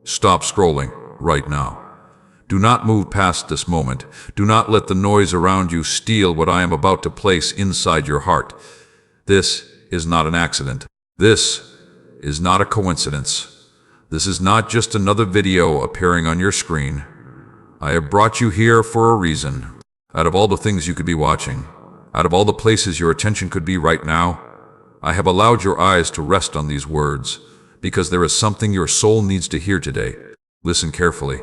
Stop scrolling right now. Do not move past this moment. Do not let the noise around you steal what I am about to place inside your heart. This is not an accident. This is not a coincidence. This is not just another video appearing on your screen. I have brought you here for a reason. Out of all the things you could be watching, out of all the places your attention could be right now, I have allowed your eyes to rest on these words, because there is something your soul needs to hear today. Listen carefully.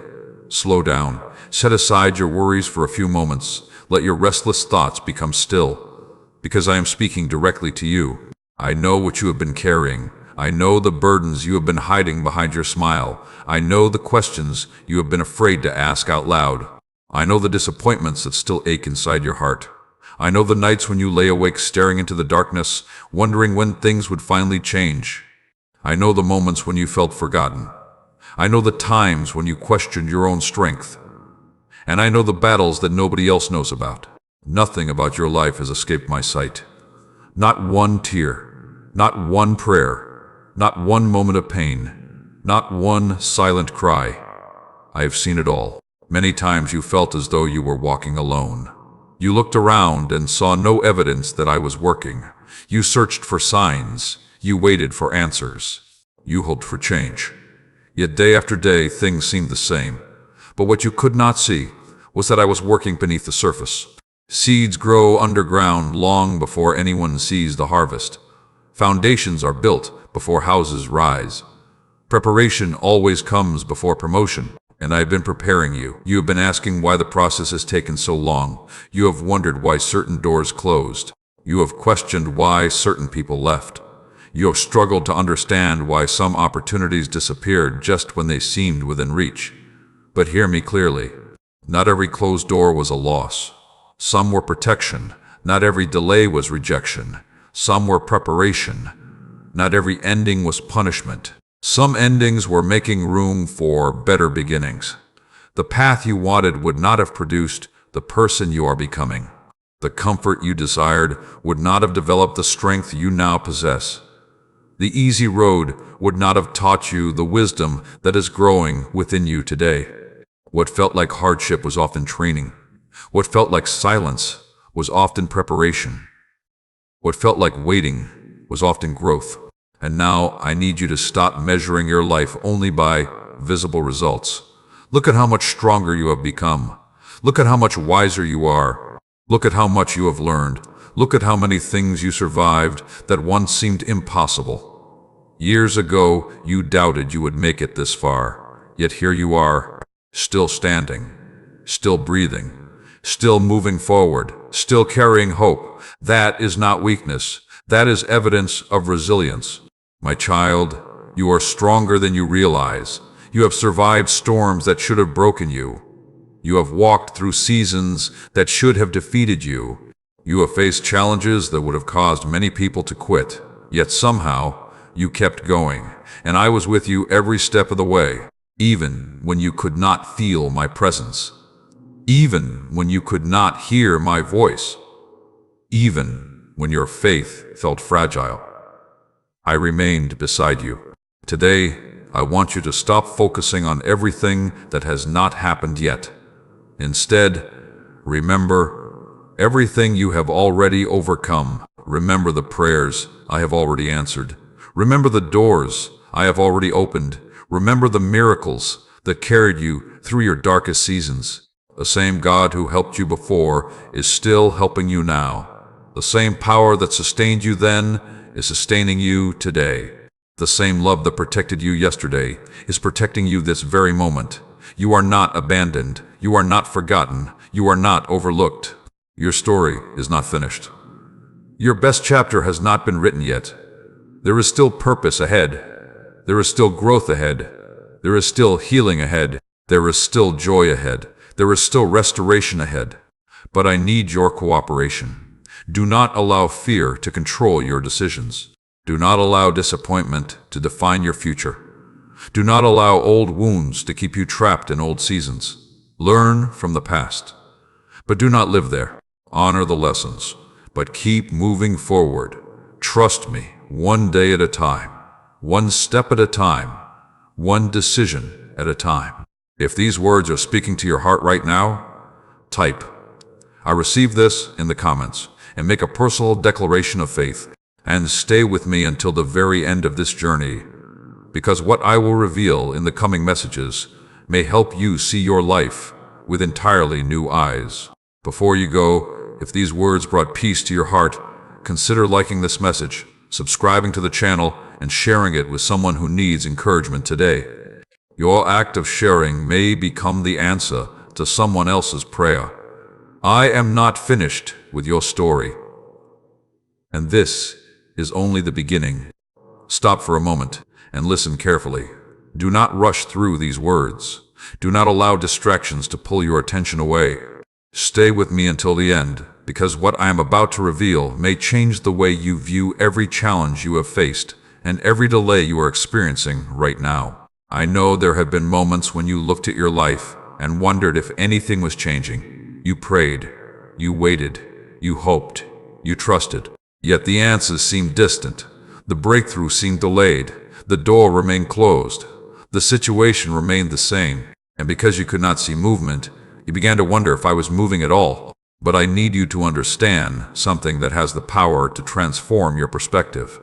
Slow down. Set aside your worries for a few moments. Let your restless thoughts become still, because I am speaking directly to you. I know what you have been carrying. I know the burdens you have been hiding behind your smile. I know the questions you have been afraid to ask out loud. I know the disappointments that still ache inside your heart. I know the nights when you lay awake staring into the darkness, wondering when things would finally change. I know the moments when you felt forgotten. I know the times when you questioned your own strength. And I know the battles that nobody else knows about. Nothing about your life has escaped my sight. Not one tear, not one prayer, not one moment of pain, not one silent cry. I have seen it all. Many times you felt as though you were walking alone. You looked around and saw no evidence that I was working. You searched for signs. You waited for answers. You hoped for change. Yet day after day, things seemed the same. But what you could not see was that I was working beneath the surface. Seeds grow underground long before anyone sees the harvest. Foundations are built before houses rise. Preparation always comes before promotion. And I have been preparing you. You have been asking why the process has taken so long. You have wondered why certain doors closed. You have questioned why certain people left. You have struggled to understand why some opportunities disappeared just when they seemed within reach. But hear me clearly. Not every closed door was a loss. Some were protection. Not every delay was rejection. Some were preparation. Not every ending was punishment. Some endings were making room for better beginnings. The path you wanted would not have produced the person you are becoming. The comfort you desired would not have developed the strength you now possess. The easy road would not have taught you the wisdom that is growing within you today. What felt like hardship was often training. What felt like silence was often preparation. What felt like waiting was often growth. And now I need you to stop measuring your life only by visible results. Look at how much stronger you have become. Look at how much wiser you are. Look at how much you have learned. Look at how many things you survived that once seemed impossible. Years ago, you doubted you would make it this far. Yet here you are, still standing, still breathing, still moving forward, still carrying hope. That is not weakness. That is evidence of resilience. My child, you are stronger than you realize. You have survived storms that should have broken you. You have walked through seasons that should have defeated you. You have faced challenges that would have caused many people to quit. Yet somehow, you kept going, and I was with you every step of the way, even when you could not feel my presence, even when you could not hear my voice, even when your faith felt fragile. I remained beside you. Today, I want you to stop focusing on everything that has not happened yet. Instead, remember everything you have already overcome. Remember the prayers I have already answered. Remember the doors I have already opened. Remember the miracles that carried you through your darkest seasons. The same God who helped you before is still helping you now. The same power that sustained you then is sustaining you today. The same love that protected you yesterday is protecting you this very moment. You are not abandoned. You are not forgotten. You are not overlooked. Your story is not finished. Your best chapter has not been written yet. There is still purpose ahead. There is still growth ahead. There is still healing ahead. There is still joy ahead. There is still restoration ahead. But I need your cooperation. Do not allow fear to control your decisions. Do not allow disappointment to define your future. Do not allow old wounds to keep you trapped in old seasons. Learn from the past, but do not live there. Honor the lessons, but keep moving forward. Trust me, one day at a time, one step at a time, one decision at a time. If these words are speaking to your heart right now, type, "I receive this" in the comments, and make a personal declaration of faith. And stay with me until the very end of this journey, because what I will reveal in the coming messages may help you see your life with entirely new eyes. Before you go, if these words brought peace to your heart, consider liking this message, subscribing to the channel, and sharing it with someone who needs encouragement today. Your act of sharing may become the answer to someone else's prayer. I am not finished with your story, and this is only the beginning. Stop for a moment and listen carefully. Do not rush through these words. Do not allow distractions to pull your attention away. Stay with me until the end, because what I am about to reveal may change the way you view every challenge you have faced and every delay you are experiencing right now. I know there have been moments when you looked at your life and wondered if anything was changing. You prayed, you waited, you hoped, you trusted. Yet the answers seemed distant. The breakthrough seemed delayed. The door remained closed. The situation remained the same. And because you could not see movement, you began to wonder if I was moving at all. But I need you to understand something that has the power to transform your perspective.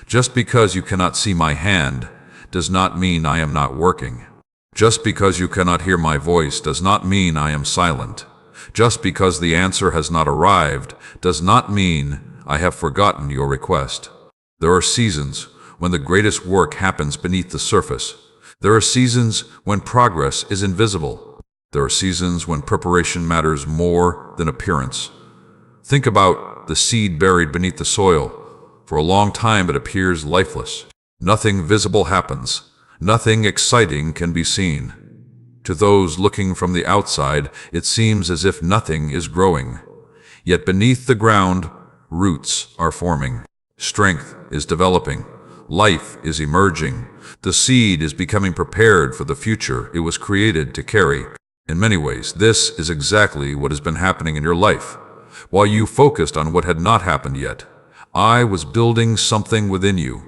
Just because you cannot see my hand does not mean I am not working. Just because you cannot hear my voice does not mean I am silent. Just because the answer has not arrived does not mean I have forgotten your request. There are seasons when the greatest work happens beneath the surface. There are seasons when progress is invisible. There are seasons when preparation matters more than appearance. Think about the seed buried beneath the soil. For a long time it appears lifeless. Nothing visible happens. Nothing exciting can be seen. To those looking from the outside, it seems as if nothing is growing. Yet beneath the ground, roots are forming. Strength is developing. Life is emerging. The seed is becoming prepared for the future it was created to carry. In many ways, this is exactly what has been happening in your life. While you focused on what had not happened yet, I was building something within you.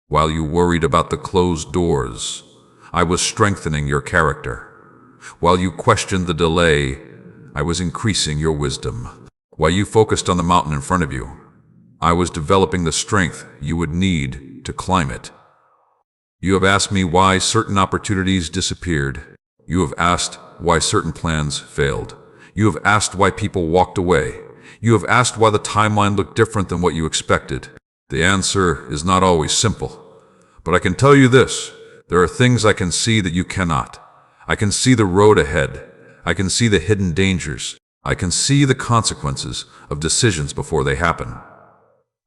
While you worried about the closed doors, I was strengthening your character. While you questioned the delay, I was increasing your wisdom. While you focused on the mountain in front of you, I was developing the strength you would need to climb it. You have asked me why certain opportunities disappeared. You have asked why certain plans failed. You have asked why people walked away. You have asked why the timeline looked different than what you expected. The answer is not always simple. But I can tell you this, there are things I can see that you cannot. I can see the road ahead. I can see the hidden dangers. I can see the consequences of decisions before they happen.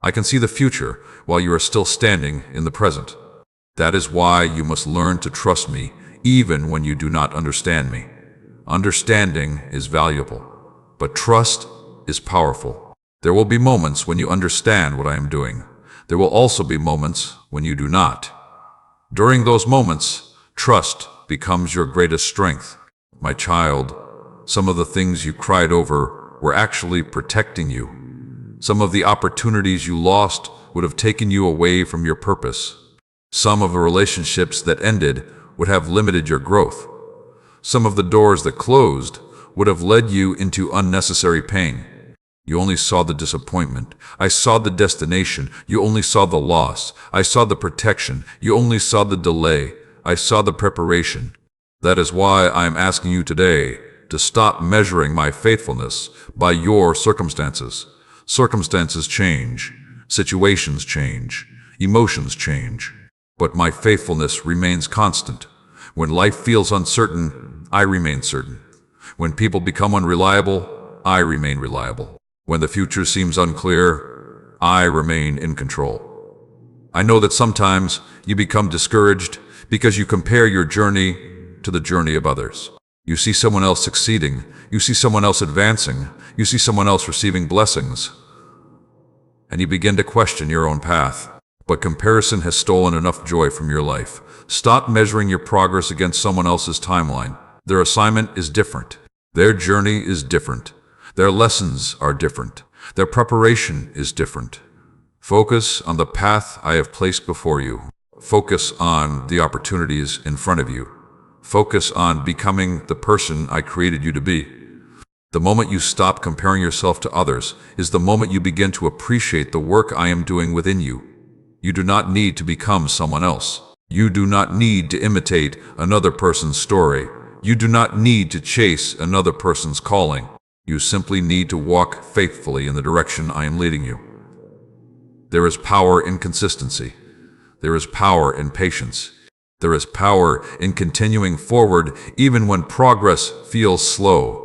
I can see the future while you are still standing in the present. That is why you must learn to trust me even when you do not understand me. Understanding is valuable, but trust is powerful. There will be moments when you understand what I am doing. There will also be moments when you do not. During those moments, trust becomes your greatest strength. My child, some of the things you cried over were actually protecting you. Some of the opportunities you lost would have taken you away from your purpose. Some of the relationships that ended would have limited your growth. Some of the doors that closed would have led you into unnecessary pain. You only saw the disappointment. I saw the destination. You only saw the loss. I saw the protection. You only saw the delay. I saw the preparation. That is why I am asking you today to stop measuring my faithfulness by your circumstances. Circumstances change. Situations change. Emotions change. But my faithfulness remains constant. When life feels uncertain, I remain certain. When people become unreliable, I remain reliable. When the future seems unclear, I remain in control. I know that sometimes you become discouraged because you compare your journey to the journey of others. You see someone else succeeding. You see someone else advancing. You see someone else receiving blessings. And you begin to question your own path. But comparison has stolen enough joy from your life. Stop measuring your progress against someone else's timeline. Their assignment is different. Their journey is different. Their lessons are different. Their preparation is different. Focus on the path I have placed before you. Focus on the opportunities in front of you. Focus on becoming the person I created you to be. The moment you stop comparing yourself to others is the moment you begin to appreciate the work I am doing within you. You do not need to become someone else. You do not need to imitate another person's story. You do not need to chase another person's calling. You simply need to walk faithfully in the direction I am leading you. There is power in consistency. There is power in patience. There is power in continuing forward even when progress feels slow.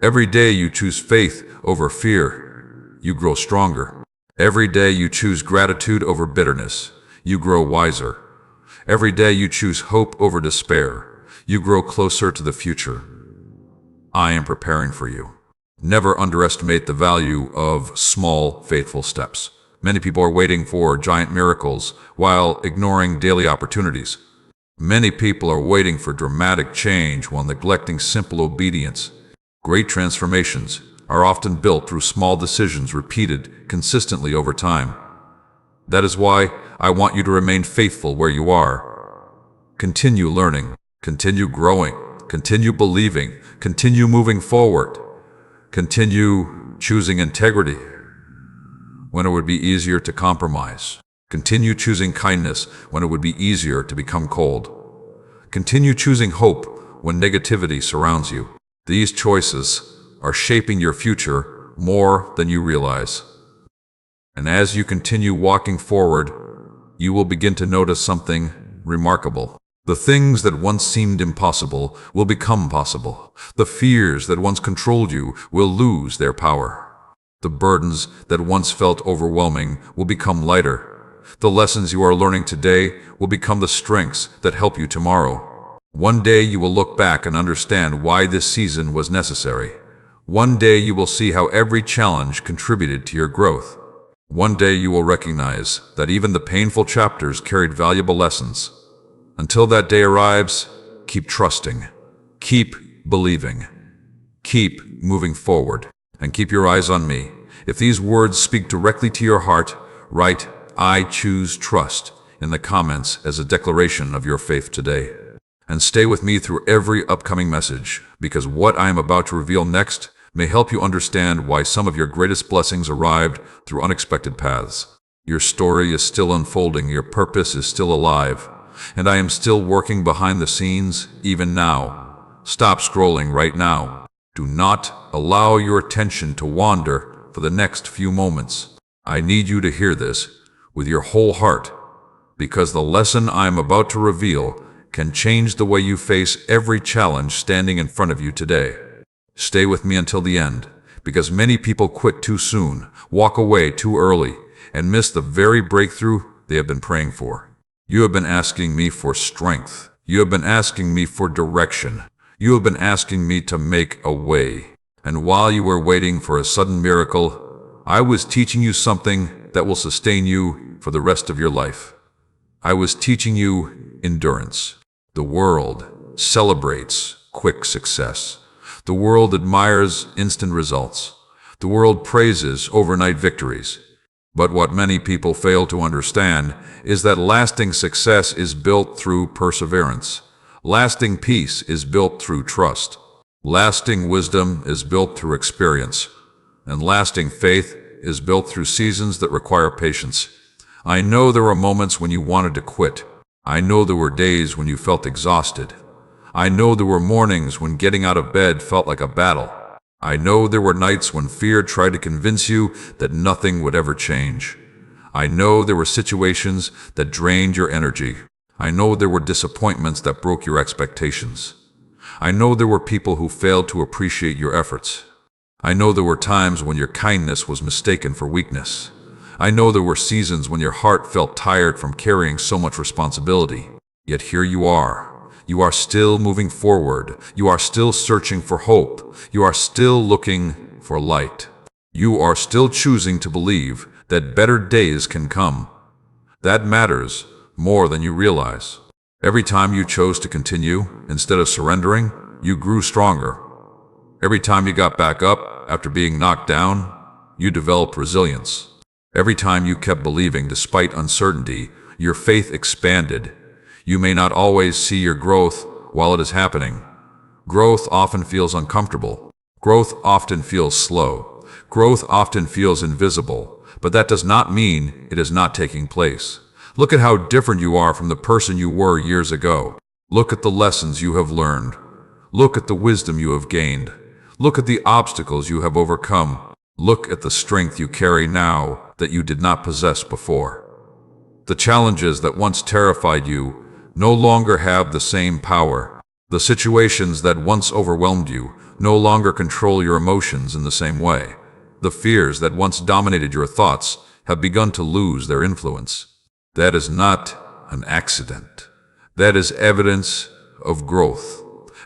Every day you choose faith over fear, you grow stronger. Every day you choose gratitude over bitterness, you grow wiser. Every day you choose hope over despair, you grow closer to the future. I am preparing for you. Never underestimate the value of small, faithful steps. Many people are waiting for giant miracles while ignoring daily opportunities. Many people are waiting for dramatic change while neglecting simple obedience. Great transformations are often built through small decisions repeated consistently over time. That is why I want you to remain faithful where you are. Continue learning, continue growing, continue believing, continue moving forward, continue choosing integrity when it would be easier to compromise. Continue choosing kindness when it would be easier to become cold. Continue choosing hope when negativity surrounds you. These choices are shaping your future more than you realize. And as you continue walking forward, you will begin to notice something remarkable. The things that once seemed impossible will become possible. The fears that once controlled you will lose their power. The burdens that once felt overwhelming will become lighter. The lessons you are learning today will become the strengths that help you tomorrow. One day you will look back and understand why this season was necessary. One day you will see how every challenge contributed to your growth. One day you will recognize that even the painful chapters carried valuable lessons. Until that day arrives, keep trusting, keep believing, keep moving forward, and keep your eyes on me. If these words speak directly to your heart, write "I choose trust" in the comments as a declaration of your faith today. And stay with me through every upcoming message, because what I am about to reveal next may help you understand why some of your greatest blessings arrived through unexpected paths. Your story is still unfolding, your purpose is still alive, and I am still working behind the scenes even now. Stop scrolling right now. Do not allow your attention to wander for the next few moments. I need you to hear this with your whole heart, because the lesson I am about to reveal can change the way you face every challenge standing in front of you today. Stay with me until the end, because many people quit too soon, walk away too early, and miss the very breakthrough they have been praying for. You have been asking me for strength. You have been asking me for direction. You have been asking me to make a way. And while you were waiting for a sudden miracle, I was teaching you something that will sustain you for the rest of your life. I was teaching you endurance. The world celebrates quick success. The world admires instant results. The world praises overnight victories. But what many people fail to understand is that lasting success is built through perseverance. Lasting peace is built through trust. Lasting wisdom is built through experience. And lasting faith is built through seasons that require patience. I know there were moments when you wanted to quit. I know there were days when you felt exhausted. I know there were mornings when getting out of bed felt like a battle. I know there were nights when fear tried to convince you that nothing would ever change. I know there were situations that drained your energy. I know there were disappointments that broke your expectations. I know there were people who failed to appreciate your efforts. I know there were times when your kindness was mistaken for weakness. I know there were seasons when your heart felt tired from carrying so much responsibility. Yet here you are. You are still moving forward. You are still searching for hope. You are still looking for light. You are still choosing to believe that better days can come. That matters more than you realize. Every time you chose to continue instead of surrendering, you grew stronger. Every time you got back up after being knocked down, you developed resilience. Every time you kept believing despite uncertainty, your faith expanded. You may not always see your growth, while it is happening. Growth often feels uncomfortable. Growth often feels slow. Growth often feels invisible, but that does not mean it is not taking place. Look at how different you are from the person you were years ago. Look at the lessons you have learned. Look at the wisdom you have gained. Look at the obstacles you have overcome. Look at the strength you carry now that you did not possess before. The challenges that once terrified you no longer have the same power. The situations that once overwhelmed you no longer control your emotions in the same way. The fears that once dominated your thoughts have begun to lose their influence. That is not an accident. That is evidence of growth.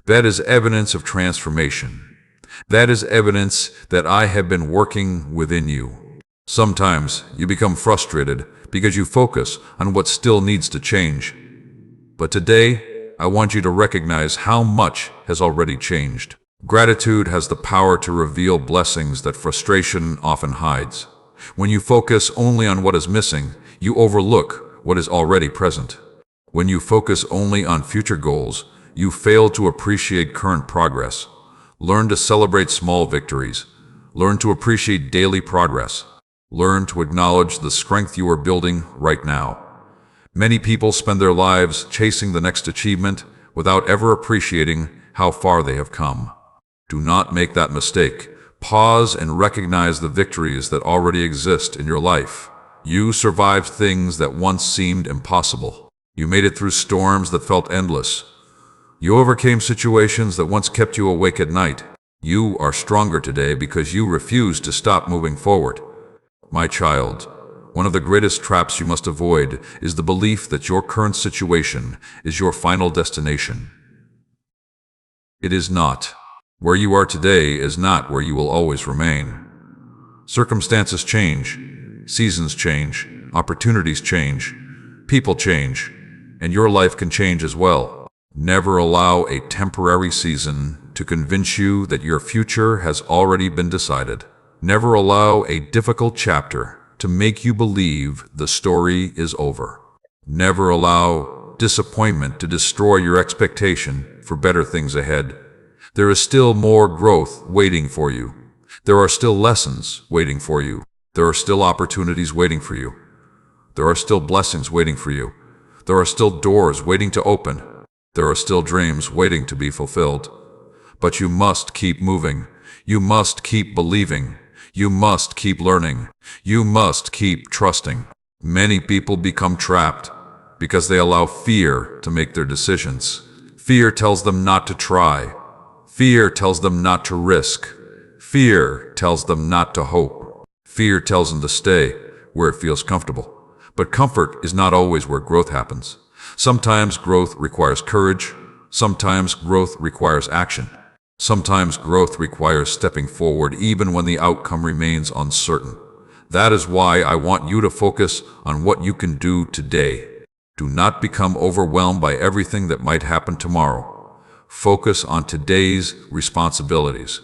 That is evidence of transformation. That is evidence that I have been working within you. Sometimes you become frustrated because you focus on what still needs to change. But today, I want you to recognize how much has already changed. Gratitude has the power to reveal blessings that frustration often hides. When you focus only on what is missing, you overlook what is already present. When you focus only on future goals, you fail to appreciate current progress. Learn to celebrate small victories. Learn to appreciate daily progress. Learn to acknowledge the strength you are building right now. Many people spend their lives chasing the next achievement without ever appreciating how far they have come. Do not make that mistake. Pause and recognize the victories that already exist in your life. You survived things that once seemed impossible. You made it through storms that felt endless. You overcame situations that once kept you awake at night. You are stronger today because you refused to stop moving forward. My child, one of the greatest traps you must avoid is the belief that your current situation is your final destination. It is not. Where you are today is not where you will always remain. Circumstances change, seasons change, opportunities change, people change, and your life can change as well. Never allow a temporary season to convince you that your future has already been decided. Never allow a difficult chapter to make you believe the story is over. Never allow disappointment to destroy your expectation for better things ahead. There is still more growth waiting for you. There are still lessons waiting for you. There are still opportunities waiting for you. There are still blessings waiting for you. There are still doors waiting to open. There are still dreams waiting to be fulfilled. But you must keep moving. You must keep believing. You must keep learning. You must keep trusting. Many people become trapped because they allow fear to make their decisions. Fear tells them not to try. Fear tells them not to risk. Fear tells them not to hope. Fear tells them to stay where it feels comfortable. But comfort is not always where growth happens. Sometimes growth requires courage. Sometimes growth requires action. Sometimes growth requires stepping forward even when the outcome remains uncertain. That is why I want you to focus on what you can do today. Do not become overwhelmed by everything that might happen tomorrow. Focus on today's responsibilities.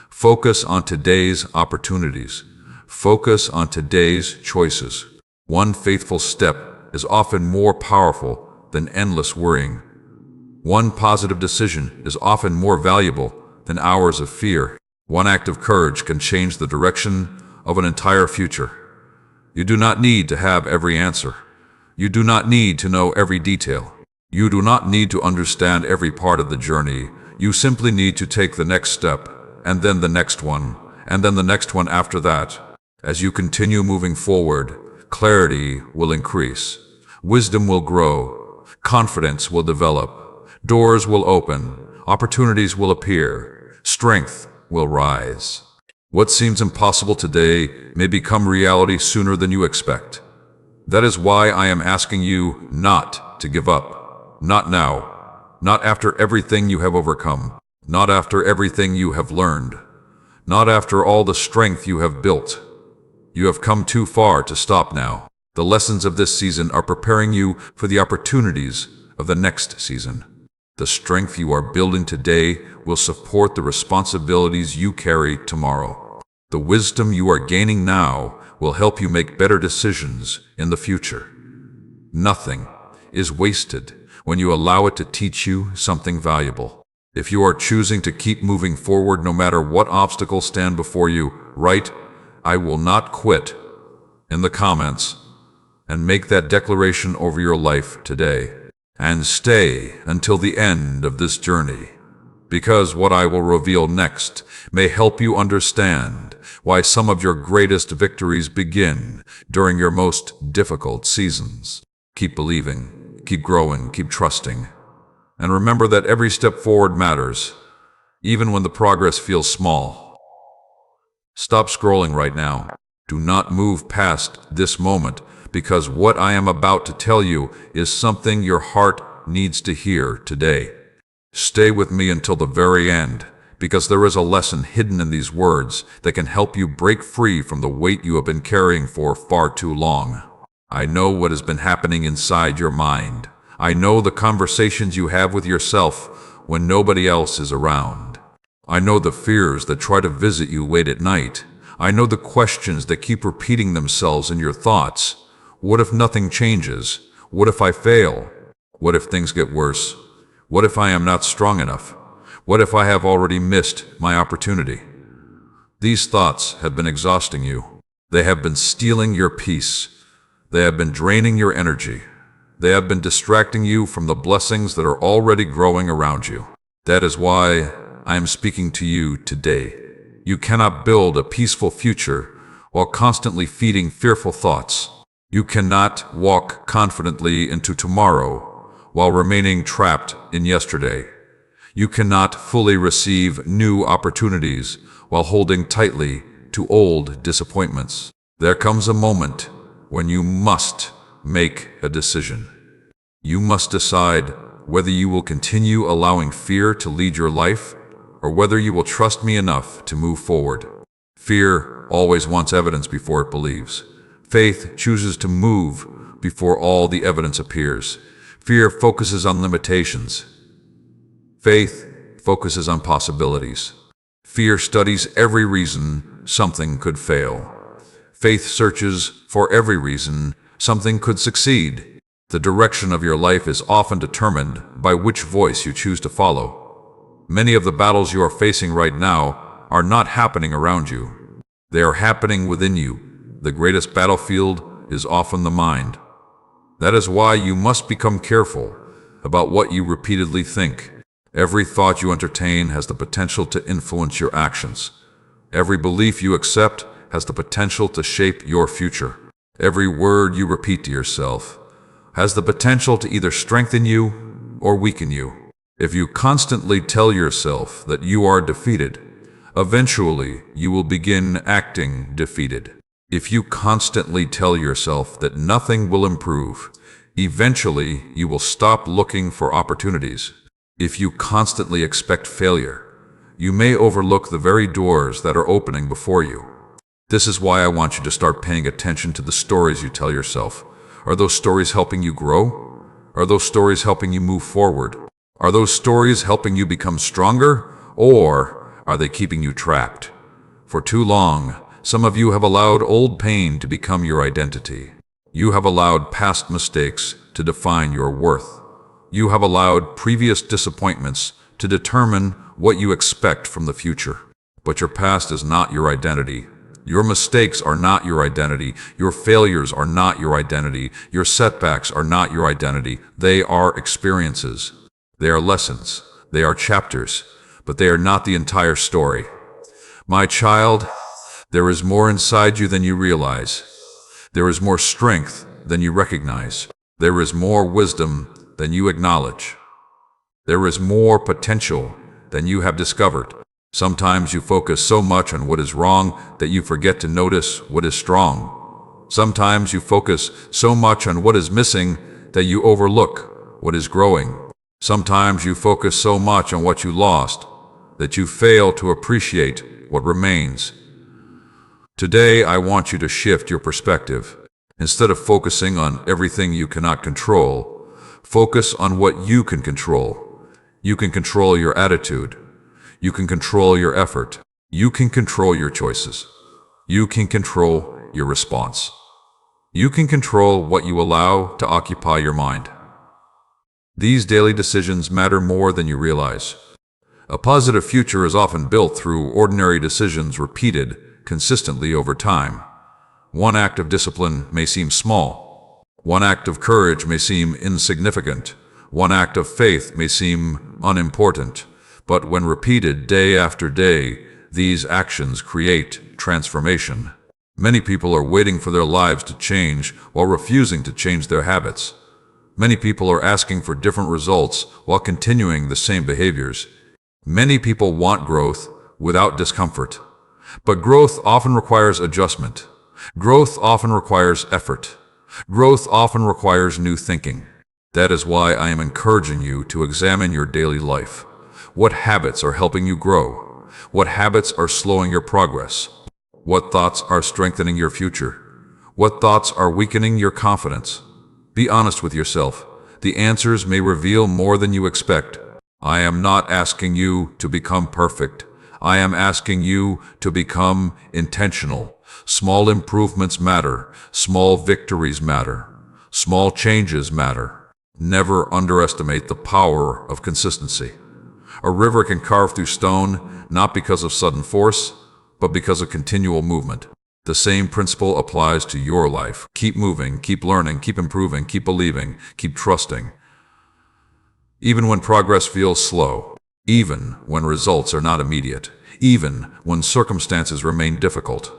Focus on today's opportunities. Focus on today's choices. One faithful step is often more powerful than endless worrying. One positive decision is often more valuable than hours of fear. One act of courage can change the direction of an entire future. You do not need to have every answer. You do not need to know every detail. You do not need to understand every part of the journey. You simply need to take the next step, and then the next one, and then the next one after that. As you continue moving forward, clarity will increase. Wisdom will grow. Confidence will develop. Doors will open. Opportunities will appear. Strength will rise. What seems impossible today may become reality sooner than you expect. That is why I am asking you not to give up. Not now. Not after everything you have overcome. Not after everything you have learned. Not after all the strength you have built. You have come too far to stop now. The lessons of this season are preparing you for the opportunities of the next season. The strength you are building today will support the responsibilities you carry tomorrow. The wisdom you are gaining now will help you make better decisions in the future. Nothing is wasted when you allow it to teach you something valuable. If you are choosing to keep moving forward no matter what obstacles stand before you, write, "I will not quit," in the comments, and make that declaration over your life today. And stay until the end of this journey, because what I will reveal next may help you understand why some of your greatest victories begin during your most difficult seasons. Keep believing, keep growing, keep trusting, and remember that every step forward matters, even when the progress feels small. Stop scrolling right now. Do not move past this moment, because what I am about to tell you is something your heart needs to hear today. Stay with me until the very end, because there is a lesson hidden in these words that can help you break free from the weight you have been carrying for far too long. I know what has been happening inside your mind. I know the conversations you have with yourself when nobody else is around. I know the fears that try to visit you late at night. I know the questions that keep repeating themselves in your thoughts. What if nothing changes? What if I fail? What if things get worse? What if I am not strong enough? What if I have already missed my opportunity? These thoughts have been exhausting you. They have been stealing your peace. They have been draining your energy. They have been distracting you from the blessings that are already growing around you. That is why I am speaking to you today. You cannot build a peaceful future while constantly feeding fearful thoughts. You cannot walk confidently into tomorrow while remaining trapped in yesterday. You cannot fully receive new opportunities while holding tightly to old disappointments. There comes a moment when you must make a decision. You must decide whether you will continue allowing fear to lead your life or whether you will trust me enough to move forward. Fear always wants evidence before it believes. Faith chooses to move before all the evidence appears. Fear focuses on limitations. Faith focuses on possibilities. Fear studies every reason something could fail. Faith searches for every reason something could succeed. The direction of your life is often determined by which voice you choose to follow. Many of the battles you are facing right now are not happening around you. They are happening within you. The greatest battlefield is often the mind. That is why you must become careful about what you repeatedly think. Every thought you entertain has the potential to influence your actions. Every belief you accept has the potential to shape your future. Every word you repeat to yourself has the potential to either strengthen you or weaken you. If you constantly tell yourself that you are defeated, eventually you will begin acting defeated. If you constantly tell yourself that nothing will improve, eventually you will stop looking for opportunities. If you constantly expect failure, you may overlook the very doors that are opening before you. This is why I want you to start paying attention to the stories you tell yourself. Are those stories helping you grow? Are those stories helping you move forward? Are those stories helping you become stronger? Or are they keeping you trapped? For too long, some of you have allowed old pain to become your identity. You have allowed past mistakes to define your worth. You have allowed previous disappointments to determine what you expect from the future. But your past is not your identity. Your mistakes are not your identity. Your failures are not your identity. Your setbacks are not your identity. They are experiences. They are lessons. They are chapters. But they are not the entire story. My child, there is more inside you than you realize. There is more strength than you recognize. There is more wisdom than you acknowledge. There is more potential than you have discovered. Sometimes you focus so much on what is wrong that you forget to notice what is strong. Sometimes you focus so much on what is missing that you overlook what is growing. Sometimes you focus so much on what you lost that you fail to appreciate what remains. Today, I want you to shift your perspective. Instead of focusing on everything you cannot control, focus on what you can control. You can control your attitude. You can control your effort. You can control your choices. You can control your response. You can control what you allow to occupy your mind. These daily decisions matter more than you realize. A positive future is often built through ordinary decisions repeated consistently over time. One act of discipline may seem small. One act of courage may seem insignificant. One act of faith may seem unimportant. But when repeated day after day, these actions create transformation. Many people are waiting for their lives to change while refusing to change their habits. Many people are asking for different results while continuing the same behaviors. Many people want growth without discomfort. But growth often requires adjustment. Growth often requires effort. Growth often requires new thinking. That is why I am encouraging you to examine your daily life. What habits are helping you grow? What habits are slowing your progress? What thoughts are strengthening your future? What thoughts are weakening your confidence? Be honest with yourself. The answers may reveal more than you expect. I am not asking you to become perfect. I am asking you to become intentional. Small improvements matter. Small victories matter. Small changes matter. Never underestimate the power of consistency. A river can carve through stone, not because of sudden force, but because of continual movement. The same principle applies to your life. Keep moving, keep learning, keep improving, keep believing, keep trusting. Even when progress feels slow, even when results are not immediate, even when circumstances remain difficult,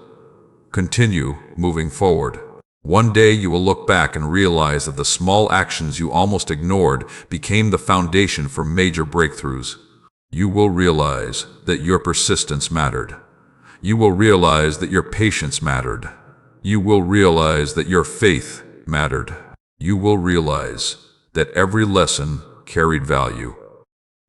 continue moving forward. One day you will look back and realize that the small actions you almost ignored became the foundation for major breakthroughs. You will realize that your persistence mattered. You will realize that your patience mattered. You will realize that your faith mattered. You will realize that every lesson carried value.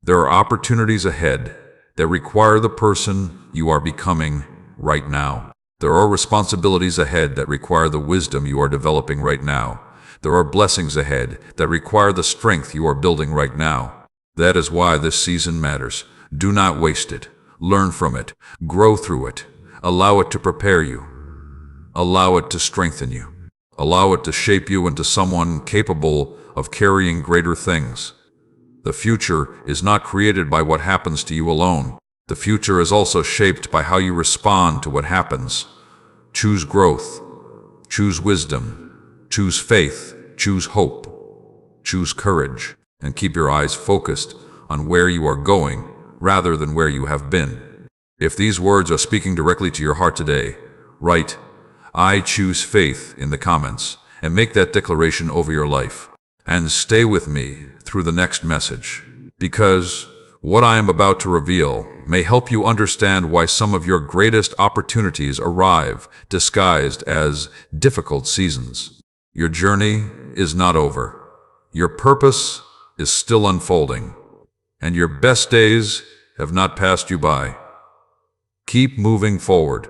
There are opportunities ahead that require the person you are becoming right now. There are responsibilities ahead that require the wisdom you are developing right now. There are blessings ahead that require the strength you are building right now. That is why this season matters. Do not waste it. Learn from it. Grow through it. Allow it to prepare you. Allow it to strengthen you. Allow it to shape you into someone capable of carrying greater things. The future is not created by what happens to you alone. The future is also shaped by how you respond to what happens. Choose growth. Choose wisdom. Choose faith. Choose hope. Choose courage. And keep your eyes focused on where you are going rather than where you have been. If these words are speaking directly to your heart today, write, "I choose faith" in the comments and make that declaration over your life. And stay with me through the next message, because what I am about to reveal may help you understand why some of your greatest opportunities arrive disguised as difficult seasons. Your journey is not over. Your purpose is still unfolding, and your best days have not passed you by. Keep moving forward.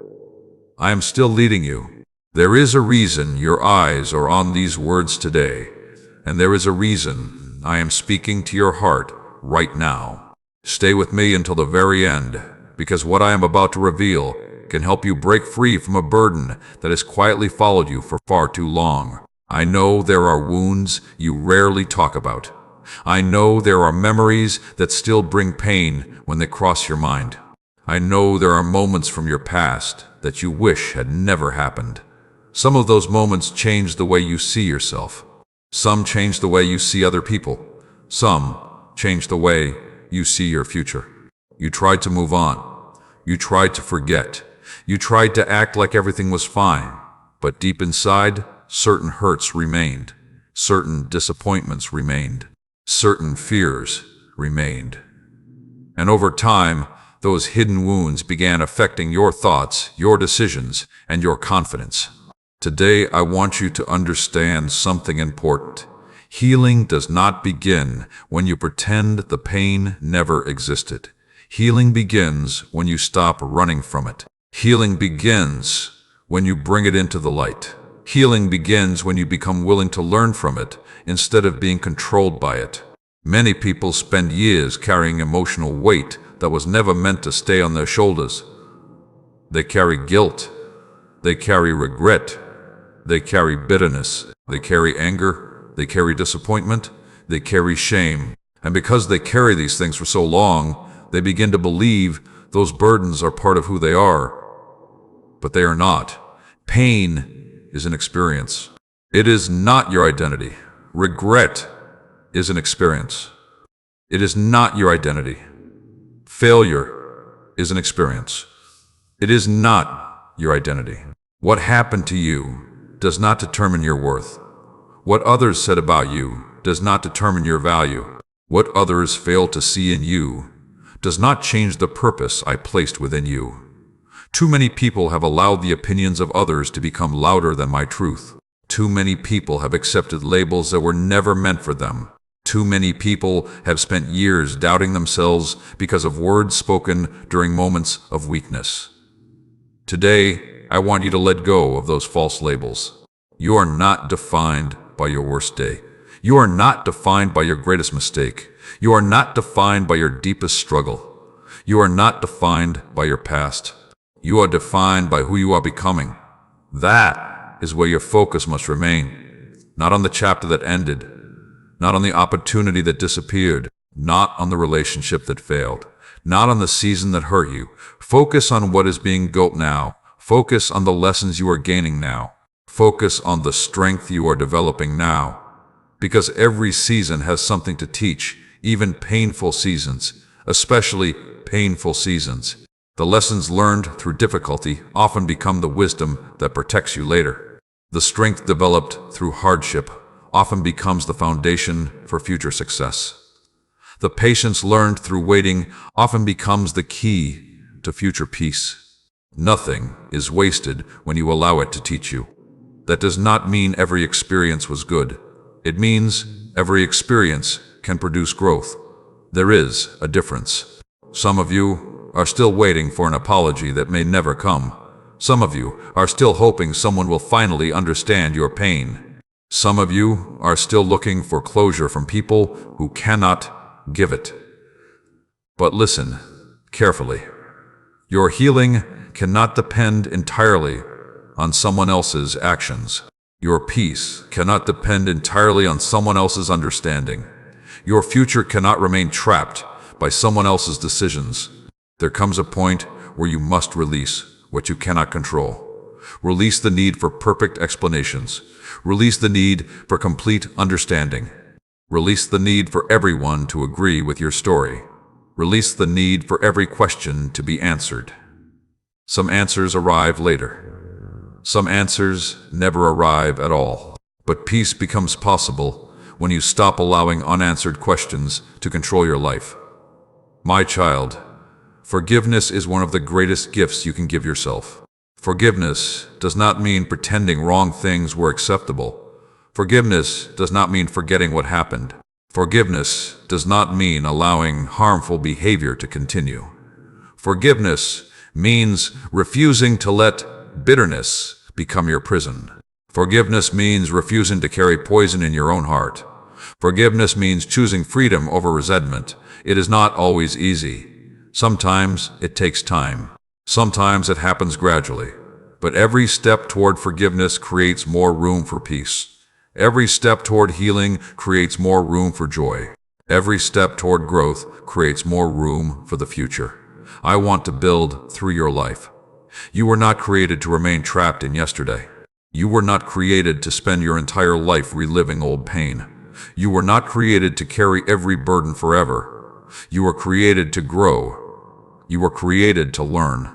I am still leading you. There is a reason your eyes are on these words today, and there is a reason I am speaking to your heart right now. Stay with me until the very end, because what I am about to reveal can help you break free from a burden that has quietly followed you for far too long. I know there are wounds you rarely talk about. I know there are memories that still bring pain when they cross your mind. I know there are moments from your past that you wish had never happened. Some of those moments change the way you see yourself. Some change the way you see other people. Some change the way you see your future. You tried to move on. You tried to forget. You tried to act like everything was fine. But deep inside, certain hurts remained. Certain disappointments remained. Certain fears remained. And over time, those hidden wounds began affecting your thoughts, your decisions, and your confidence. Today, I want you to understand something important. Healing does not begin when you pretend the pain never existed. Healing begins when you stop running from it. Healing begins when you bring it into the light. Healing begins when you become willing to learn from it instead of being controlled by it. Many people spend years carrying emotional weight that was never meant to stay on their shoulders. They carry guilt. They carry regret. They carry bitterness. They carry anger. They carry disappointment. They carry shame. And because they carry these things for so long, they begin to believe those burdens are part of who they are. But they are not. Pain is an experience. It is not your identity. Regret is an experience. It is not your identity. Failure is an experience. It is not your identity. What happened to you does not determine your worth. What others said about you does not determine your value. What others fail to see in you does not change the purpose I placed within you. Too many people have allowed the opinions of others to become louder than my truth. Too many people have accepted labels that were never meant for them. Too many people have spent years doubting themselves because of words spoken during moments of weakness. Today, I want you to let go of those false labels. You are not defined by your worst day. You are not defined by your greatest mistake. You are not defined by your deepest struggle. You are not defined by your past. You are defined by who you are becoming. That is where your focus must remain. Not on the chapter that ended. Not on the opportunity that disappeared. Not on the relationship that failed. Not on the season that hurt you. Focus on what is being built now. Focus on the lessons you are gaining now. Focus on the strength you are developing now. Because every season has something to teach, even painful seasons, especially painful seasons. The lessons learned through difficulty often become the wisdom that protects you later. The strength developed through hardship often becomes the foundation for future success. The patience learned through waiting often becomes the key to future peace. Nothing is wasted when you allow it to teach you. That does not mean every experience was good. It means every experience can produce growth. There is a difference. Some of you are still waiting for an apology that may never come. Some of you are still hoping someone will finally understand your pain. Some of you are still looking for closure from people who cannot give it. But listen carefully. Your healing cannot depend entirely on someone else's actions. Your peace cannot depend entirely on someone else's understanding. Your future cannot remain trapped by someone else's decisions. There comes a point where you must release what you cannot control. Release the need for perfect explanations. Release the need for complete understanding. Release the need for everyone to agree with your story. Release the need for every question to be answered. Some answers arrive later. Some answers never arrive at all. But peace becomes possible when you stop allowing unanswered questions to control your life. My child, forgiveness is one of the greatest gifts you can give yourself. Forgiveness does not mean pretending wrong things were acceptable. Forgiveness does not mean forgetting what happened. Forgiveness does not mean allowing harmful behavior to continue. Forgiveness means refusing to let bitterness become your prison. Forgiveness means refusing to carry poison in your own heart. Forgiveness means choosing freedom over resentment. It is not always easy. Sometimes it takes time. Sometimes it happens gradually. But every step toward forgiveness creates more room for peace. Every step toward healing creates more room for joy. Every step toward growth creates more room for the future. I want to build through your life. You were not created to remain trapped in yesterday. You were not created to spend your entire life reliving old pain. You were not created to carry every burden forever. You were created to grow. You were created to learn.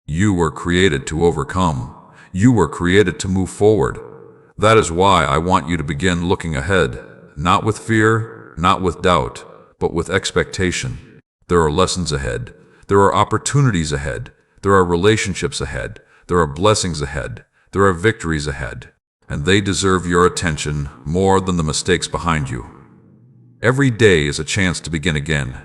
You were created to overcome. You were created to move forward. That is why I want you to begin looking ahead, not with fear, not with doubt, but with expectation. There are lessons ahead. There are opportunities ahead. There are relationships ahead. There are blessings ahead. There are victories ahead. And they deserve your attention more than the mistakes behind you. Every day is a chance to begin again.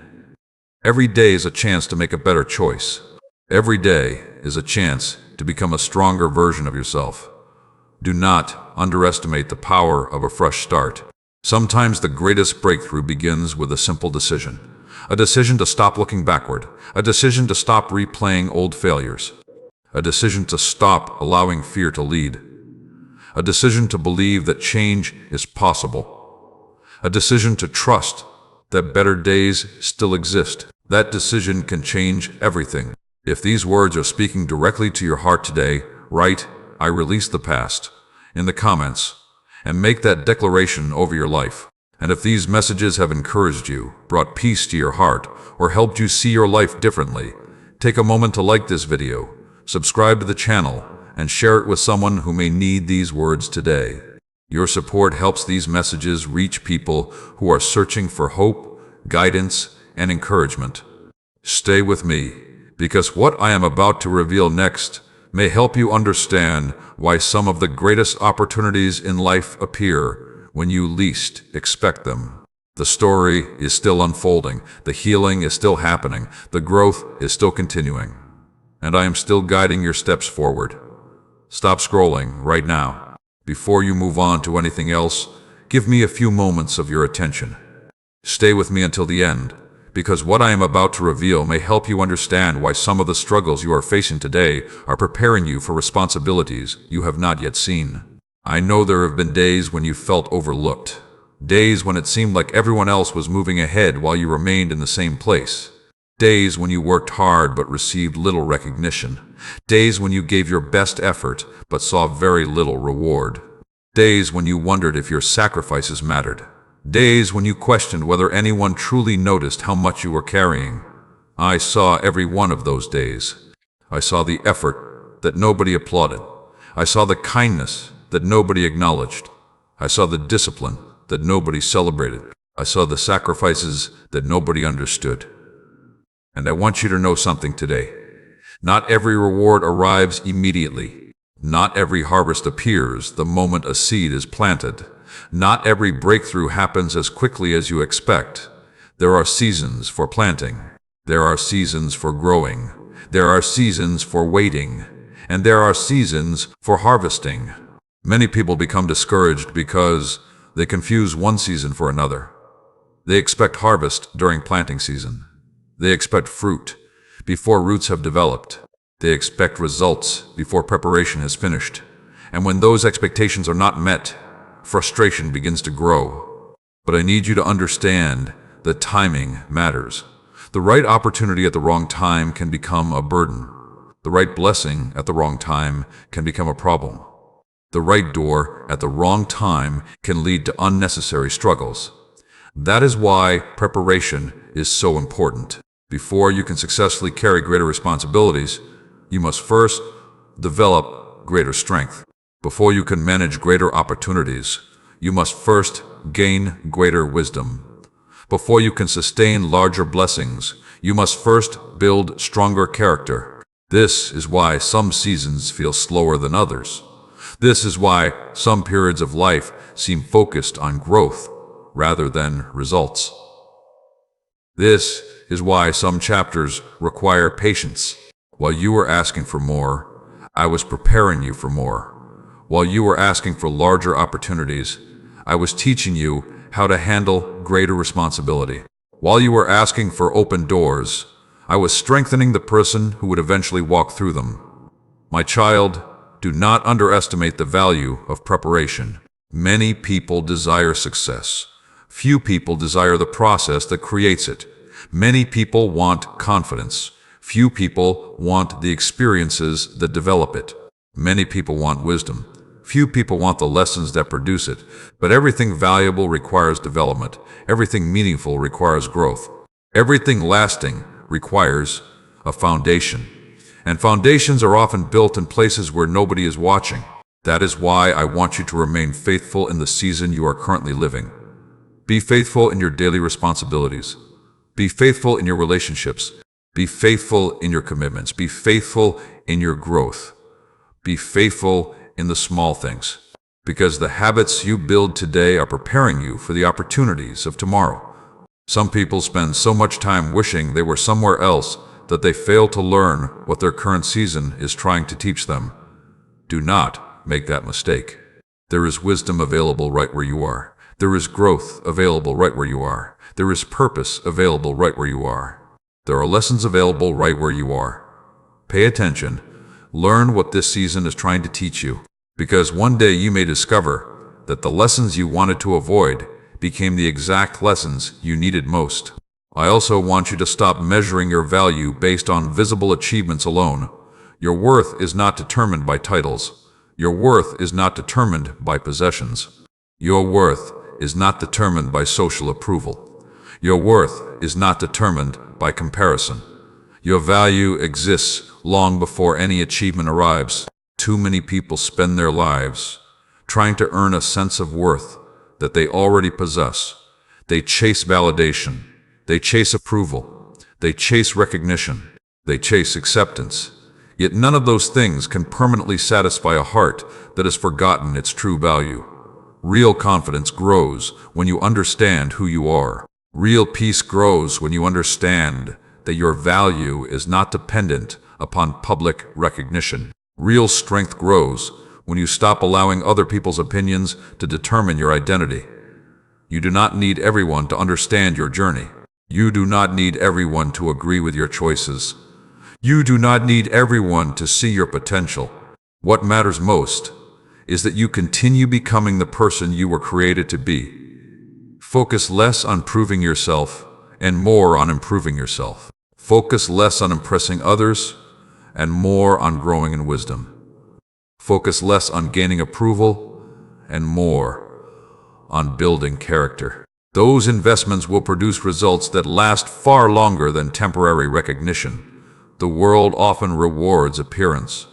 Every day is a chance to make a better choice. Every day is a chance to become a stronger version of yourself. Do not underestimate the power of a fresh start. Sometimes the greatest breakthrough begins with a simple decision. A decision to stop looking backward. A decision to stop replaying old failures. A decision to stop allowing fear to lead. A decision to believe that change is possible. a decision to trust that better days still exist. That decision can change everything. If these words are speaking directly to your heart today, write, "I release the past," in the comments, and make that declaration over your life. And if these messages have encouraged you, brought peace to your heart, or helped you see your life differently, take a moment to like this video, subscribe to the channel, and share it with someone who may need these words today. Your support helps these messages reach people who are searching for hope, guidance, and encouragement. Stay with me, because what I am about to reveal next may help you understand why some of the greatest opportunities in life appear when you least expect them. The story is still unfolding, the healing is still happening, the growth is still continuing, and I am still guiding your steps forward. Stop scrolling right now. Before you move on to anything else, give me a few moments of your attention. Stay with me until the end, because what I am about to reveal may help you understand why some of the struggles you are facing today are preparing you for responsibilities you have not yet seen. I know there have been days when you felt overlooked, days when it seemed like everyone else was moving ahead while you remained in the same place, days when you worked hard but received little recognition, days when you gave your best effort but saw very little reward, days when you wondered if your sacrifices mattered, days when you questioned whether anyone truly noticed how much you were carrying. I saw every one of those days. I saw the effort that nobody applauded. I saw the kindness that nobody acknowledged. I saw the discipline that nobody celebrated. I saw the sacrifices that nobody understood. And I want you to know something today. Not every reward arrives immediately. Not every harvest appears the moment a seed is planted. Not every breakthrough happens as quickly as you expect. There are seasons for planting. There are seasons for growing. There are seasons for waiting. And there are seasons for harvesting. Many people become discouraged because they confuse one season for another. They expect harvest during planting season. They expect fruit before roots have developed. They expect results before preparation has finished. And when those expectations are not met, frustration begins to grow. But I need you to understand that timing matters. The right opportunity at the wrong time can become a burden. The right blessing at the wrong time can become a problem. The right door at the wrong time can lead to unnecessary struggles. That is why preparation is so important. Before you can successfully carry greater responsibilities, you must first develop greater strength. Before you can manage greater opportunities, you must first gain greater wisdom. Before you can sustain larger blessings, you must first build stronger character. This is why some seasons feel slower than others. This is why some periods of life seem focused on growth rather than results. This is why some chapters require patience. While you were asking for more, I was preparing you for more. While you were asking for larger opportunities, I was teaching you how to handle greater responsibility. While you were asking for open doors, I was strengthening the person who would eventually walk through them. My child, do not underestimate the value of preparation. Many people desire success. Few people desire the process that creates it. Many people want confidence. Few people want the experiences that develop it. Many people want wisdom. Few people want the lessons that produce it. But everything valuable requires development. Everything meaningful requires growth. Everything lasting requires a foundation. And foundations are often built in places where nobody is watching. That is why I want you to remain faithful in the season you are currently living. Be faithful in your daily responsibilities. Be faithful in your relationships. Be faithful in your commitments. Be faithful in your growth. Be faithful in the small things. Because the habits you build today are preparing you for the opportunities of tomorrow. Some people spend so much time wishing they were somewhere else that they fail to learn what their current season is trying to teach them. Do not make that mistake. There is wisdom available right where you are. There is growth available right where you are. There is purpose available right where you are. There are lessons available right where you are. Pay attention. Learn what this season is trying to teach you. Because one day you may discover that the lessons you wanted to avoid became the exact lessons you needed most. I also want you to stop measuring your value based on visible achievements alone. Your worth is not determined by titles. Your worth is not determined by possessions. Your worth is not determined by social approval. Your worth is not determined by comparison. Your value exists long before any achievement arrives. Too many people spend their lives trying to earn a sense of worth that they already possess. They chase validation. They chase approval. They chase recognition. They chase acceptance. Yet none of those things can permanently satisfy a heart that has forgotten its true value. Real confidence grows when you understand who you are. Real peace grows when you understand that your value is not dependent upon public recognition. Real strength grows when you stop allowing other people's opinions to determine your identity. You do not need everyone to understand your journey. You do not need everyone to agree with your choices. You do not need everyone to see your potential. What matters most is that you continue becoming the person you were created to be. Focus less on proving yourself and more on improving yourself. Focus less on impressing others and more on growing in wisdom. Focus less on gaining approval and more on building character. Those investments will produce results that last far longer than temporary recognition. The world often rewards appearance.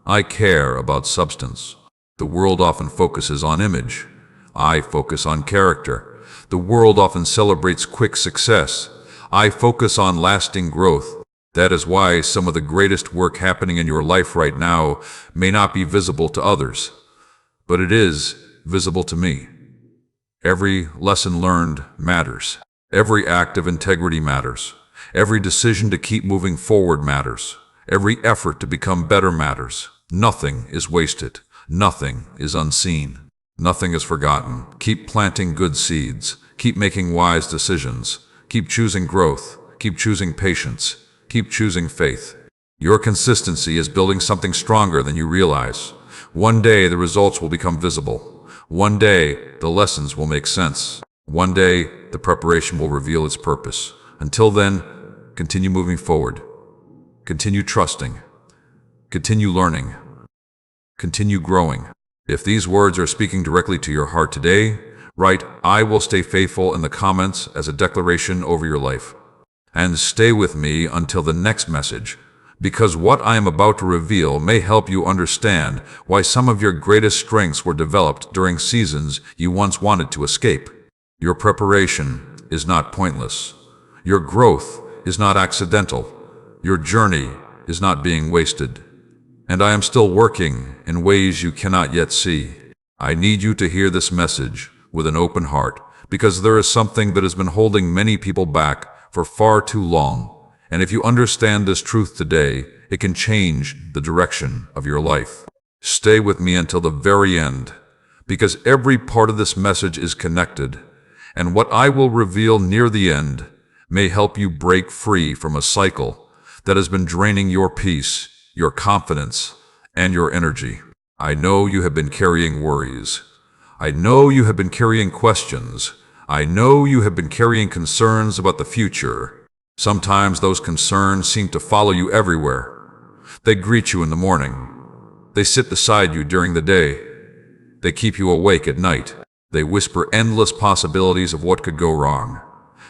I care about substance. The world often focuses on image. I focus on character. The world often celebrates quick success. I focus on lasting growth. That is why some of the greatest work happening in your life right now may not be visible to others, but it is visible to me. Every lesson learned matters. Every act of integrity matters. Every decision to keep moving forward matters. Every effort to become better matters. Nothing is wasted. Nothing is unseen. Nothing is forgotten. Keep planting good seeds. Keep making wise decisions. Keep choosing growth. Keep choosing patience. Keep choosing faith. Your consistency is building something stronger than you realize. One day the results will become visible. One day the lessons will make sense. One day the preparation will reveal its purpose. Until then, continue moving forward. Continue trusting. Continue learning. Continue growing. If these words are speaking directly to your heart today, write "I will stay faithful" in the comments as a declaration over your life. And stay with me until the next message, because what I am about to reveal may help you understand why some of your greatest strengths were developed during seasons you once wanted to escape. Your preparation is not pointless. Your growth is not accidental. Your journey is not being wasted. And I am still working in ways you cannot yet see. I need you to hear this message with an open heart, because there is something that has been holding many people back for far too long. And if you understand this truth today, it can change the direction of your life. Stay with me until the very end, because every part of this message is connected, and what I will reveal near the end may help you break free from a cycle that has been draining your peace, your confidence, and your energy. I know you have been carrying worries. I know you have been carrying questions. I know you have been carrying concerns about the future. Sometimes those concerns seem to follow you everywhere. They greet you in the morning. They sit beside you during the day. They keep you awake at night. They whisper endless possibilities of what could go wrong.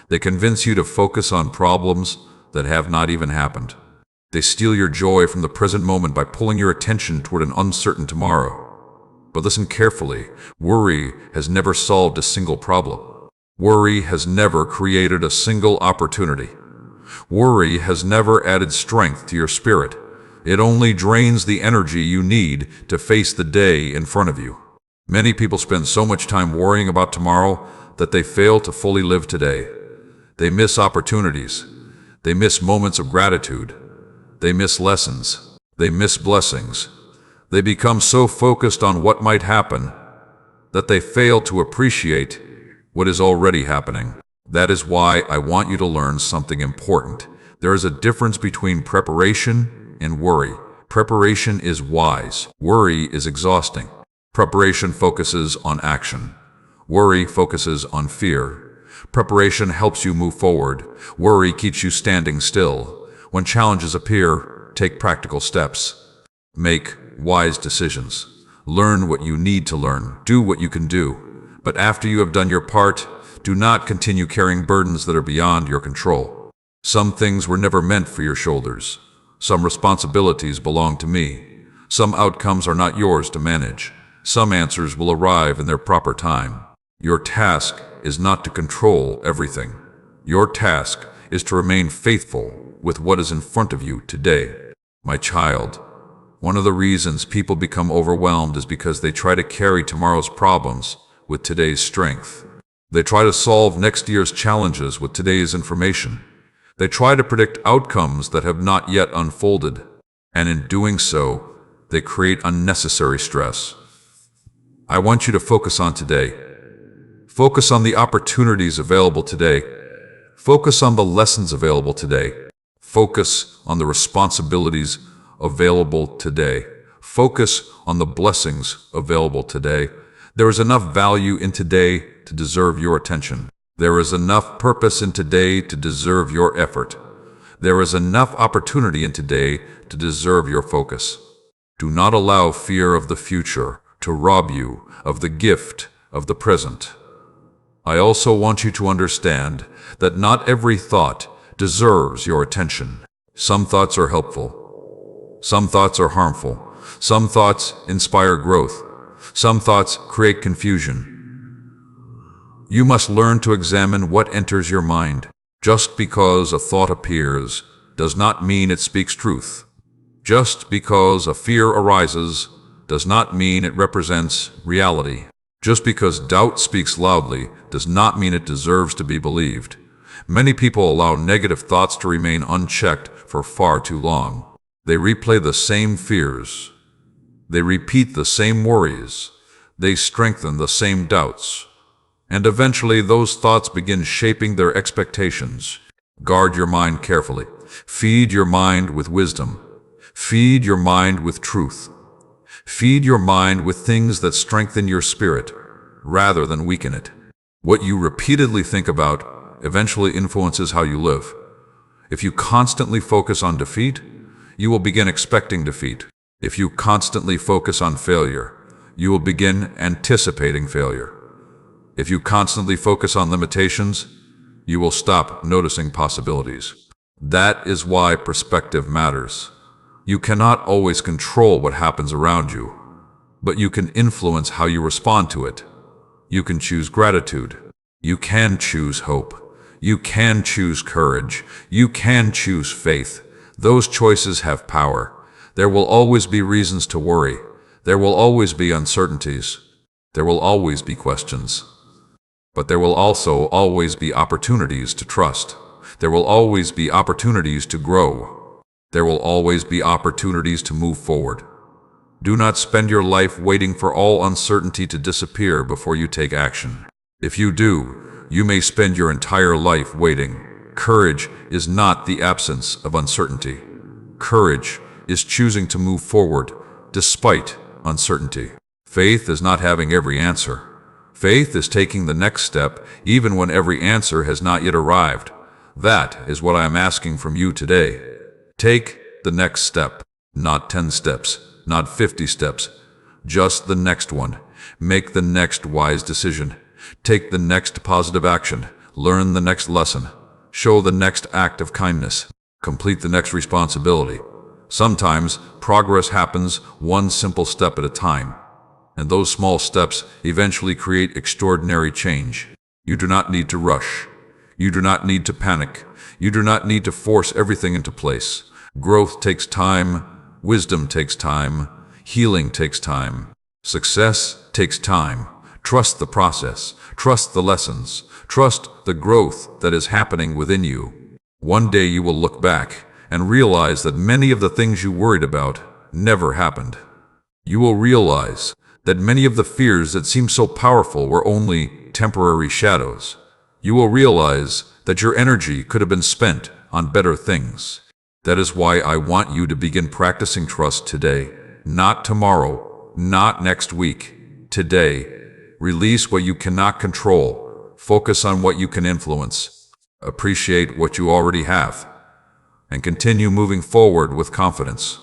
They convince you to focus on problems that have not even happened. They steal your joy from the present moment by pulling your attention toward an uncertain tomorrow. But listen carefully. Worry has never solved a single problem. Worry has never created a single opportunity. Worry has never added strength to your spirit. It only drains the energy you need to face the day in front of you. Many people spend so much time worrying about tomorrow that they fail to fully live today. They miss opportunities. They miss moments of gratitude. They miss lessons. They miss blessings. They become so focused on what might happen that they fail to appreciate what is already happening. That is why I want you to learn something important. There is a difference between preparation and worry. Preparation is wise. Worry is exhausting. Preparation focuses on action. Worry focuses on fear. Preparation helps you move forward. Worry keeps you standing still. When challenges appear, take practical steps. Make wise decisions. Learn what you need to learn. Do what you can do. But after you have done your part, do not continue carrying burdens that are beyond your control. Some things were never meant for your shoulders. Some responsibilities belong to me. Some outcomes are not yours to manage. Some answers will arrive in their proper time. Your task is not to control everything. Your task is to remain faithful with what is in front of you today. My child, one of the reasons people become overwhelmed is because they try to carry tomorrow's problems with today's strength. They try to solve next year's challenges with today's information. They try to predict outcomes that have not yet unfolded, and in doing so, they create unnecessary stress. I want you to focus on today. Focus on the opportunities available today. Focus on the lessons available today. Focus on the responsibilities available today. Focus on the blessings available today. There is enough value in today to deserve your attention. There is enough purpose in today to deserve your effort. There is enough opportunity in today to deserve your focus. Do not allow fear of the future to rob you of the gift of the present. I also want you to understand that not every thought deserves your attention. Some thoughts are helpful. Some thoughts are harmful. Some thoughts inspire growth. Some thoughts create confusion. You must learn to examine what enters your mind. Just because a thought appears does not mean it speaks truth. Just because a fear arises does not mean it represents reality. Just because doubt speaks loudly does not mean it deserves to be believed. Many people allow negative thoughts to remain unchecked for far too long. They replay the same fears. They repeat the same worries. They strengthen the same doubts. And eventually those thoughts begin shaping their expectations. Guard your mind carefully. Feed your mind with wisdom. Feed your mind with truth. Feed your mind with things that strengthen your spirit, rather than weaken it. What you repeatedly think about eventually influences how you live. If you constantly focus on defeat, you will begin expecting defeat. If you constantly focus on failure, you will begin anticipating failure. If you constantly focus on limitations, you will stop noticing possibilities. That is why perspective matters. You cannot always control what happens around you, but you can influence how you respond to it. You can choose gratitude. You can choose hope. You can choose courage. You can choose faith. Those choices have power. There will always be reasons to worry. There will always be uncertainties. There will always be questions. But there will also always be opportunities to trust. There will always be opportunities to grow. There will always be opportunities to move forward. Do not spend your life waiting for all uncertainty to disappear before you take action. If you do, you may spend your entire life waiting. Courage is not the absence of uncertainty. Courage is choosing to move forward despite uncertainty. Faith is not having every answer. Faith is taking the next step even when every answer has not yet arrived. That is what I am asking from you today. Take the next step, not 10 steps, not 50 steps, just the next one. Make the next wise decision. Take the next positive action. Learn the next lesson. Show the next act of kindness. Complete the next responsibility. Sometimes progress happens one simple step at a time, and those small steps eventually create extraordinary change. You do not need to rush. You do not need to panic. You do not need to force everything into place. Growth takes time. Wisdom takes time. Healing takes time. Success takes time. Trust the process. Trust the lessons. Trust the growth that is happening within you. One day you will look back and realize that many of the things you worried about never happened. You will realize that many of the fears that seemed so powerful were only temporary shadows. You will realize that your energy could have been spent on better things. That is why I want you to begin practicing trust today, not tomorrow, not next week, today. Release what you cannot control. Focus on what you can influence. Appreciate what you already have. And continue moving forward with confidence.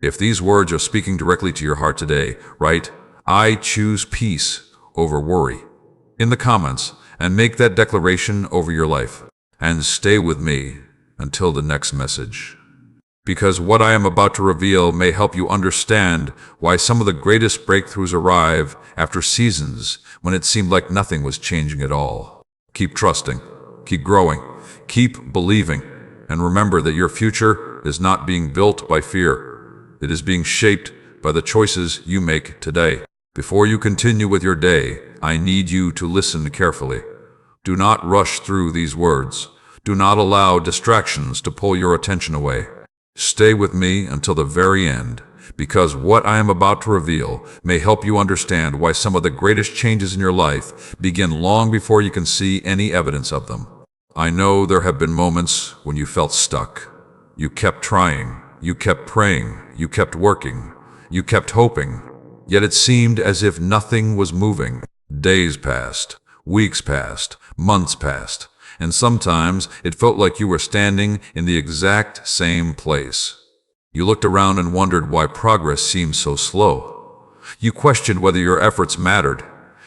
If these words are speaking directly to your heart today, write, "I choose peace over worry," in the comments, and make that declaration over your life. And stay with me until the next message. Because what I am about to reveal may help you understand why some of the greatest breakthroughs arrive after seasons when it seemed like nothing was changing at all. Keep trusting, keep growing, keep believing, and remember that your future is not being built by fear. It is being shaped by the choices you make today. Before you continue with your day, I need you to listen carefully. Do not rush through these words. Do not allow distractions to pull your attention away. Stay with me until the very end, because what I am about to reveal may help you understand why some of the greatest changes in your life begin long before you can see any evidence of them. I know there have been moments when you felt stuck. You kept trying, you kept praying, you kept working, you kept hoping, yet it seemed as if nothing was moving. Days passed, weeks passed, months passed, and sometimes it felt like you were standing in the exact same place. You looked around and wondered why progress seemed so slow. You questioned whether your efforts mattered.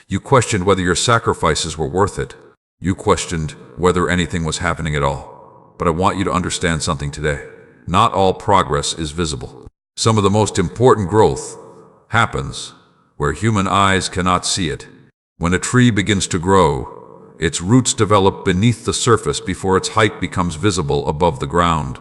You questioned whether your sacrifices were worth it. You questioned whether anything was happening at all. But I want you to understand something today. Not all progress is visible. Some of the most important growth happens where human eyes cannot see it. When a tree begins to grow, its roots develop beneath the surface before its height becomes visible above the ground.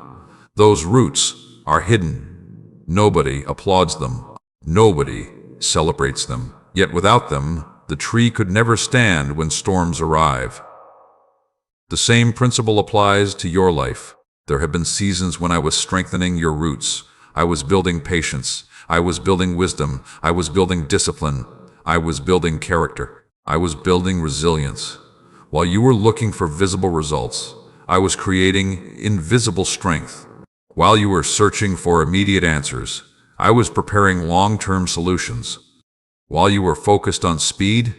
Those roots are hidden. Nobody applauds them. Nobody celebrates them. Yet without them, the tree could never stand when storms arrive. The same principle applies to your life. There have been seasons when I was strengthening your roots. I was building patience. I was building wisdom. I was building discipline. I was building character. I was building resilience. While you were looking for visible results, I was creating invisible strength. While you were searching for immediate answers, I was preparing long-term solutions. While you were focused on speed,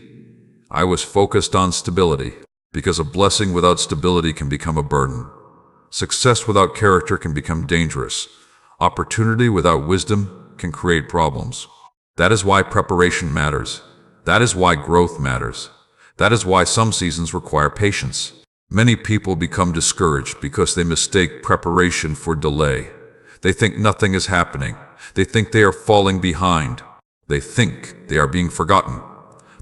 I was focused on stability. Because a blessing without stability can become a burden. Success without character can become dangerous. Opportunity without wisdom can create problems. That is why preparation matters. That is why growth matters. That is why some seasons require patience. Many people become discouraged because they mistake preparation for delay. They think nothing is happening. They think they are falling behind. They think they are being forgotten.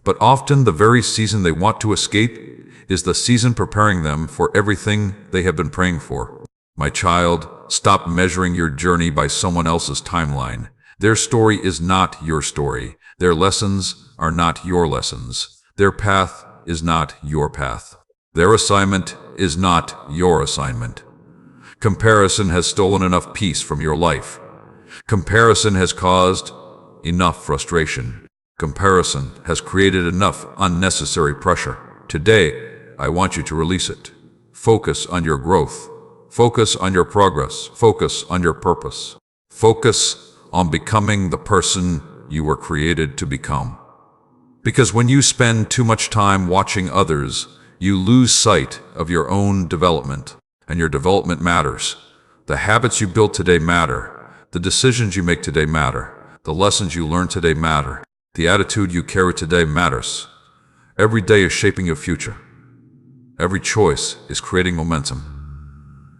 But often the very season they want to escape is the season preparing them for everything they have been praying for. My child, stop measuring your journey by someone else's timeline. Their story is not your story. Their lessons are not your lessons. Their path is not your path. Their assignment is not your assignment. Comparison has stolen enough peace from your life. Comparison has caused enough frustration. Comparison has created enough unnecessary pressure. Today, I want you to release it. Focus on your growth. Focus on your progress. Focus on your purpose. Focus on becoming the person you were created to become. Because when you spend too much time watching others, you lose sight of your own development. And your development matters. The habits you build today matter. The decisions you make today matter. The lessons you learn today matter. The attitude you carry today matters. Every day is shaping your future. Every choice is creating momentum.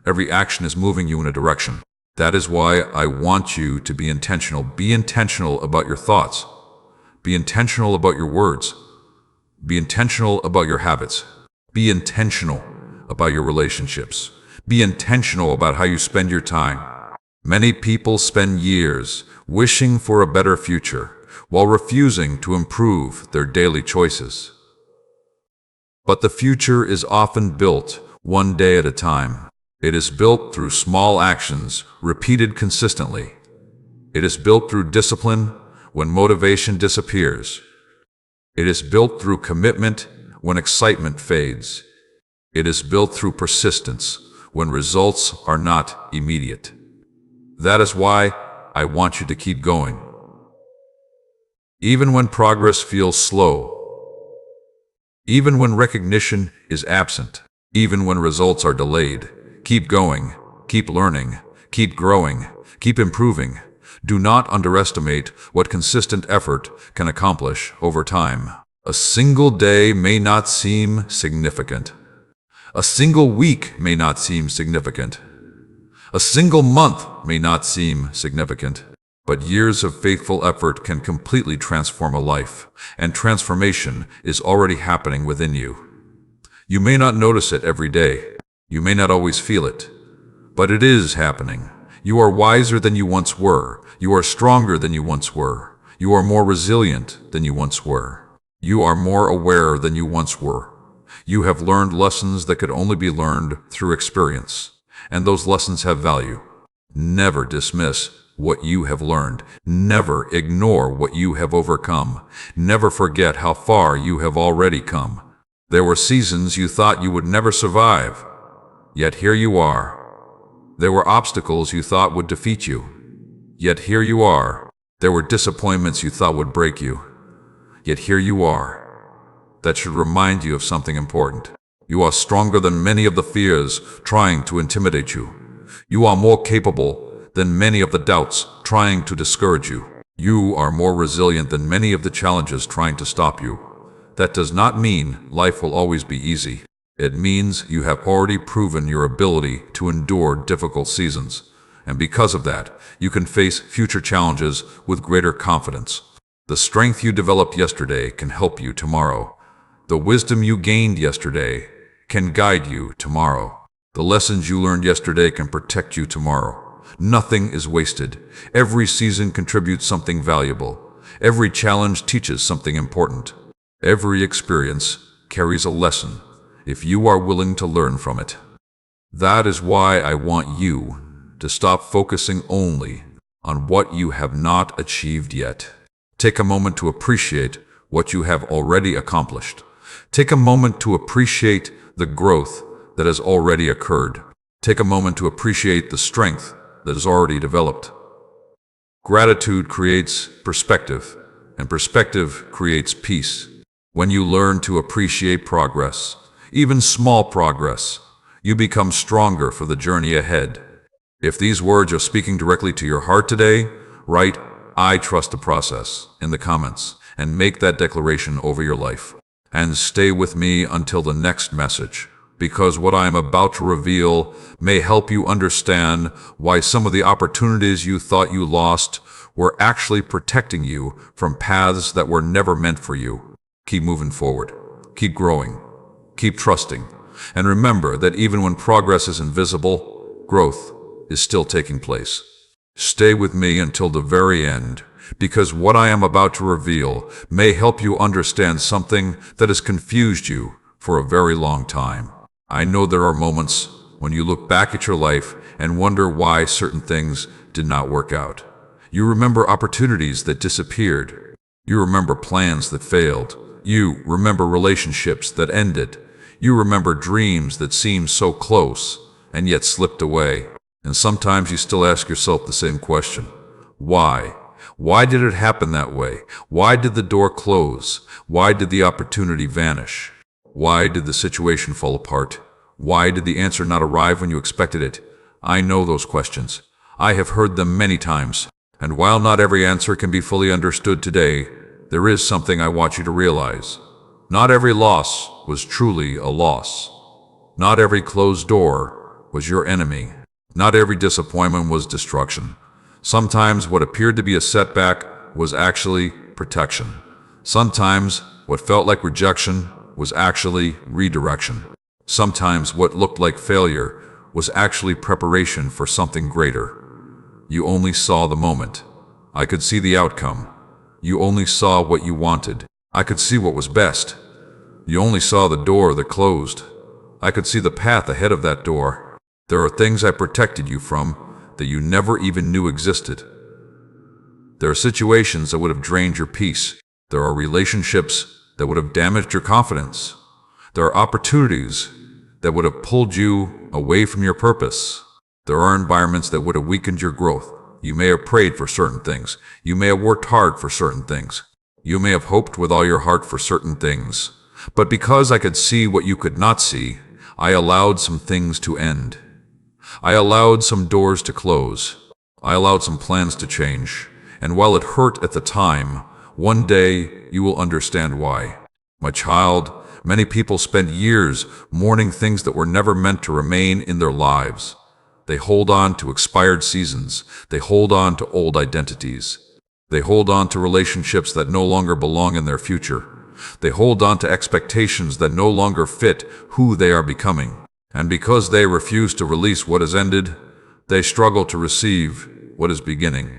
Every action is moving you in a direction. That is why I want you to be intentional. Be intentional about your thoughts. Be intentional about your words. Be intentional about your habits. Be intentional about your relationships. Be intentional about how you spend your time. Many people spend years wishing for a better future while refusing to improve their daily choices. But the future is often built one day at a time. It is built through small actions repeated consistently. It is built through discipline when motivation disappears. It is built through commitment when excitement fades. It is built through persistence when results are not immediate. That is why I want you to keep going. Even when progress feels slow, Even when recognition is absent, even when results are delayed, keep going, keep learning, keep growing, keep improving. Do not underestimate what consistent effort can accomplish over time. A single day may not seem significant. A single week may not seem significant. A single month may not seem significant. But years of faithful effort can completely transform a life, and transformation is already happening within you. You may not notice it every day. You may not always feel it. But it is happening. You are wiser than you once were. You are stronger than you once were. You are more resilient than you once were. You are more aware than you once were. You have learned lessons that could only be learned through experience, and those lessons have value. Never dismiss what you have learned. Never ignore what you have overcome. Never forget how far you have already come. There were seasons you thought you would never survive, yet here you are. There were obstacles you thought would defeat you, yet here you are. There were disappointments you thought would break you, yet here you are. That should remind you of something important. You are stronger than many of the fears trying to intimidate you. You are more capable than many of the doubts trying to discourage you. You are more resilient than many of the challenges trying to stop you. That does not mean life will always be easy. It means you have already proven your ability to endure difficult seasons. And because of that, you can face future challenges with greater confidence. The strength you developed yesterday can help you tomorrow. The wisdom you gained yesterday can guide you tomorrow. The lessons you learned yesterday can protect you tomorrow. Nothing is wasted. Every season contributes something valuable. Every challenge teaches something important. Every experience carries a lesson if you are willing to learn from it. That is why I want you to stop focusing only on what you have not achieved yet. Take a moment to appreciate what you have already accomplished. Take a moment to appreciate the growth that has already occurred. Take a moment to appreciate the strength that is already developed. Gratitude creates perspective, and perspective creates peace. When you learn to appreciate progress, even small progress, you become stronger for the journey ahead. If these words are speaking directly to your heart today, write "I trust the process" in the comments and make that declaration over your life. And stay with me until the next message, because what I am about to reveal may help you understand why some of the opportunities you thought you lost were actually protecting you from paths that were never meant for you. Keep moving forward. Keep growing. Keep trusting. And remember that even when progress is invisible, growth is still taking place. Stay with me until the very end, because what I am about to reveal may help you understand something that has confused you for a very long time. I know there are moments when you look back at your life and wonder why certain things did not work out. You remember opportunities that disappeared. You remember plans that failed. You remember relationships that ended. You remember dreams that seemed so close and yet slipped away. And sometimes you still ask yourself the same question. Why? Why did it happen that way? Why did the door close? Why did the opportunity vanish? Why did the situation fall apart? Why did the answer not arrive when you expected it? I know those questions. I have heard them many times. And while not every answer can be fully understood today, there is something I want you to realize. Not every loss was truly a loss. Not every closed door was your enemy. Not every disappointment was destruction. Sometimes what appeared to be a setback was actually protection. Sometimes what felt like rejection was actually redirection. Sometimes what looked like failure was actually preparation for something greater. You only saw the moment. I could see the outcome. You only saw what you wanted. I could see what was best. You only saw the door that closed. I could see the path ahead of that door. There are things I protected you from that you never even knew existed. There are situations that would have drained your peace. There are relationships that would have damaged your confidence. There are opportunities that would have pulled you away from your purpose. There are environments that would have weakened your growth. You may have prayed for certain things. You may have worked hard for certain things. You may have hoped with all your heart for certain things. But because I could see what you could not see, I allowed some things to end. I allowed some doors to close. I allowed some plans to change. And while it hurt at the time, one day you will understand why. My child, many people spend years mourning things that were never meant to remain in their lives. They hold on to expired seasons. They hold on to old identities. They hold on to relationships that no longer belong in their future. They hold on to expectations that no longer fit who they are becoming. And because they refuse to release what has ended, they struggle to receive what is beginning.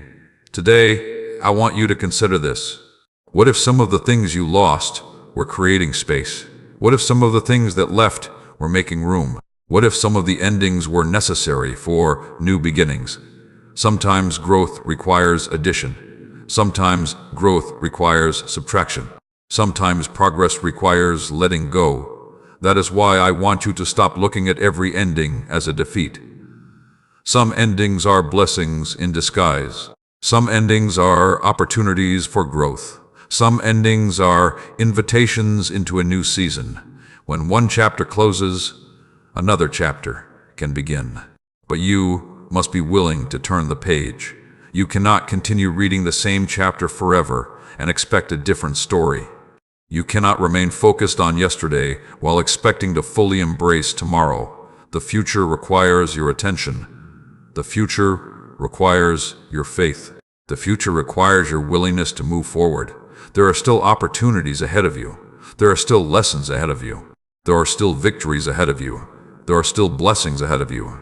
Today, I want you to consider this. What if some of the things you lost were creating space? What if some of the things that left were making room? What if some of the endings were necessary for new beginnings? Sometimes growth requires addition. Sometimes growth requires subtraction. Sometimes progress requires letting go. That is why I want you to stop looking at every ending as a defeat. Some endings are blessings in disguise. Some endings are opportunities for growth. Some endings are invitations into a new season. When one chapter closes, another chapter can begin. But you must be willing to turn the page. You cannot continue reading the same chapter forever and expect a different story. You cannot remain focused on yesterday while expecting to fully embrace tomorrow. The future requires your attention. The future requires your faith. The future requires your willingness to move forward. There are still opportunities ahead of you. There are still lessons ahead of you. There are still victories ahead of you. There are still blessings ahead of you.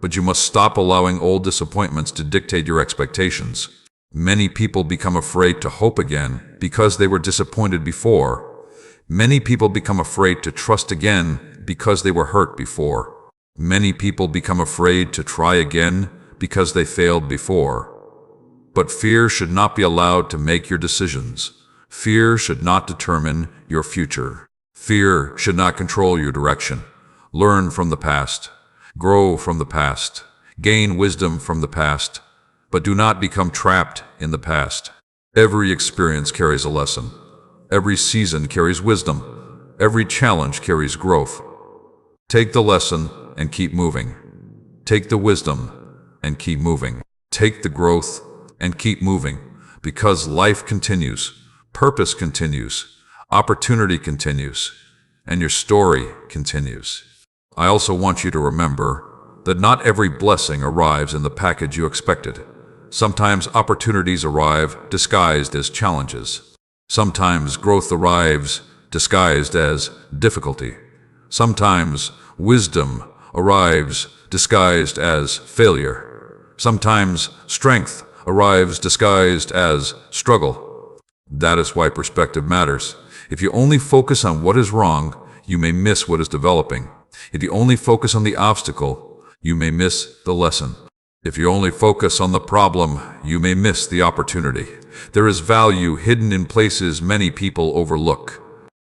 But you must stop allowing old disappointments to dictate your expectations. Many people become afraid to hope again because they were disappointed before. Many people become afraid to trust again because they were hurt before. Many people become afraid to try again because they failed before. But fear should not be allowed to make your decisions. Fear should not determine your future. Fear should not control your direction. Learn from the past. Grow from the past. Gain wisdom from the past. But do not become trapped in the past. Every experience carries a lesson. Every season carries wisdom. Every challenge carries growth. Take the lesson and keep moving. Take the wisdom and keep moving. Take the growth and keep moving, because life continues, purpose continues, opportunity continues, and your story continues. I also want you to remember that not every blessing arrives in the package you expected. Sometimes opportunities arrive disguised as challenges. Sometimes growth arrives disguised as difficulty. Sometimes wisdom arrives disguised as failure. Sometimes strength arrives disguised as struggle. That is why perspective matters. If you only focus on what is wrong, you may miss what is developing. If you only focus on the obstacle, you may miss the lesson. If you only focus on the problem, you may miss the opportunity. There is value hidden in places many people overlook.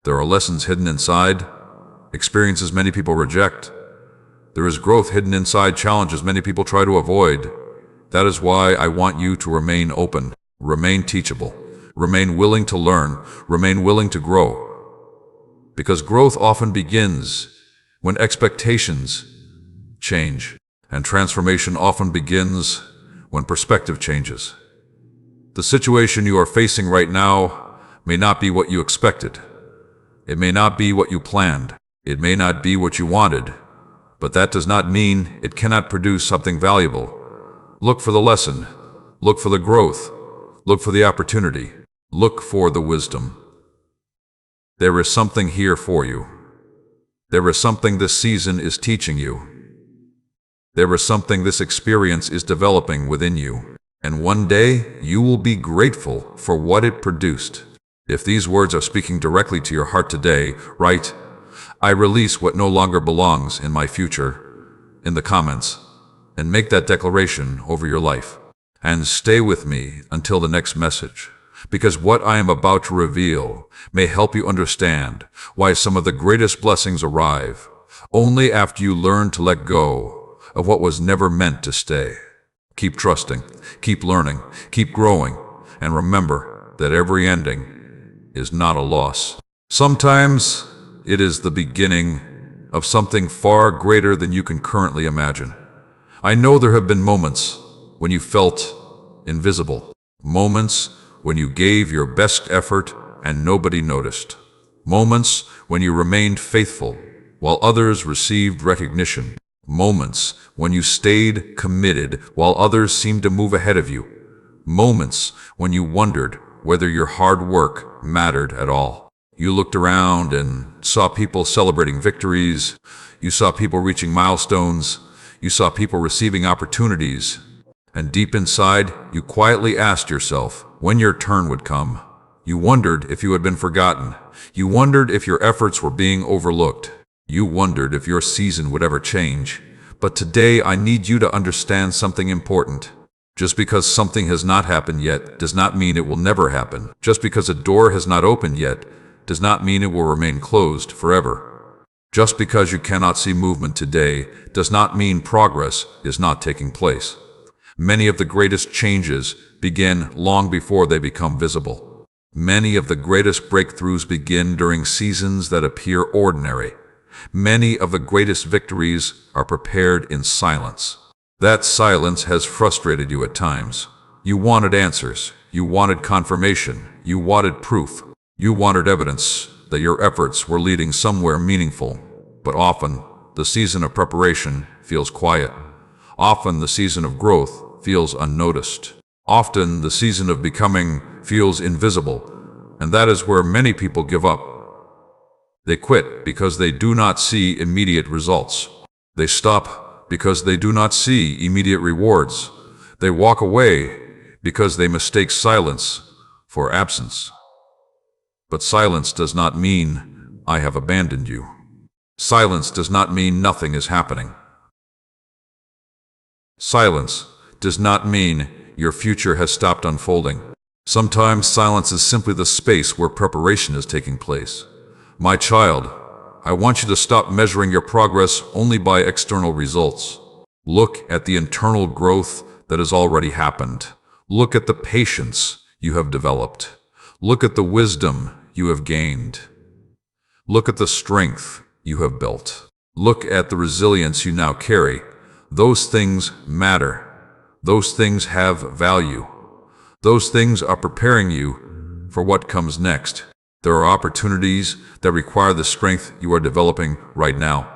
There are lessons hidden inside, experiences many people reject. There is growth hidden inside challenges many people try to avoid. That is why I want you to remain open, remain teachable, remain willing to learn, remain willing to grow. Because growth often begins when expectations change. And transformation often begins when perspective changes. The situation you are facing right now may not be what you expected. It may not be what you planned. It may not be what you wanted. But that does not mean it cannot produce something valuable. Look for the lesson. Look for the growth. Look for the opportunity. Look for the wisdom. There is something here for you. There is something this season is teaching you. There is something this experience is developing within you, and one day you will be grateful for what it produced. If these words are speaking directly to your heart today, write, "I release what no longer belongs in my future," in the comments, and make that declaration over your life. And stay with me until the next message, because what I am about to reveal may help you understand why some of the greatest blessings arrive only after you learn to let go of what was never meant to stay. Keep trusting, keep learning, keep growing, and remember that every ending is not a loss. Sometimes It is the beginning of something far greater than you can currently imagine. I know there have been moments when you felt invisible, moments when you gave your best effort and nobody noticed, moments when you remained faithful while others received recognition, moments when you stayed committed while others seemed to move ahead of you, moments when you wondered whether your hard work mattered at all. You looked around and saw people celebrating victories, you saw people reaching milestones, you saw people receiving opportunities, and deep inside, you quietly asked yourself when your turn would come. You wondered if you had been forgotten. You wondered if your efforts were being overlooked. You wondered if your season would ever change. But today I need you to understand something important. Just because something has not happened yet does not mean it will never happen. Just because a door has not opened yet does not mean it will remain closed forever. Just because you cannot see movement today does not mean progress is not taking place. Many of the greatest changes begin long before they become visible. Many of the greatest breakthroughs begin during seasons that appear ordinary. Many of the greatest victories are prepared in silence. That silence has frustrated you at times. You wanted answers. You wanted confirmation. You wanted proof. You wanted evidence that your efforts were leading somewhere meaningful. But often, the season of preparation feels quiet. Often, the season of growth feels unnoticed. Often, the season of becoming feels invisible. And that is where many people give up. They quit because they do not see immediate results. They stop because they do not see immediate rewards. They walk away because they mistake silence for absence. But silence does not mean I have abandoned you. Silence does not mean nothing is happening. Silence does not mean your future has stopped unfolding. Sometimes silence is simply the space where preparation is taking place. My child, I want you to stop measuring your progress only by external results. Look at the internal growth that has already happened. Look at the patience you have developed. Look at the wisdom you have gained. Look at the strength you have built. Look at the resilience you now carry. Those things matter. Those things have value. Those things are preparing you for what comes next. There are opportunities that require the strength you are developing right now.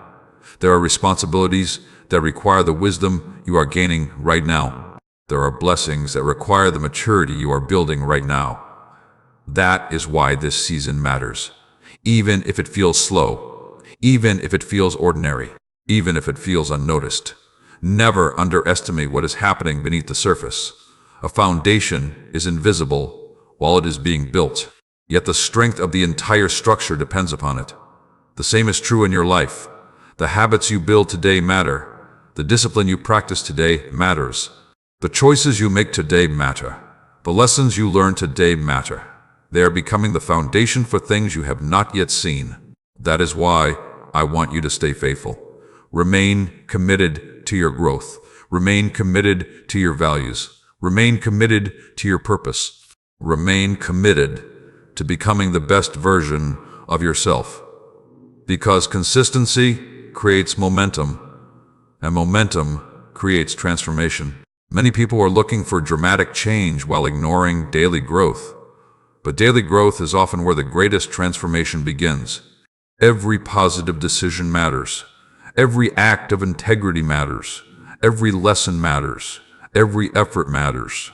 There are responsibilities that require the wisdom you are gaining right now. There are blessings that require the maturity you are building right now. That is why this season matters. Even if it feels slow, even if it feels ordinary, even if it feels unnoticed. Never underestimate what is happening beneath the surface. A foundation is invisible while it is being built, yet the strength of the entire structure depends upon it. The same is true in your life. The habits you build today matter. The discipline you practice today matters. The choices you make today matter. The lessons you learn today matter. They are becoming the foundation for things you have not yet seen. That is why I want you to stay faithful. Remain committed to your growth. Remain committed to your values. Remain committed to your purpose. Remain committed to becoming the best version of yourself. Because consistency creates momentum, and momentum creates transformation. Many people are looking for dramatic change while ignoring daily growth. But daily growth is often where the greatest transformation begins. Every positive decision matters. Every act of integrity matters. Every lesson matters. Every effort matters.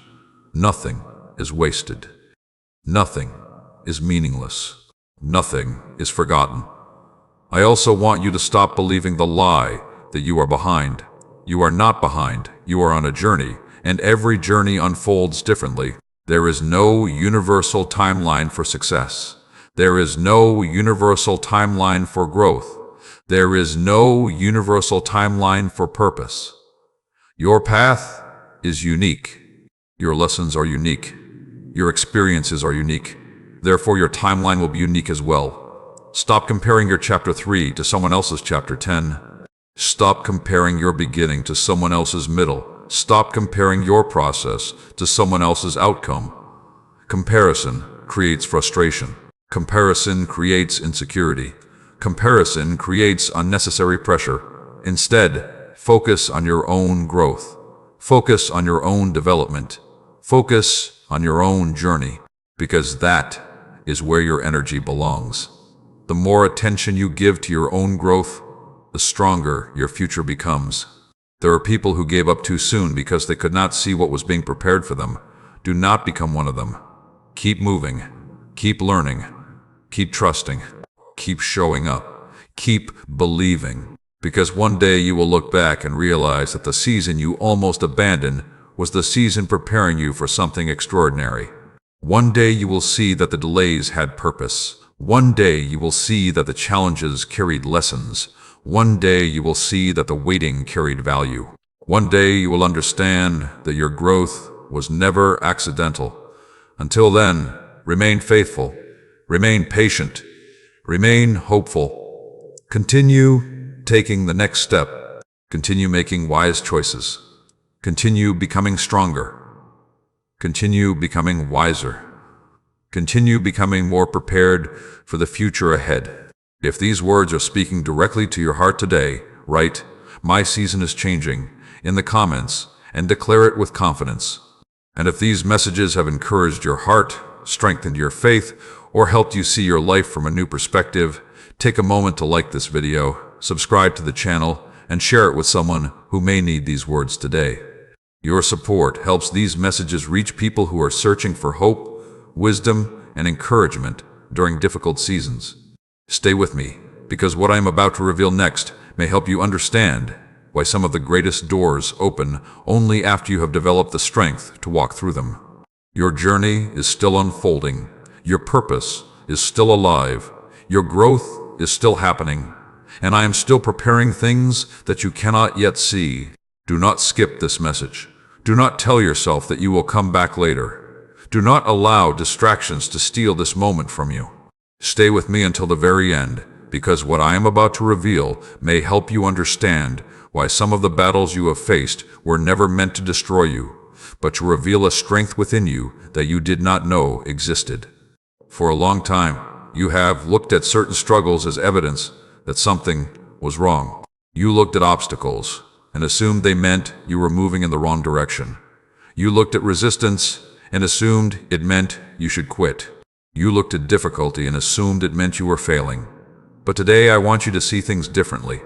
Nothing is wasted. Nothing is meaningless. Nothing is forgotten. I also want you to stop believing the lie that you are behind. You are not behind. You are on a journey, and every journey unfolds differently. There is no universal timeline for success. There is no universal timeline for growth. There is no universal timeline for purpose. Your path is unique. Your lessons are unique. Your experiences are unique. Therefore, your timeline will be unique as well. Stop comparing your chapter 3 to someone else's chapter 10. Stop comparing your beginning to someone else's middle. Stop comparing your process to someone else's outcome. Comparison creates frustration. Comparison creates insecurity. Comparison creates unnecessary pressure. Instead, focus on your own growth. Focus on your own development. Focus on your own journey, because that is where your energy belongs. The more attention you give to your own growth, the stronger your future becomes. There are people who gave up too soon because they could not see what was being prepared for them. Do not become one of them. Keep moving. Keep learning. Keep trusting. Keep showing up. Keep believing. Because one day you will look back and realize that the season you almost abandoned was the season preparing you for something extraordinary. One day you will see that the delays had purpose. One day you will see that the challenges carried lessons. One day you will see that the waiting carried value. One day you will understand that your growth was never accidental. Until then, remain faithful, remain patient, remain hopeful. Continue taking the next step. Continue making wise choices. Continue becoming stronger. Continue becoming wiser. Continue becoming more prepared for the future ahead. If these words are speaking directly to your heart today, write, "My season is changing," in the comments and declare it with confidence. And if these messages have encouraged your heart, strengthened your faith, or helped you see your life from a new perspective, take a moment to like this video, subscribe to the channel, and share it with someone who may need these words today. Your support helps these messages reach people who are searching for hope, wisdom, and encouragement during difficult seasons. Stay with me, because what I am about to reveal next may help you understand why some of the greatest doors open only after you have developed the strength to walk through them. Your journey is still unfolding. Your purpose is still alive. Your growth is still happening. And I am still preparing things that you cannot yet see. Do not skip this message. Do not tell yourself that you will come back later. Do not allow distractions to steal this moment from you. Stay with me until the very end, because what I am about to reveal may help you understand why some of the battles you have faced were never meant to destroy you, but to reveal a strength within you that you did not know existed. For a long time, you have looked at certain struggles as evidence that something was wrong. You looked at obstacles and assumed they meant you were moving in the wrong direction. You looked at resistance and assumed it meant you should quit. You looked at difficulty and assumed it meant you were failing. But today I want you to see things differently.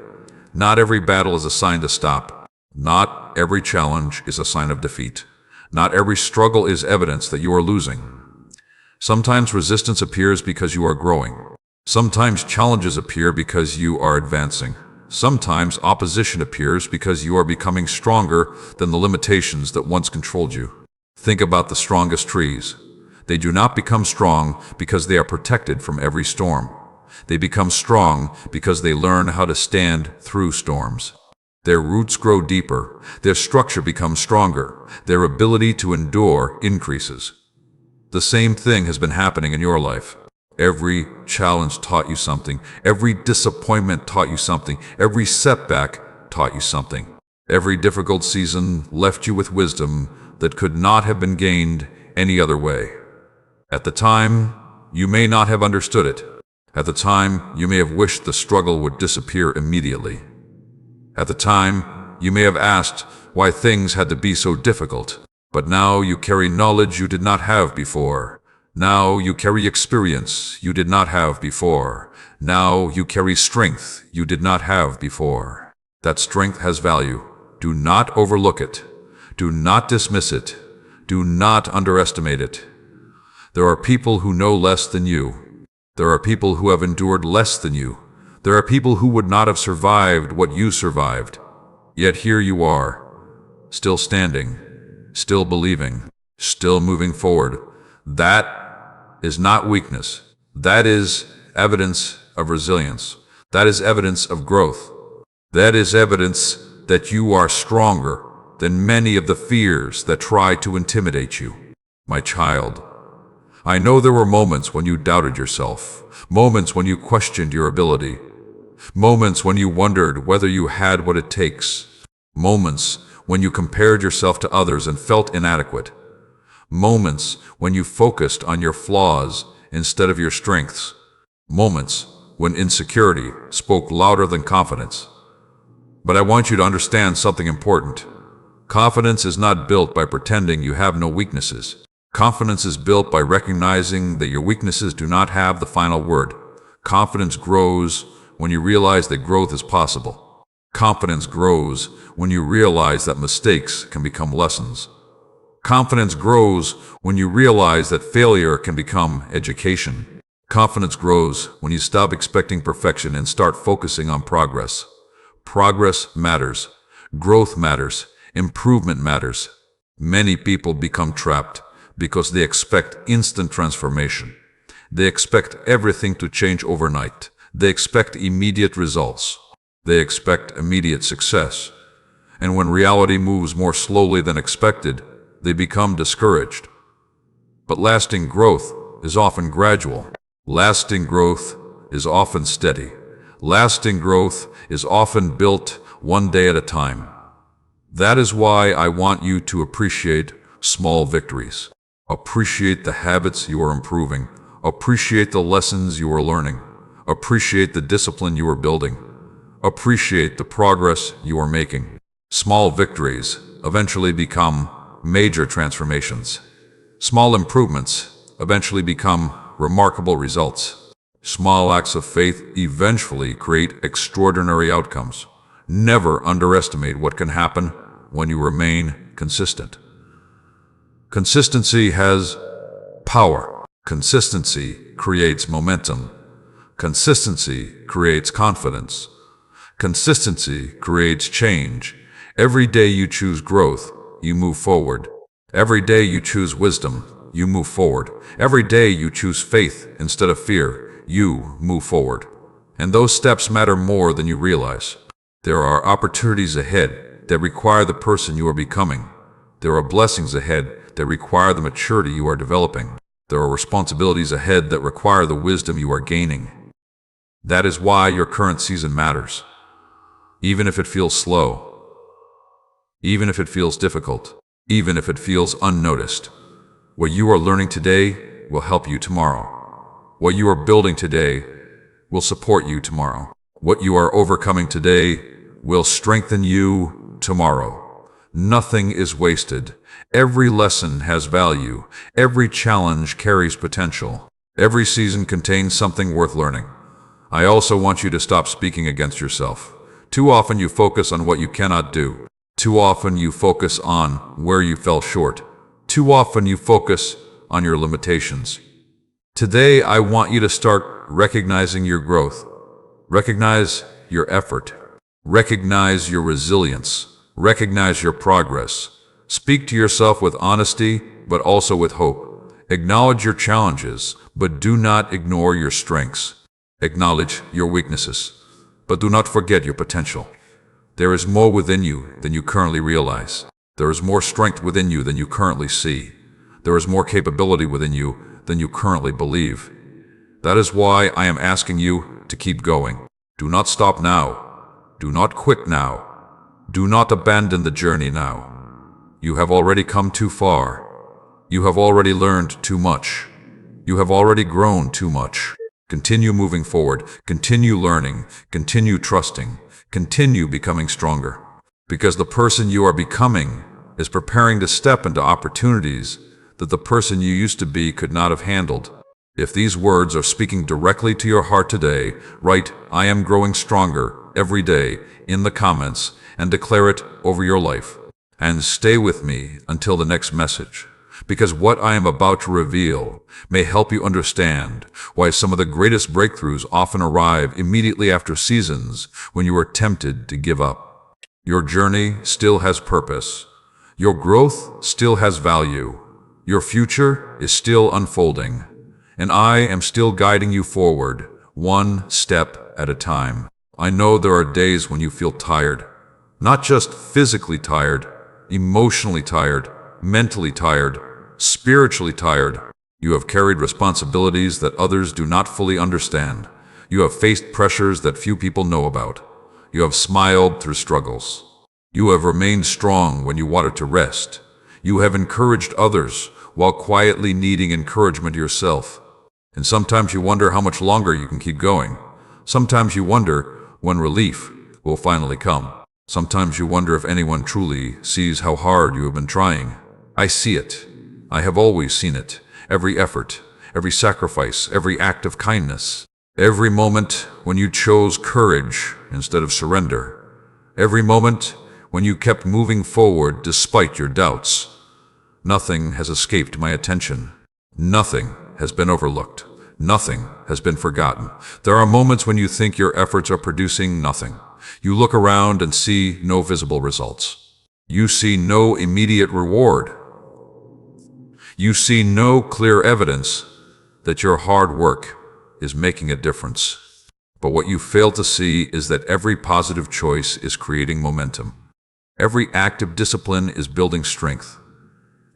Not every battle is a sign to stop. Not every challenge is a sign of defeat. Not every struggle is evidence that you are losing. Sometimes resistance appears because you are growing. Sometimes challenges appear because you are advancing. Sometimes opposition appears because you are becoming stronger than the limitations that once controlled you. Think about the strongest trees. They do not become strong because they are protected from every storm. They become strong because they learn how to stand through storms. Their roots grow deeper, their structure becomes stronger, their ability to endure increases. The same thing has been happening in your life. Every challenge taught you something. Every disappointment taught you something. Every setback taught you something. Every difficult season left you with wisdom that could not have been gained any other way. At the time, you may not have understood it. At the time, you may have wished the struggle would disappear immediately. At the time, you may have asked why things had to be so difficult. But now you carry knowledge you did not have before. Now you carry experience you did not have before. Now you carry strength you did not have before. That strength has value. Do not overlook it. Do not dismiss it. Do not underestimate it. There are people who know less than you. There are people who have endured less than you. There are people who would not have survived what you survived. Yet here you are, still standing, still believing, still moving forward. That is not weakness. That is evidence of resilience. That is evidence of growth. That is evidence that you are stronger than many of the fears that try to intimidate you. My child, I know there were moments when you doubted yourself, moments when you questioned your ability, moments when you wondered whether you had what it takes, moments when you compared yourself to others and felt inadequate, moments when you focused on your flaws instead of your strengths, moments when insecurity spoke louder than confidence. But I want you to understand something important. Confidence is not built by pretending you have no weaknesses. Confidence is built by recognizing that your weaknesses do not have the final word. Confidence grows when you realize that growth is possible. Confidence grows when you realize that mistakes can become lessons. Confidence grows when you realize that failure can become education. Confidence grows when you stop expecting perfection and start focusing on progress. Progress matters. Growth matters. Improvement matters. Many people become trapped because they expect instant transformation. They expect everything to change overnight. They expect immediate results. They expect immediate success. And when reality moves more slowly than expected, they become discouraged. But lasting growth is often gradual. Lasting growth is often steady. Lasting growth is often built one day at a time. That is why I want you to appreciate small victories. Appreciate the habits you are improving. Appreciate the lessons you are learning. Appreciate the discipline you are building. Appreciate the progress you are making. Small victories eventually become major transformations. Small improvements eventually become remarkable results. Small acts of faith eventually create extraordinary outcomes. Never underestimate what can happen when you remain consistent. Consistency has power. Consistency creates momentum. Consistency creates confidence. Consistency creates change. Every day you choose growth, you move forward. Every day you choose wisdom, you move forward. Every day you choose faith instead of fear, you move forward. And those steps matter more than you realize. There are opportunities ahead that require the person you are becoming. There are blessings ahead that require the maturity you are developing. There are responsibilities ahead that require the wisdom you are gaining. That is why your current season matters. Even if it feels slow, even if it feels difficult, even if it feels unnoticed, what you are learning today will help you tomorrow. What you are building today will support you tomorrow. What you are overcoming today will strengthen you tomorrow. Nothing is wasted. Every lesson has value. Every challenge carries potential. Every season contains something worth learning. I also want you to stop speaking against yourself. Too often you focus on what you cannot do. Too often you focus on where you fell short. Too often you focus on your limitations. Today I want you to start recognizing your growth. Recognize your effort. Recognize your resilience. Recognize your progress. Speak to yourself with honesty, but also with hope. Acknowledge your challenges, but do not ignore your strengths. Acknowledge your weaknesses, but do not forget your potential. There is more within you than you currently realize. There is more strength within you than you currently see. There is more capability within you than you currently believe. That is why I am asking you to keep going. Do not stop now. Do not quit now. Do not abandon the journey now. You have already come too far. You have already learned too much. You have already grown too much. Continue moving forward. Continue learning. Continue trusting. Continue becoming stronger. Because the person you are becoming is preparing to step into opportunities that the person you used to be could not have handled. If these words are speaking directly to your heart today, write "I am growing stronger" every day in the comments and declare it over your life. And stay with me until the next message, because what I am about to reveal may help you understand why some of the greatest breakthroughs often arrive immediately after seasons when you are tempted to give up. Your journey still has purpose. Your growth still has value. Your future is still unfolding. And I am still guiding you forward, one step at a time. I know there are days when you feel tired. Not just physically tired, emotionally tired, mentally tired, spiritually tired. You have carried responsibilities that others do not fully understand. You have faced pressures that few people know about. You have smiled through struggles. You have remained strong when you wanted to rest. You have encouraged others while quietly needing encouragement yourself. And sometimes you wonder how much longer you can keep going. Sometimes you wonder when relief will finally come. Sometimes you wonder if anyone truly sees how hard you have been trying. I see it. I have always seen it. Every effort, every sacrifice, every act of kindness. Every moment when you chose courage instead of surrender. Every moment when you kept moving forward despite your doubts. Nothing has escaped my attention. Nothing has been overlooked. Nothing has been forgotten. There are moments when you think your efforts are producing nothing. You look around and see no visible results. You see no immediate reward. You see no clear evidence that your hard work is making a difference. But what you fail to see is that every positive choice is creating momentum. Every act of discipline is building strength.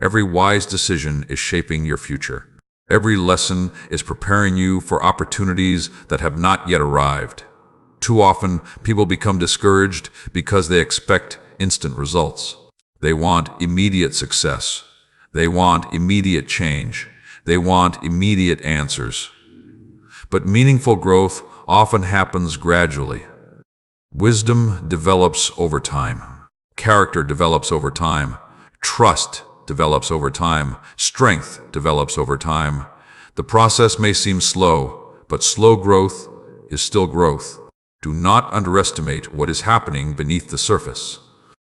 Every wise decision is shaping your future. Every lesson is preparing you for opportunities that have not yet arrived. Too often, people become discouraged because they expect instant results. They want immediate success. They want immediate change. They want immediate answers. But meaningful growth often happens gradually. Wisdom develops over time. Character develops over time. Trust develops over time. Strength develops over time. The process may seem slow, but slow growth is still growth. Do not underestimate what is happening beneath the surface.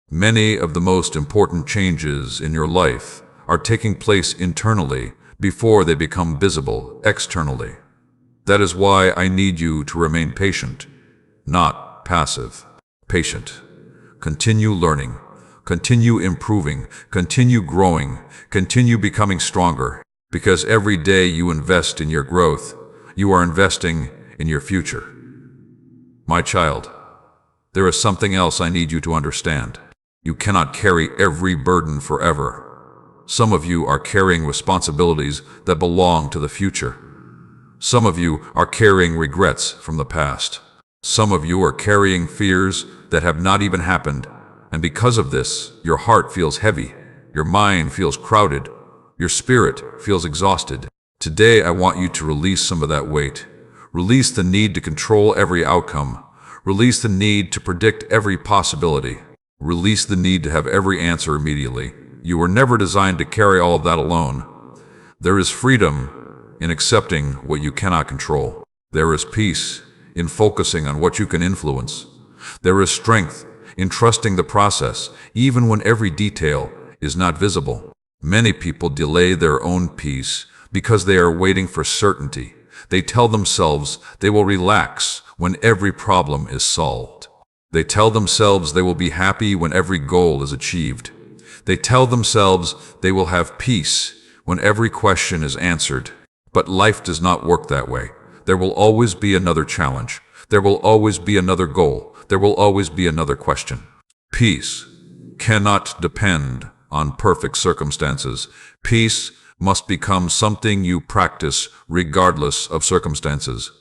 Many of the most important changes in your life are taking place internally before they become visible externally. That is why I need you to remain patient, not passive. Patient. Continue learning. Continue improving. Continue growing. Continue becoming stronger. Because every day you invest in your growth, you are investing in your future. My child, there is something else I need you to understand. You cannot carry every burden forever. Some of you are carrying responsibilities that belong to the future. Some of you are carrying regrets from the past. Some of you are carrying fears that have not even happened. And because of this, your heart feels heavy. Your mind feels crowded. Your spirit feels exhausted. Today, I want you to release some of that weight. Release the need to control every outcome. Release the need to predict every possibility. Release the need to have every answer immediately. You were never designed to carry all of that alone. There is freedom in accepting what you cannot control. There is peace in focusing on what you can influence. There is strength in trusting the process, even when every detail is not visible. Many people delay their own peace because they are waiting for certainty. They tell themselves they will relax when every problem is solved. They tell themselves they will be happy when every goal is achieved. They tell themselves they will have peace when every question is answered. But life does not work that way. There will always be another challenge. There will always be another goal. There will always be another question. Peace cannot depend on perfect circumstances. Peace must become something you practice regardless of circumstances.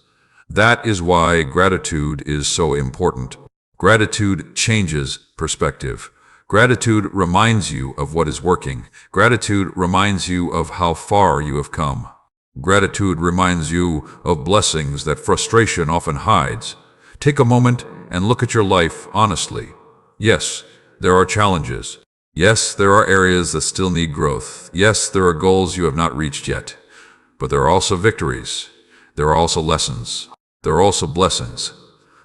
That is why gratitude is so important. Gratitude changes perspective. Gratitude reminds you of what is working. Gratitude reminds you of how far you have come. Gratitude reminds you of blessings that frustration often hides. Take a moment and look at your life honestly. Yes, there are challenges. Yes, there are areas that still need growth. Yes, there are goals you have not reached yet. But there are also victories. There are also lessons. There are also blessings.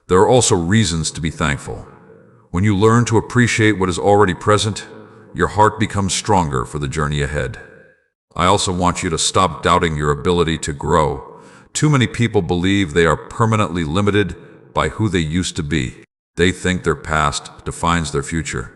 There are also reasons to be thankful. When you learn to appreciate what is already present, your heart becomes stronger for the journey ahead. I also want you to stop doubting your ability to grow. Too many people believe they are permanently limited by who they used to be. They think their past defines their future.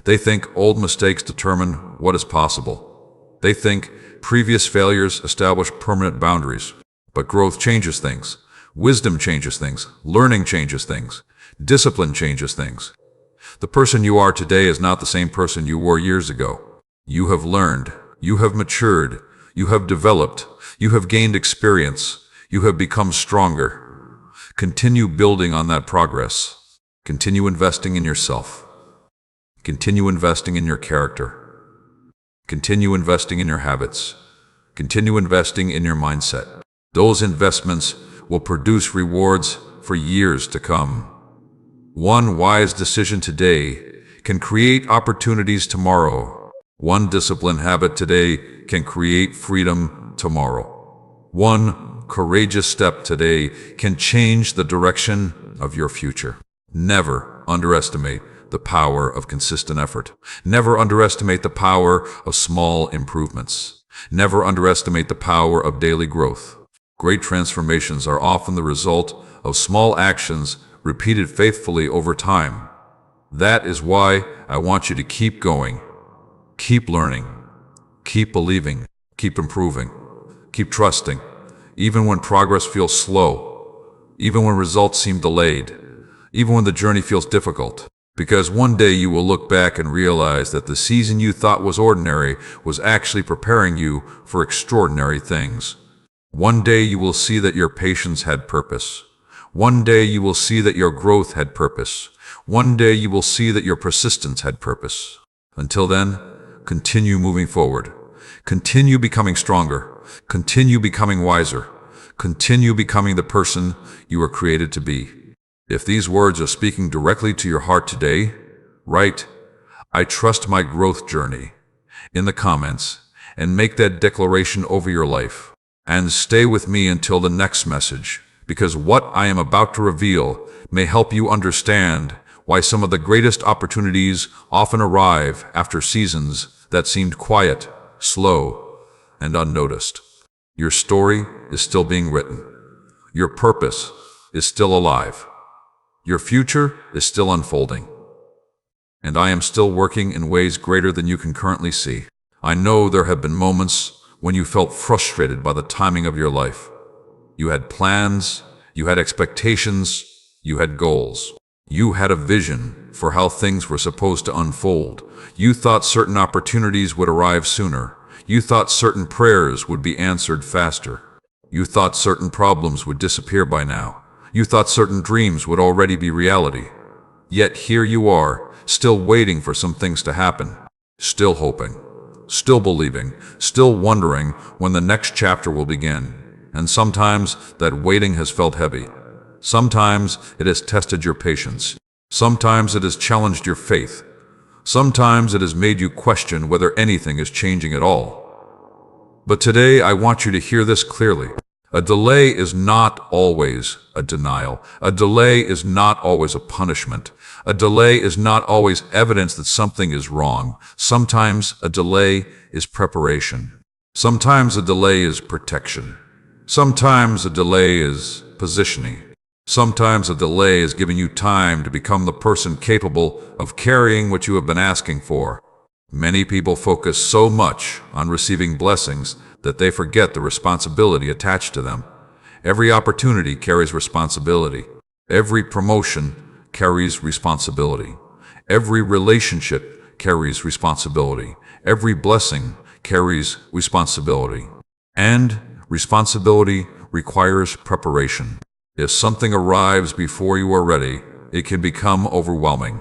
They think old mistakes determine what is possible. They think previous failures establish permanent boundaries. But growth changes things. Wisdom changes things. Learning changes things. Discipline changes things. The person you are today is not the same person you were years ago. You have learned. You have matured. You have developed. You have gained experience. You have become stronger. Continue building on that progress. Continue investing in yourself. Continue investing in your character. Continue investing in your habits. Continue investing in your mindset. Those investments will produce rewards for years to come. One wise decision today can create opportunities tomorrow. One disciplined habit today can create freedom tomorrow. One courageous step today can change the direction of your future. Never underestimate the power of consistent effort. Never underestimate the power of small improvements. Never underestimate the power of daily growth. Great transformations are often the result of small actions repeated faithfully over time. That is why I want you to keep going, keep learning, keep believing, keep improving, keep trusting, even when progress feels slow, even when results seem delayed, even when the journey feels difficult. Because one day you will look back and realize that the season you thought was ordinary was actually preparing you for extraordinary things. One day you will see that your patience had purpose. One day you will see that your growth had purpose. One day you will see that your persistence had purpose. Until then, continue moving forward. Continue becoming stronger. Continue becoming wiser. Continue becoming the person you were created to be. If these words are speaking directly to your heart today, write, "I trust my growth journey," in the comments, and make that declaration over your life. And stay with me until the next message, because what I am about to reveal may help you understand why some of the greatest opportunities often arrive after seasons that seemed quiet, slow, and unnoticed. Your story is still being written. Your purpose is still alive. Your future is still unfolding. And I am still working in ways greater than you can currently see. I know there have been moments when you felt frustrated by the timing of your life. You had plans, you had expectations, you had goals. You had a vision for how things were supposed to unfold. You thought certain opportunities would arrive sooner. You thought certain prayers would be answered faster. You thought certain problems would disappear by now. You thought certain dreams would already be reality. Yet here you are, still waiting for some things to happen. Still hoping, still believing, still wondering when the next chapter will begin. And sometimes that waiting has felt heavy. Sometimes it has tested your patience. Sometimes it has challenged your faith. Sometimes it has made you question whether anything is changing at all. But today I want you to hear this clearly. A delay is not always a denial. A delay is not always a punishment. A delay is not always evidence that something is wrong. Sometimes a delay is preparation. Sometimes a delay is protection. Sometimes a delay is positioning. Sometimes a delay is giving you time to become the person capable of carrying what you have been asking for. Many people focus so much on receiving blessings that they forget the responsibility attached to them. Every opportunity carries responsibility. Every promotion carries responsibility. Every relationship carries responsibility. Every blessing carries responsibility. And responsibility requires preparation. If something arrives before you are ready, it can become overwhelming.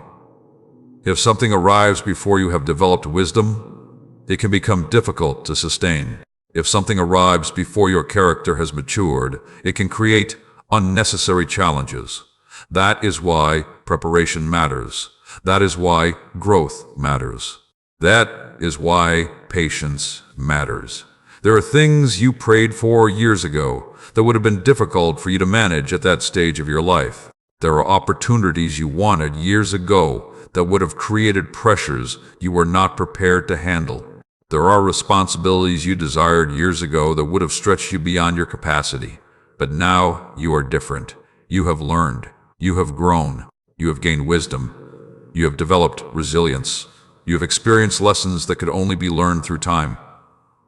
If something arrives before you have developed wisdom, it can become difficult to sustain. If something arrives before your character has matured, it can create unnecessary challenges. That is why preparation matters. That is why growth matters. That is why patience matters. There are things you prayed for years ago that would have been difficult for you to manage at that stage of your life. There are opportunities you wanted years ago that would have created pressures you were not prepared to handle. There are responsibilities you desired years ago that would have stretched you beyond your capacity. But now you are different. You have learned. You have grown. You have gained wisdom. You have developed resilience. You have experienced lessons that could only be learned through time.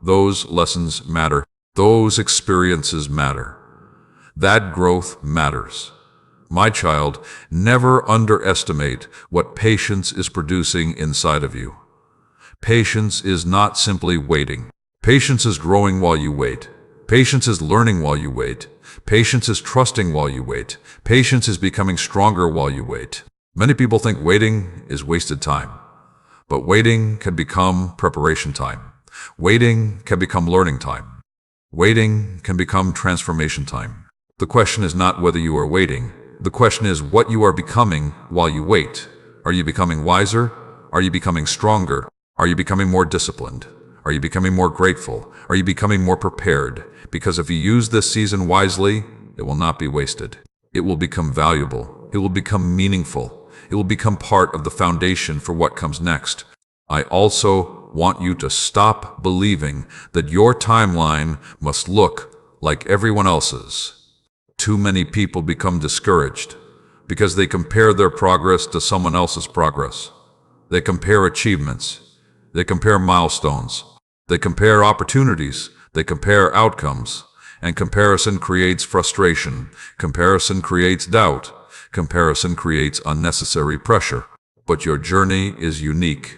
Those lessons matter. Those experiences matter. That growth matters. My child, never underestimate what patience is producing inside of you. Patience is not simply waiting. Patience is growing while you wait. Patience is learning while you wait. Patience is trusting while you wait. Patience is becoming stronger while you wait. Many people think waiting is wasted time. But waiting can become preparation time. Waiting can become learning time. Waiting can become transformation time. The question is not whether you are waiting. The question is what you are becoming while you wait. Are you becoming wiser? Are you becoming stronger? Are you becoming more disciplined? Are you becoming more grateful? Are you becoming more prepared? Because if you use this season wisely, it will not be wasted. It will become valuable. It will become meaningful. It will become part of the foundation for what comes next. I also want you to stop believing that your timeline must look like everyone else's. Too many people become discouraged because they compare their progress to someone else's progress. They compare achievements. They compare milestones. They compare opportunities. They compare outcomes. And comparison creates frustration. Comparison creates doubt. Comparison creates unnecessary pressure. But your journey is unique.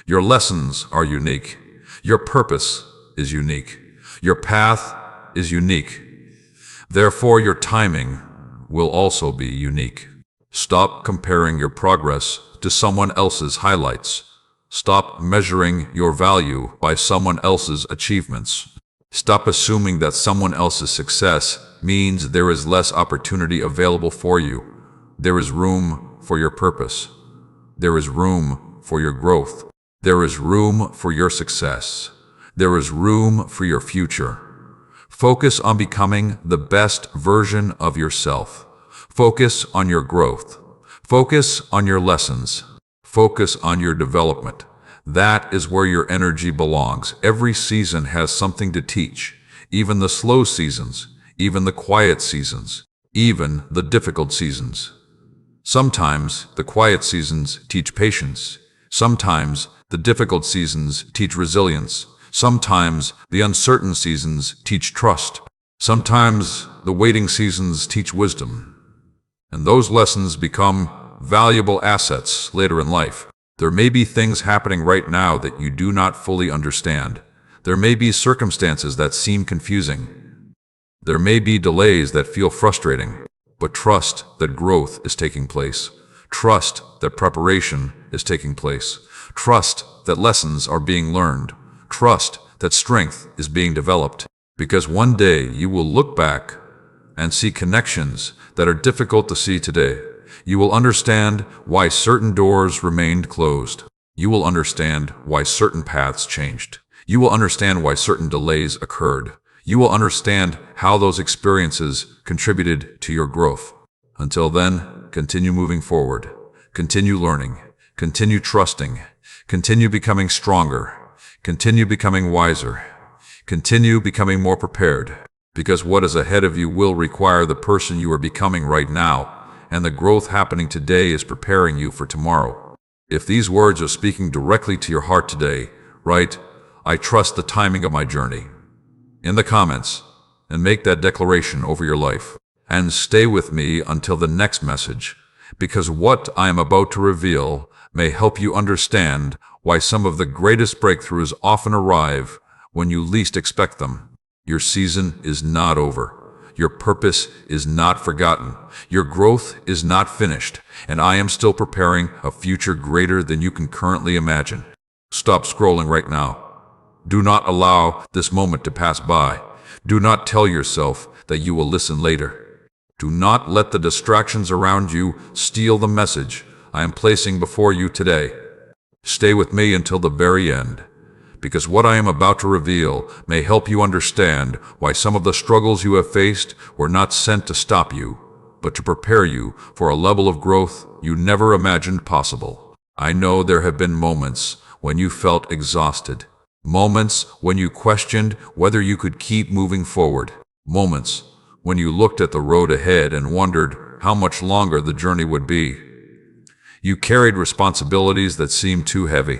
Your lessons are unique. Your purpose is unique. Your path is unique. Therefore, your timing will also be unique. Stop comparing your progress to someone else's highlights. Stop measuring your value by someone else's achievements. Stop assuming that someone else's success means there is less opportunity available for you. There is room for your purpose. There is room for your growth. There is room for your success. There is room for your future. Focus on becoming the best version of yourself. Focus on your growth. Focus on your lessons. Focus on your development. That is where your energy belongs. Every season has something to teach. Even the slow seasons, even the quiet seasons, even the difficult seasons. Sometimes the quiet seasons teach patience. Sometimes the difficult seasons teach resilience. Sometimes the uncertain seasons teach trust. Sometimes the waiting seasons teach wisdom. And those lessons become valuable assets later in life. There may be things happening right now that you do not fully understand. There may be circumstances that seem confusing. There may be delays that feel frustrating. But trust that growth is taking place. Trust that preparation is taking place. Trust that lessons are being learned. Trust that strength is being developed. Because one day you will look back and see connections that are difficult to see today. You will understand why certain doors remained closed. You will understand why certain paths changed. You will understand why certain delays occurred. You will understand how those experiences contributed to your growth. Until then, continue moving forward. Continue learning. Continue trusting. Continue becoming stronger. Continue becoming wiser. Continue becoming more prepared. Because what is ahead of you will require the person you are becoming right now, and the growth happening today is preparing you for tomorrow. If these words are speaking directly to your heart today, write, "I trust the timing of my journey," in the comments, and make that declaration over your life. And stay with me until the next message, because what I am about to reveal may help you understand why some of the greatest breakthroughs often arrive when you least expect them. Your season is not over. Your purpose is not forgotten. Your growth is not finished, and I am still preparing a future greater than you can currently imagine. Stop scrolling right now. Do not allow this moment to pass by. Do not tell yourself that you will listen later. Do not let the distractions around you steal the message I am placing before you today. Stay with me until the very end, because what I am about to reveal may help you understand why some of the struggles you have faced were not sent to stop you, but to prepare you for a level of growth you never imagined possible. I know there have been moments when you felt exhausted, moments when you questioned whether you could keep moving forward, moments when you looked at the road ahead and wondered how much longer the journey would be. You carried responsibilities that seemed too heavy.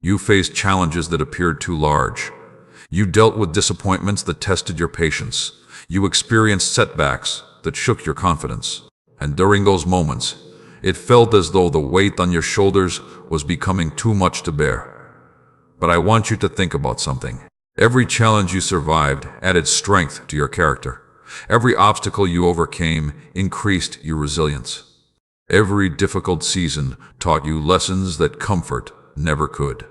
You faced challenges that appeared too large. You dealt with disappointments that tested your patience. You experienced setbacks that shook your confidence. And during those moments, it felt as though the weight on your shoulders was becoming too much to bear. But I want you to think about something. Every challenge you survived added strength to your character. Every obstacle you overcame increased your resilience. Every difficult season taught you lessons that comfort never could.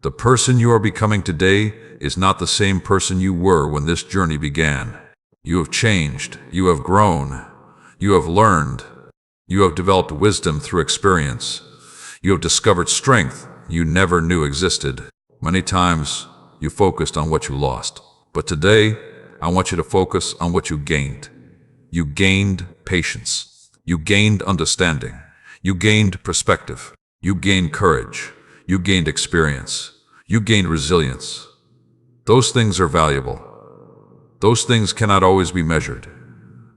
The person you are becoming today is not the same person you were when this journey began. You have changed. You have grown. You have learned. You have developed wisdom through experience. You have discovered strength you never knew existed. Many times, you focused on what you lost. But today, I want you to focus on what you gained. You gained patience. You gained understanding. You gained perspective. You gained courage. You gained experience. You gained resilience. Those things are valuable. Those things cannot always be measured.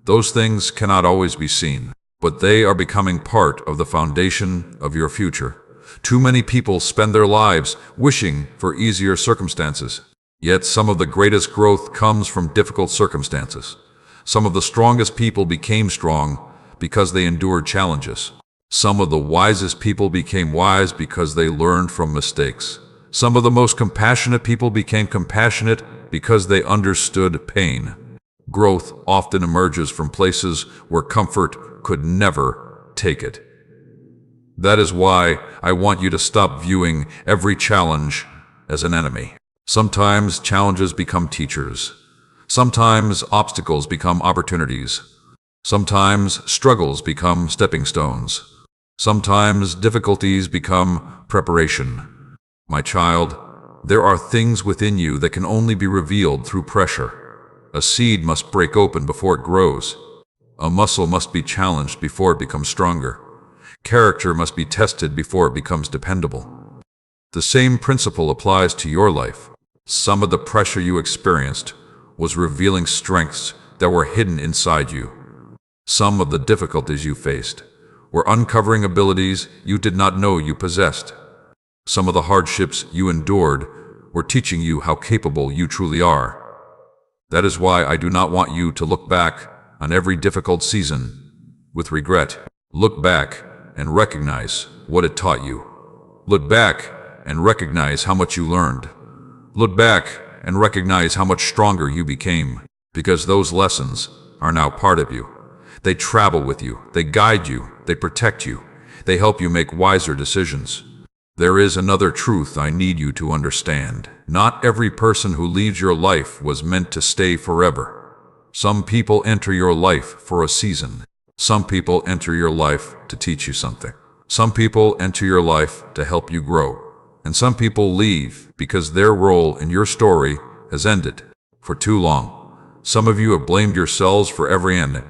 Those things cannot always be seen, but they are becoming part of the foundation of your future. Too many people spend their lives wishing for easier circumstances. Yet some of the greatest growth comes from difficult circumstances. Some of the strongest people became strong because they endured challenges. Some of the wisest people became wise because they learned from mistakes. Some of the most compassionate people became compassionate because they understood pain. Growth often emerges from places where comfort could never take it. That is why I want you to stop viewing every challenge as an enemy. Sometimes challenges become teachers. Sometimes obstacles become opportunities. Sometimes struggles become stepping stones. Sometimes difficulties become preparation. My child, there are things within you that can only be revealed through pressure. A seed must break open before it grows. A muscle must be challenged before it becomes stronger. Character must be tested before it becomes dependable. The same principle applies to your life. Some of the pressure you experienced was revealing strengths that were hidden inside you. Some of the difficulties you faced were uncovering abilities you did not know you possessed. Some of the hardships you endured were teaching you how capable you truly are. That is why I do not want you to look back on every difficult season with regret. Look back and recognize what it taught you. Look back and recognize how much you learned. Look back and recognize how much stronger you became, because those lessons are now part of you. They travel with you, they guide you, they protect you, they help you make wiser decisions. There is another truth I need you to understand. Not every person who leaves your life was meant to stay forever. Some people enter your life for a season. Some people enter your life to teach you something. Some people enter your life to help you grow. And some people leave because their role in your story has ended for too long. Some of you have blamed yourselves for every ending.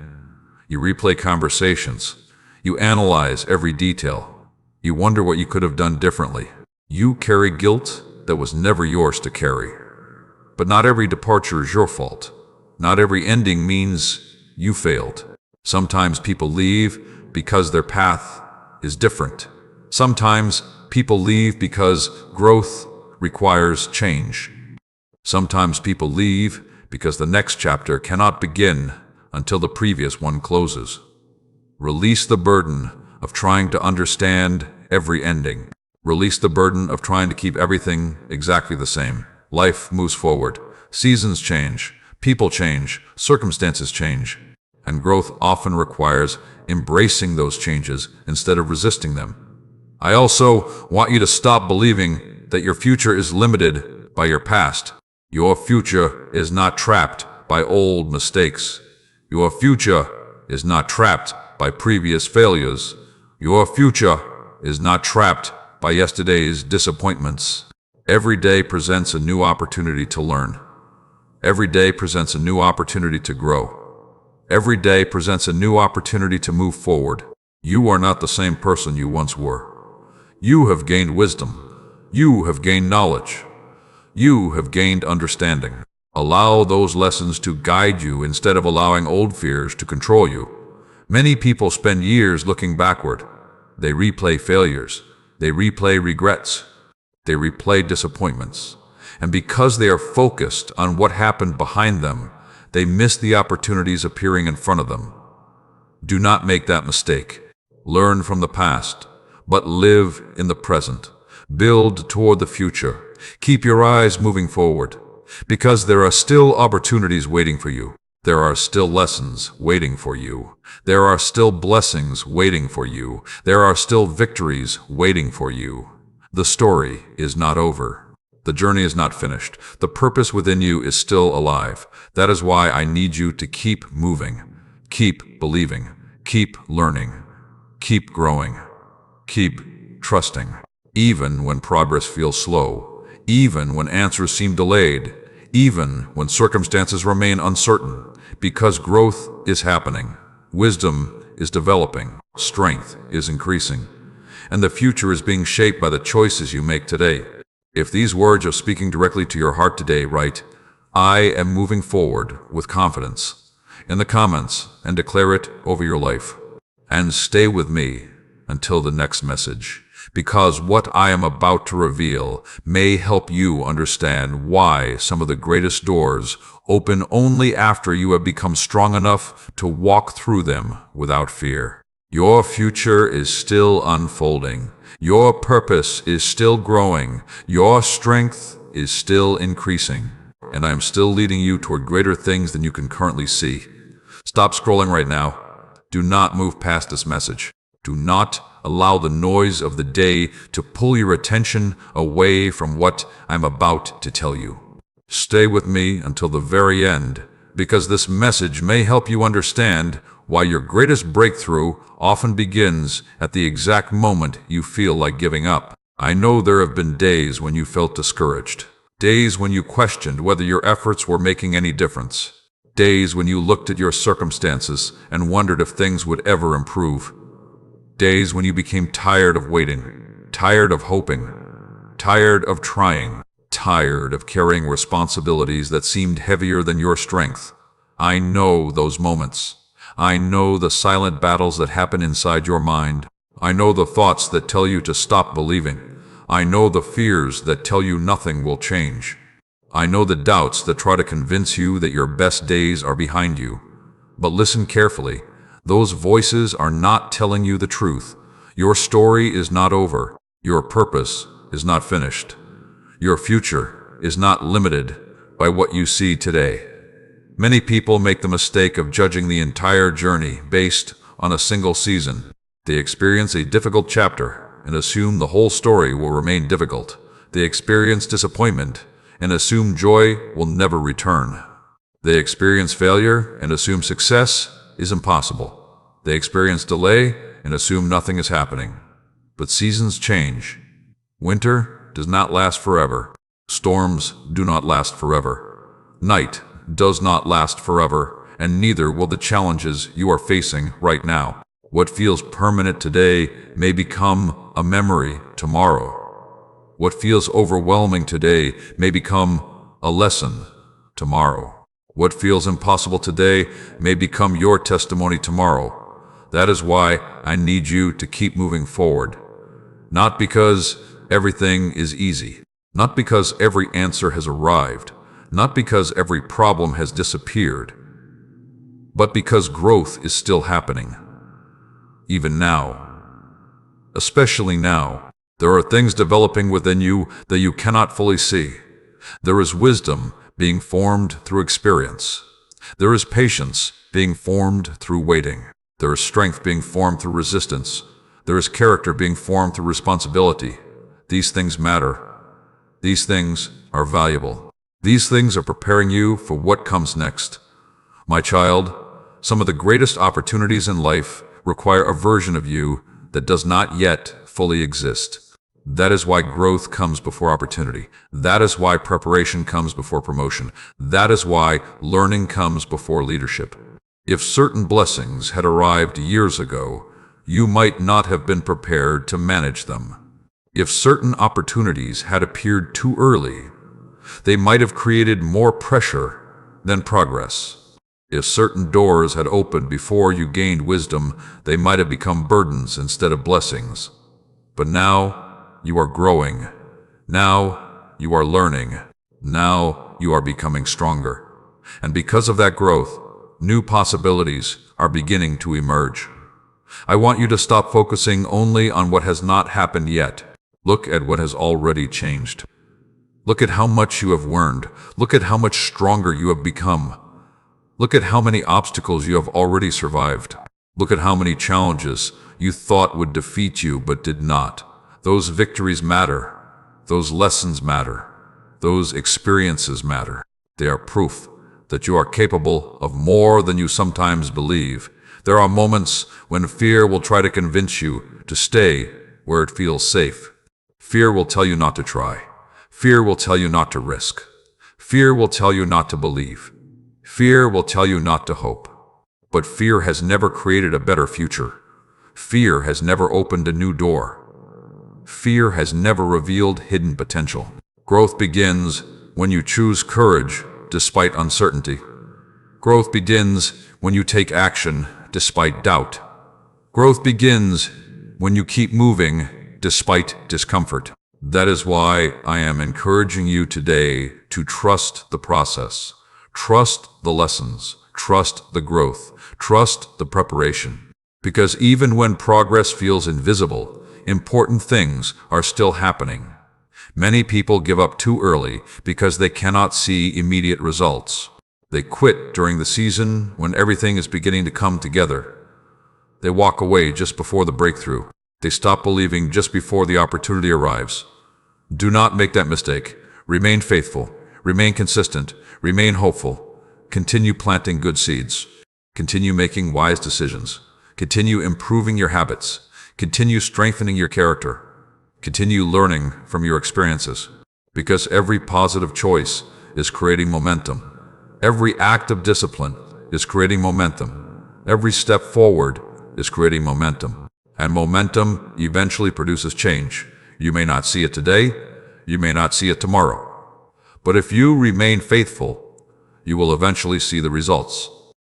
You replay conversations. You analyze every detail. You wonder what you could have done differently. You carry guilt that was never yours to carry. But not every departure is your fault. Not every ending means you failed. Sometimes people leave because their path is different. Sometimes people leave because growth requires change. Sometimes people leave because the next chapter cannot begin until the previous one closes. Release the burden of trying to understand every ending. Release the burden of trying to keep everything exactly the same. Life moves forward. Seasons change. People change. Circumstances change. And growth often requires embracing those changes instead of resisting them. I also want you to stop believing that your future is limited by your past. Your future is not trapped by old mistakes. Your future is not trapped by previous failures. Your future is not trapped by yesterday's disappointments. Every day presents a new opportunity to learn. Every day presents a new opportunity to grow. Every day presents a new opportunity to move forward. You are not the same person you once were. You have gained wisdom. You have gained knowledge. You have gained understanding. Allow those lessons to guide you instead of allowing old fears to control you. Many people spend years looking backward. They replay failures. They replay regrets. They replay disappointments. And because they are focused on what happened behind them, they miss the opportunities appearing in front of them. Do not make that mistake. Learn from the past, but live in the present. Build toward the future. Keep your eyes moving forward, because there are still opportunities waiting for you. There are still lessons waiting for you. There are still blessings waiting for you. There are still victories waiting for you. The story is not over. The journey is not finished. The purpose within you is still alive. That is why I need you to keep moving, keep believing, Keep learning. Keep growing. Keep trusting. Even when progress feels slow, even when answers seem delayed, even when circumstances remain uncertain, because growth is happening, wisdom is developing, strength is increasing, and the future is being shaped by the choices you make today. If these words are speaking directly to your heart today, write, "I am moving forward with confidence," in the comments and declare it over your life. And stay with me until the next message, because what I am about to reveal may help you understand why some of the greatest doors open only after you have become strong enough to walk through them without fear. Your future is still unfolding. Your purpose is still growing. Your strength is still increasing. And I am still leading you toward greater things than you can currently see. Stop scrolling right now. Do not move past this message. Do not allow the noise of the day to pull your attention away from what I'm about to tell you. Stay with me until the very end, because this message may help you understand why your greatest breakthrough often begins at the exact moment you feel like giving up. I know there have been days when you felt discouraged, days when you questioned whether your efforts were making any difference, days when you looked at your circumstances and wondered if things would ever improve, days when you became tired of waiting, tired of hoping, tired of trying, tired of carrying responsibilities that seemed heavier than your strength. I know those moments. I know the silent battles that happen inside your mind. I know the thoughts that tell you to stop believing. I know the fears that tell you nothing will change. I know the doubts that try to convince you that your best days are behind you. But listen carefully. Those voices are not telling you the truth. Your story is not over. Your purpose is not finished. Your future is not limited by what you see today. Many people make the mistake of judging the entire journey based on a single season. They experience a difficult chapter and assume the whole story will remain difficult. They experience disappointment and assume joy will never return. They experience failure and assume success is impossible. They experience delay and assume nothing is happening. But seasons change. Winter does not last forever. Storms do not last forever. Night does not last forever, and neither will the challenges you are facing right now. What feels permanent today may become a memory tomorrow. What feels overwhelming today may become a lesson tomorrow. What feels impossible today may become your testimony tomorrow. That is why I need you to keep moving forward. Not because everything is easy, not because every answer has arrived, not because every problem has disappeared, but because growth is still happening. Even now, especially now, there are things developing within you that you cannot fully see. There is wisdom being formed through experience. There is patience being formed through waiting. There is strength being formed through resistance. There is character being formed through responsibility. These things matter. These things are valuable. These things are preparing you for what comes next. My child, some of the greatest opportunities in life require a version of you that does not yet fully exist. That is why growth comes before opportunity. That is why preparation comes before promotion. That is why learning comes before leadership. If certain blessings had arrived years ago, you might not have been prepared to manage them. If certain opportunities had appeared too early, they might have created more pressure than progress. If certain doors had opened before you gained wisdom, they might have become burdens instead of blessings. But now you are growing. Now you are learning. Now you are becoming stronger. And because of that growth, new possibilities are beginning to emerge. I want you to stop focusing only on what has not happened yet. Look at what has already changed. Look at how much you have learned. Look at how much stronger you have become. Look at how many obstacles you have already survived. Look at how many challenges you thought would defeat you but did not. Those victories matter. Those lessons matter. Those experiences matter. They are proof that you are capable of more than you sometimes believe. There are moments when fear will try to convince you to stay where it feels safe. Fear will tell you not to try. Fear will tell you not to risk. Fear will tell you not to believe. Fear will tell you not to hope. But fear has never created a better future. Fear has never opened a new door. Fear has never revealed hidden potential. Growth begins when you choose courage despite uncertainty. Growth begins when you take action despite doubt. Growth begins when you keep moving despite discomfort. That is why I am encouraging you today to trust the process, trust the lessons, trust the growth, trust the preparation. Because even when progress feels invisible, important things are still happening. Many people give up too early because they cannot see immediate results. They quit during the season when everything is beginning to come together. They walk away just before the breakthrough. They stop believing just before the opportunity arrives. Do not make that mistake. Remain faithful. Remain consistent. Remain hopeful. Continue planting good seeds. Continue making wise decisions. Continue improving your habits. Continue strengthening your character. Continue learning from your experiences. Because every positive choice is creating momentum. Every act of discipline is creating momentum. Every step forward is creating momentum. And momentum eventually produces change. You may not see it today, you may not see it tomorrow. But if you remain faithful, you will eventually see the results.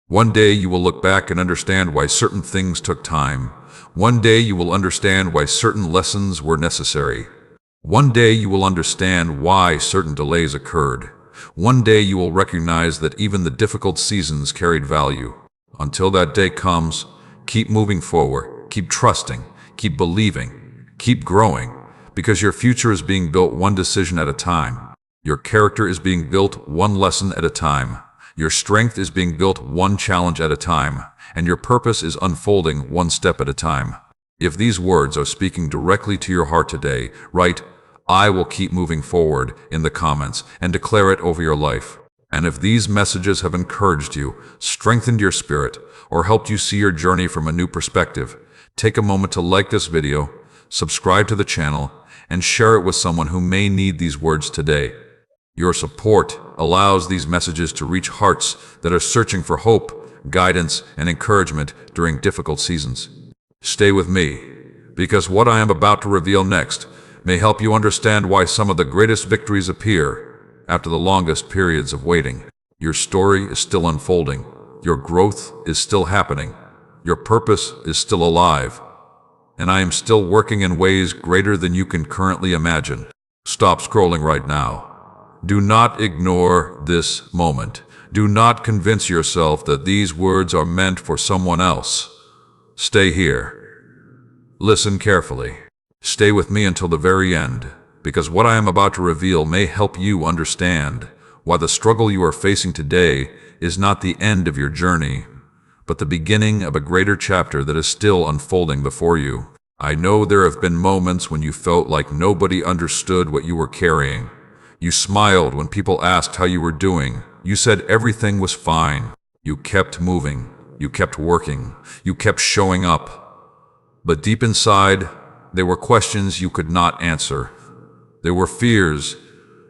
One day you will look back and understand why certain things took time. One day you will understand why certain lessons were necessary. One day you will understand why certain delays occurred. One day you will recognize that even the difficult seasons carried value. Until that day comes, keep moving forward. Keep trusting, keep believing, keep growing, because your future is being built one decision at a time. Your character is being built one lesson at a time. Your strength is being built one challenge at a time, and your purpose is unfolding one step at a time. If these words are speaking directly to your heart today, write, "I will keep moving forward" in the comments and declare it over your life. And if these messages have encouraged you, strengthened your spirit, or helped you see your journey from a new perspective, take a moment to like this video, subscribe to the channel, and share it with someone who may need these words today. Your support allows these messages to reach hearts that are searching for hope, guidance, and encouragement during difficult seasons. Stay with me, because what I am about to reveal next may help you understand why some of the greatest victories appear after the longest periods of waiting. Your story is still unfolding. Your growth is still happening. Your purpose is still alive. And I am still working in ways greater than you can currently imagine. Stop scrolling right now. Do not ignore this moment. Do not convince yourself that these words are meant for someone else. Stay here. Listen carefully. Stay with me until the very end, because what I am about to reveal may help you understand why the struggle you are facing today is not the end of your journey, but the beginning of a greater chapter that is still unfolding before you. I know there have been moments when you felt like nobody understood what you were carrying. You smiled when people asked how you were doing. You said everything was fine. You kept moving. You kept working. You kept showing up. But deep inside, there were questions you could not answer. There were fears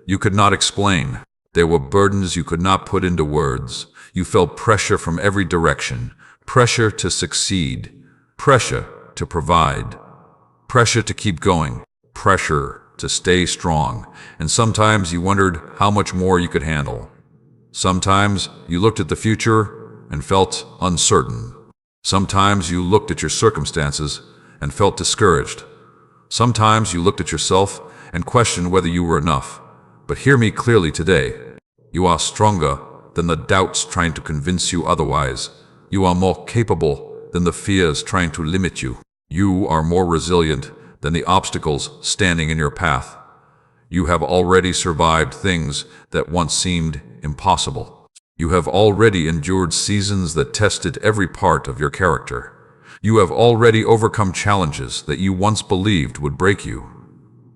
you could not explain. There were burdens you could not put into words. You felt pressure from every direction. Pressure to succeed. Pressure to provide. Pressure to keep going. Pressure to stay strong. And sometimes you wondered how much more you could handle. Sometimes you looked at the future and felt uncertain. Sometimes you looked at your circumstances and felt discouraged. Sometimes you looked at yourself and questioned whether you were enough. But hear me clearly today. You are stronger than the doubts trying to convince you otherwise. You are more capable than the fears trying to limit you. You are more resilient than the obstacles standing in your path. You have already survived things that once seemed impossible. You have already endured seasons that tested every part of your character. You have already overcome challenges that you once believed would break you.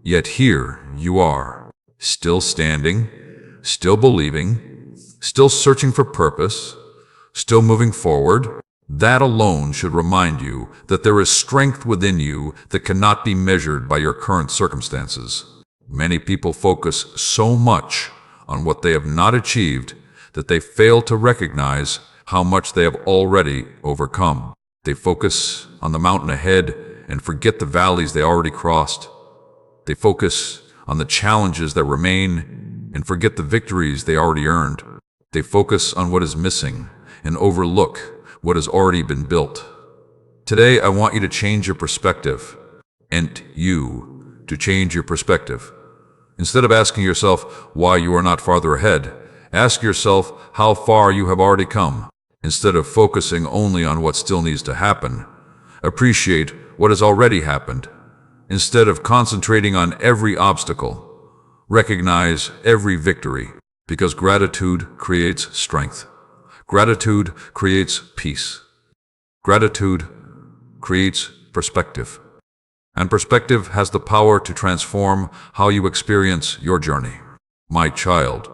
Yet here you are, still standing, still believing, still searching for purpose, still moving forward. That alone should remind you that there is strength within you that cannot be measured by your current circumstances. Many people focus so much on what they have not achieved that they fail to recognize how much they have already overcome. They focus on the mountain ahead and forget the valleys they already crossed. They focus on the challenges that remain and forget the victories they already earned. They focus on what is missing and overlook what has already been built. Today, I want you to change your perspective, and you to change your perspective. Instead of asking yourself why you are not farther ahead, ask yourself how far you have already come. Instead of focusing only on what still needs to happen, appreciate what has already happened. Instead of concentrating on every obstacle, recognize every victory, because gratitude creates strength. Gratitude creates peace. Gratitude creates perspective. And perspective has the power to transform how you experience your journey. My child,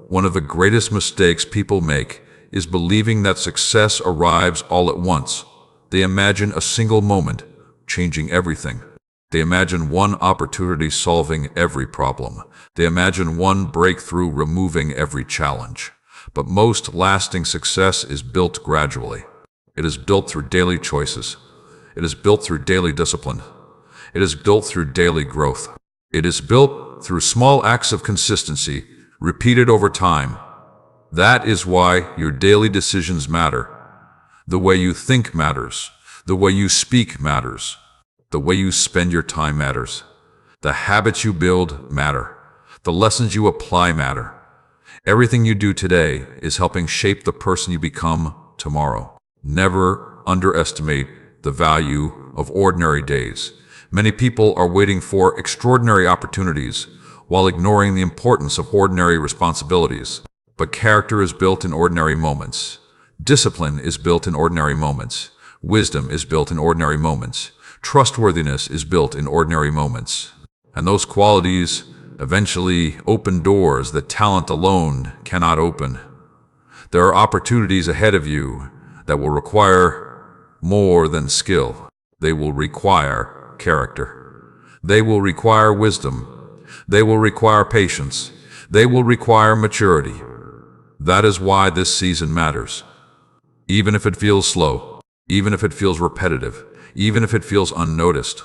one of the greatest mistakes people make is believing that success arrives all at once. They imagine a single moment changing everything. They imagine one opportunity solving every problem. They imagine one breakthrough removing every challenge. But most lasting success is built gradually. It is built through daily choices. It is built through daily discipline. It is built through daily growth. It is built through small acts of consistency, repeated over time. That is why your daily decisions matter. The way you think matters. The way you speak matters. The way you spend your time matters. The habits you build matter. The lessons you apply matter. Everything you do today is helping shape the person you become tomorrow. Never underestimate the value of ordinary days. Many people are waiting for extraordinary opportunities while ignoring the importance of ordinary responsibilities. But character is built in ordinary moments. Discipline is built in ordinary moments. Wisdom is built in ordinary moments. Trustworthiness is built in ordinary moments. And those qualities eventually open doors that talent alone cannot open. There are opportunities ahead of you that will require more than skill. They will require character. They will require wisdom. They will require patience. They will require maturity. That is why this season matters. Even if it feels slow, even if it feels repetitive, even if it feels unnoticed,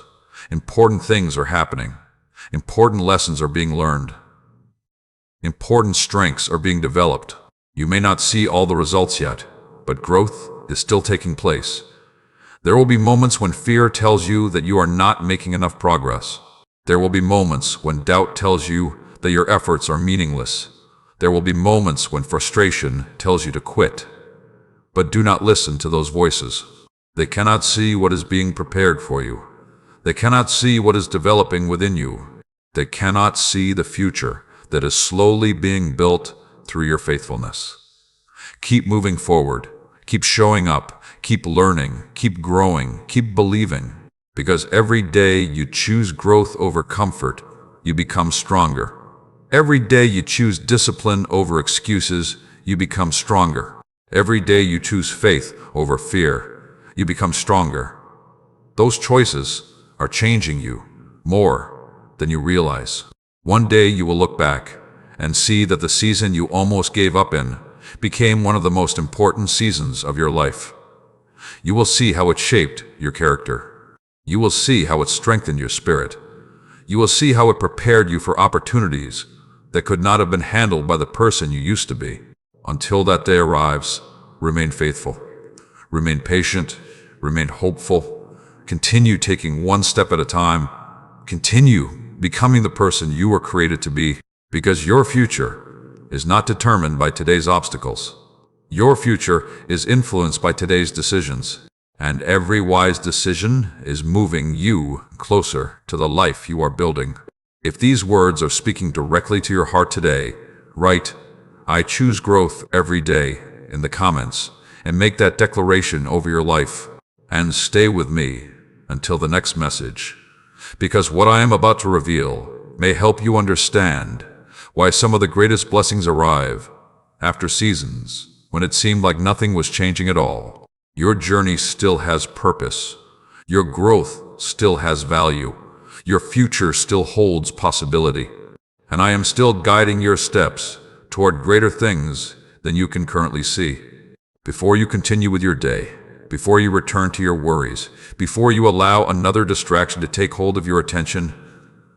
important things are happening. Important lessons are being learned. Important strengths are being developed. You may not see all the results yet, but growth is still taking place. There will be moments when fear tells you that you are not making enough progress. There will be moments when doubt tells you that your efforts are meaningless. There will be moments when frustration tells you to quit. But do not listen to those voices. They cannot see what is being prepared for you. They cannot see what is developing within you. They cannot see the future that is slowly being built through your faithfulness. Keep moving forward. Keep showing up. Keep learning. Keep growing. Keep believing. Because every day you choose growth over comfort, you become stronger. Every day you choose discipline over excuses, you become stronger. Every day you choose faith over fear, you become stronger. Those choices are changing you more than you realize. One day you will look back and see that the season you almost gave up in became one of the most important seasons of your life. You will see how it shaped your character. You will see how it strengthened your spirit. You will see how it prepared you for opportunities that could not have been handled by the person you used to be. Until that day arrives, remain faithful. Remain patient. Remain hopeful. Continue taking one step at a time. Continue becoming the person you were created to be, because your future is not determined by today's obstacles. Your future is influenced by today's decisions, and every wise decision is moving you closer to the life you are building. If these words are speaking directly to your heart today, write, "I choose growth every day" in the comments, and make that declaration over your life. And stay with me until the next message, because what I am about to reveal may help you understand why some of the greatest blessings arrive after seasons when it seemed like nothing was changing at all. Your journey still has purpose. Your growth still has value. Your future still holds possibility. And I am still guiding your steps toward greater things than you can currently see. Before you continue with your day, before you return to your worries, before you allow another distraction to take hold of your attention,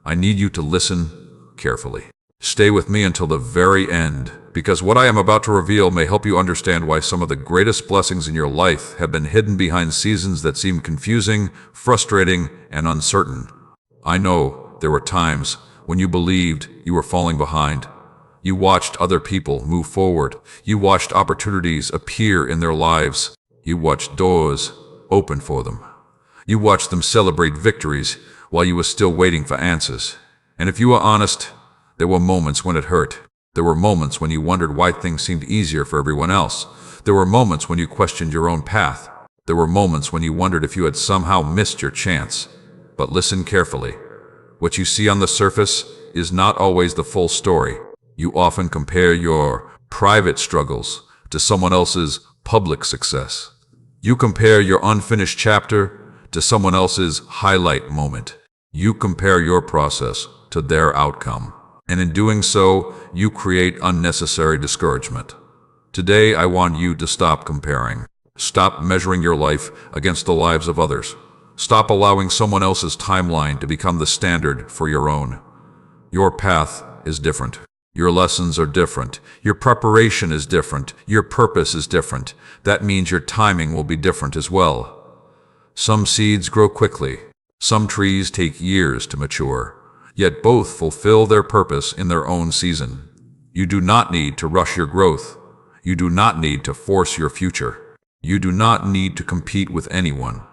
I need you to listen carefully. Stay with me until the very end, because what I am about to reveal may help you understand why some of the greatest blessings in your life have been hidden behind seasons that seem confusing, frustrating, and uncertain. I know there were times when you believed you were falling behind. You watched other people move forward. You watched opportunities appear in their lives. You watched doors open for them. You watched them celebrate victories while you were still waiting for answers. And if you were honest, there were moments when it hurt. There were moments when you wondered why things seemed easier for everyone else. There were moments when you questioned your own path. There were moments when you wondered if you had somehow missed your chance. But listen carefully. What you see on the surface is not always the full story. You often compare your private struggles to someone else's public success. You compare your unfinished chapter to someone else's highlight moment. You compare your process to their outcome. And in doing so, you create unnecessary discouragement. Today, I want you to stop comparing. Stop measuring your life against the lives of others. Stop allowing someone else's timeline to become the standard for your own. Your path is different. Your lessons are different. Your preparation is different. Your purpose is different. That means your timing will be different as well. Some seeds grow quickly. Some trees take years to mature. Yet both fulfill their purpose in their own season. You do not need to rush your growth. You do not need to force your future. You do not need to compete with anyone.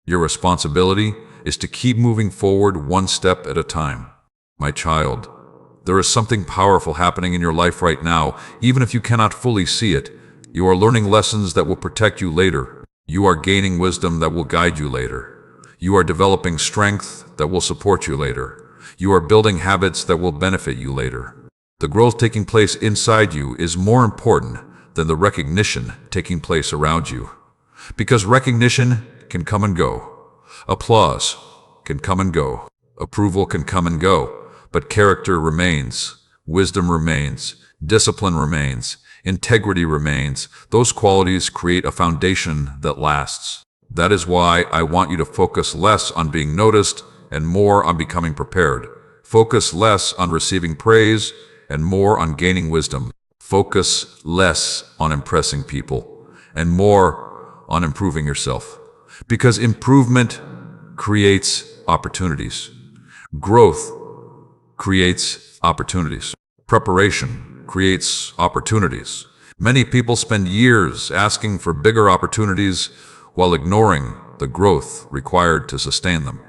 Your responsibility is to keep moving forward one step at a time. My child, there is something powerful happening in your life right now. Even if you cannot fully see it, you are learning lessons that will protect you later. You are gaining wisdom that will guide you later. You are developing strength that will support you later. You are building habits that will benefit you later. The growth taking place inside you is more important than the recognition taking place around you. Because recognition can come and go. Applause can come and go. Approval can come and go. But character remains. Wisdom remains. Discipline remains. Integrity remains. Those qualities create a foundation that lasts. That is why I want you to focus less on being noticed and more on becoming prepared. Focus less on receiving praise and more on gaining wisdom. Focus less on impressing people and more on improving yourself. Because improvement creates opportunities. Growth creates opportunities. Preparation creates opportunities. Many people spend years asking for bigger opportunities while ignoring the growth required to sustain them.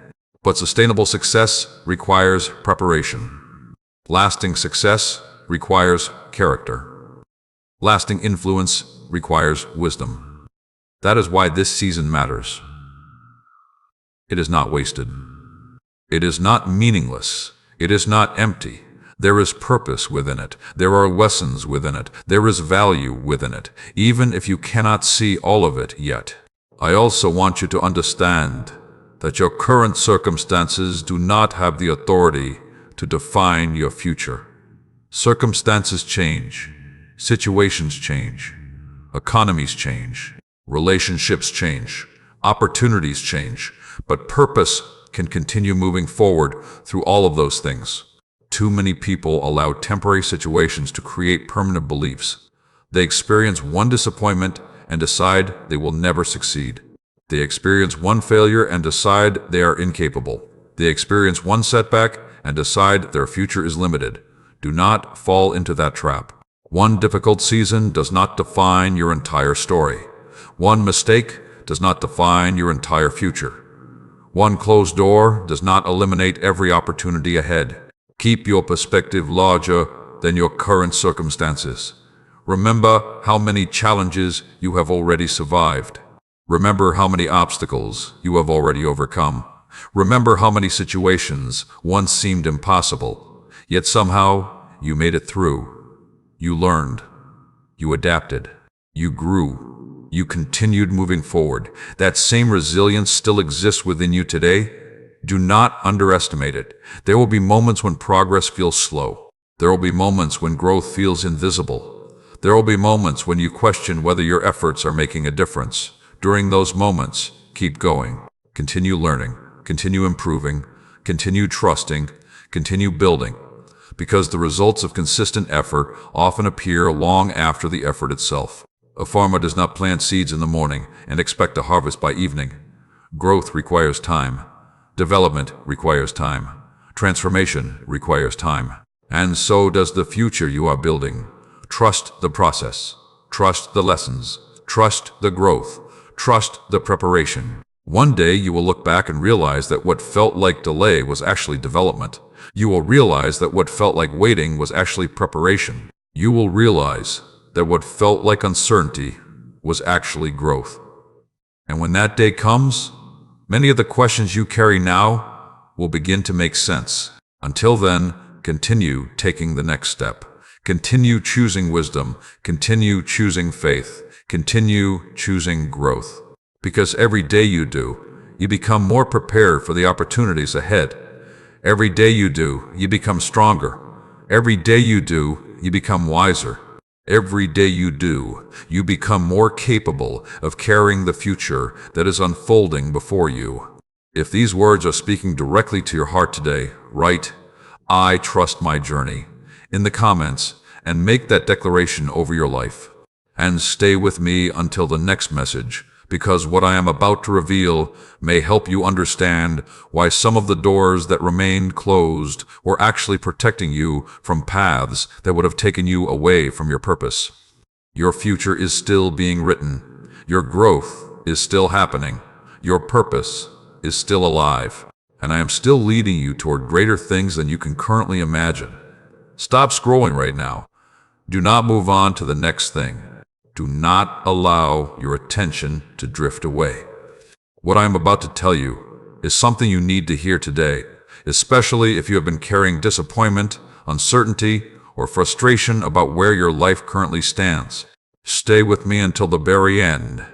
But sustainable success requires preparation. Lasting success requires character. Lasting influence requires wisdom. That is why this season matters. It is not wasted. It is not meaningless. It is not empty. There is purpose within it. There are lessons within it. There is value within it, even if you cannot see all of it yet. I also want you to understand that your current circumstances do not have the authority to define your future. Circumstances change, situations change, economies change, relationships change, opportunities change, but purpose can continue moving forward through all of those things. Too many people allow temporary situations to create permanent beliefs. They experience one disappointment and decide they will never succeed. They experience one failure and decide they are incapable. They experience one setback and decide their future is limited. Do not fall into that trap. One difficult season does not define your entire story. One mistake does not define your entire future. One closed door does not eliminate every opportunity ahead. Keep your perspective larger than your current circumstances. Remember how many challenges you have already survived. Remember how many obstacles you have already overcome. Remember how many situations once seemed impossible, yet somehow you made it through. You learned. You adapted. You grew. You continued moving forward. That same resilience still exists within you today. Do not underestimate it. There will be moments when progress feels slow. There will be moments when growth feels invisible. There will be moments when you question whether your efforts are making a difference. During those moments, keep going. Continue learning. Continue improving. Continue trusting. Continue building. Because the results of consistent effort often appear long after the effort itself. A farmer does not plant seeds in the morning and expect a harvest by evening. Growth requires time. Development requires time. Transformation requires time. And so does the future you are building. Trust the process. Trust the lessons. Trust the growth. Trust the preparation. One day you will look back and realize that what felt like delay was actually development. You will realize that what felt like waiting was actually preparation. You will realize that what felt like uncertainty was actually growth. And when that day comes, many of the questions you carry now will begin to make sense. Until then, continue taking the next step. Continue choosing wisdom. Continue choosing faith. Continue choosing growth. Because every day you do, you become more prepared for the opportunities ahead. Every day you do, you become stronger. Every day you do, you become wiser. Every day you do, you become more capable of carrying the future that is unfolding before you. If these words are speaking directly to your heart today, write, "I trust my journey," in the comments and make that declaration over your life. And stay with me until the next message, because what I am about to reveal may help you understand why some of the doors that remained closed were actually protecting you from paths that would have taken you away from your purpose. Your future is still being written. Your growth is still happening. Your purpose is still alive. And I am still leading you toward greater things than you can currently imagine. Stop scrolling right now. Do not move on to the next thing. Do not allow your attention to drift away. What I am about to tell you is something you need to hear today, especially if you have been carrying disappointment, uncertainty, or frustration about where your life currently stands. Stay with me until the very end,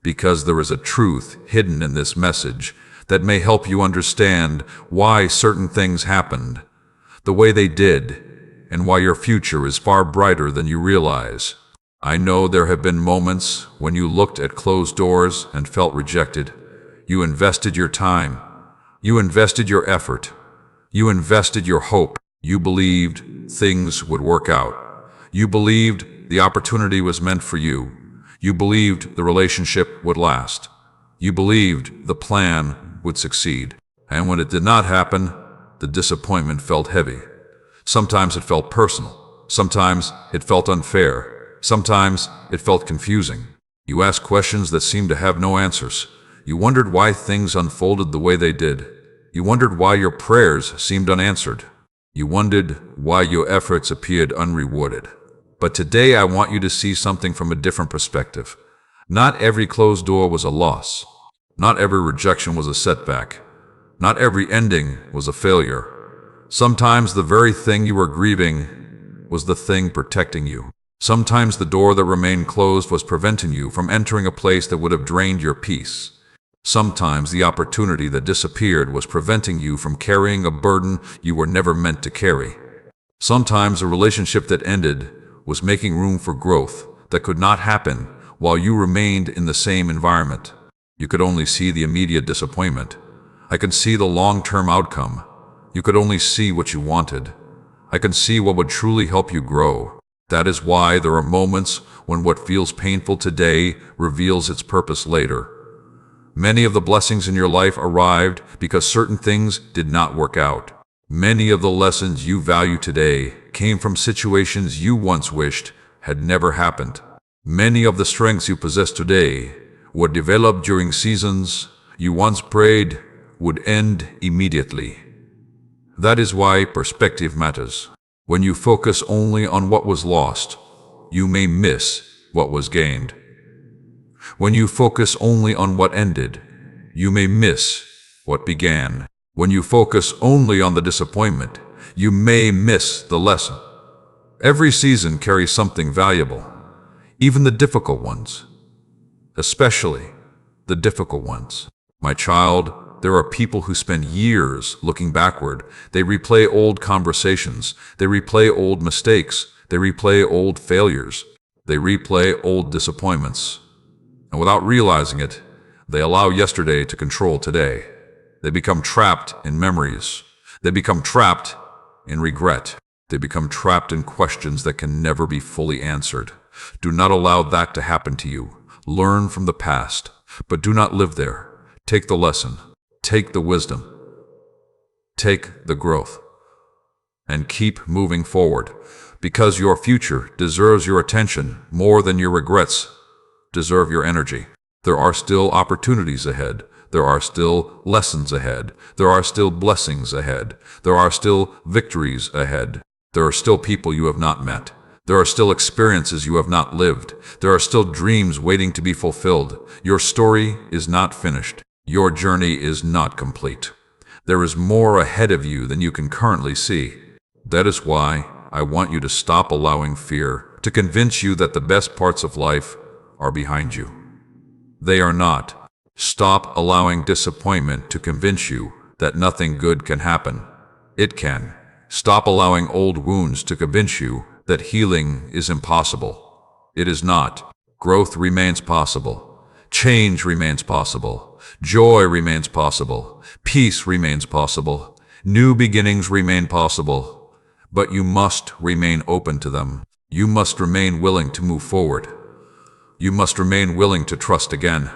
because there is a truth hidden in this message that may help you understand why certain things happened, the way they did, and why your future is far brighter than you realize. I know there have been moments when you looked at closed doors and felt rejected. You invested your time. You invested your effort. You invested your hope. You believed things would work out. You believed the opportunity was meant for you. You believed the relationship would last. You believed the plan would succeed. And when it did not happen, the disappointment felt heavy. Sometimes it felt personal. Sometimes it felt unfair. Sometimes it felt confusing. You asked questions that seemed to have no answers. You wondered why things unfolded the way they did. You wondered why your prayers seemed unanswered. You wondered why your efforts appeared unrewarded. But today I want you to see something from a different perspective. Not every closed door was a loss. Not every rejection was a setback. Not every ending was a failure. Sometimes the very thing you were grieving was the thing protecting you. Sometimes the door that remained closed was preventing you from entering a place that would have drained your peace. Sometimes the opportunity that disappeared was preventing you from carrying a burden you were never meant to carry. Sometimes a relationship that ended was making room for growth that could not happen while you remained in the same environment. You could only see the immediate disappointment. I could see the long-term outcome. You could only see what you wanted. I could see what would truly help you grow. That is why there are moments when what feels painful today reveals its purpose later. Many of the blessings in your life arrived because certain things did not work out. Many of the lessons you value today came from situations you once wished had never happened. Many of the strengths you possess today were developed during seasons you once prayed would end immediately. That is why perspective matters. When you focus only on what was lost, you may miss what was gained. When you focus only on what ended, you may miss what began. When you focus only on the disappointment, you may miss the lesson. Every season carries something valuable, even the difficult ones. especially the difficult ones. My child, there are people who spend years looking backward. They replay old conversations. They replay old mistakes. They replay old failures. They replay old disappointments. And without realizing it, they allow yesterday to control today. They become trapped in memories. They become trapped in regret. They become trapped in questions that can never be fully answered. Do not allow that to happen to you. Learn from the past, but do not live there. Take the lesson. Take the wisdom. Take the growth. And keep moving forward, because your future deserves your attention more than your regrets deserve your energy. There are still opportunities ahead. There are still lessons ahead. There are still blessings ahead. There are still victories ahead. There are still people you have not met. There are still experiences you have not lived. There are still dreams waiting to be fulfilled. Your story is not finished. Your journey is not complete. There is more ahead of you than you can currently see. That is why I want you to stop allowing fear to convince you that the best parts of life are behind you. They are not. Stop allowing disappointment to convince you that nothing good can happen. It can. Stop allowing old wounds to convince you that healing is impossible. It is not. Growth remains possible. Change remains possible. Joy remains possible. Peace remains possible. New beginnings remain possible. But you must remain open to them. You must remain willing to move forward. You must remain willing to trust again.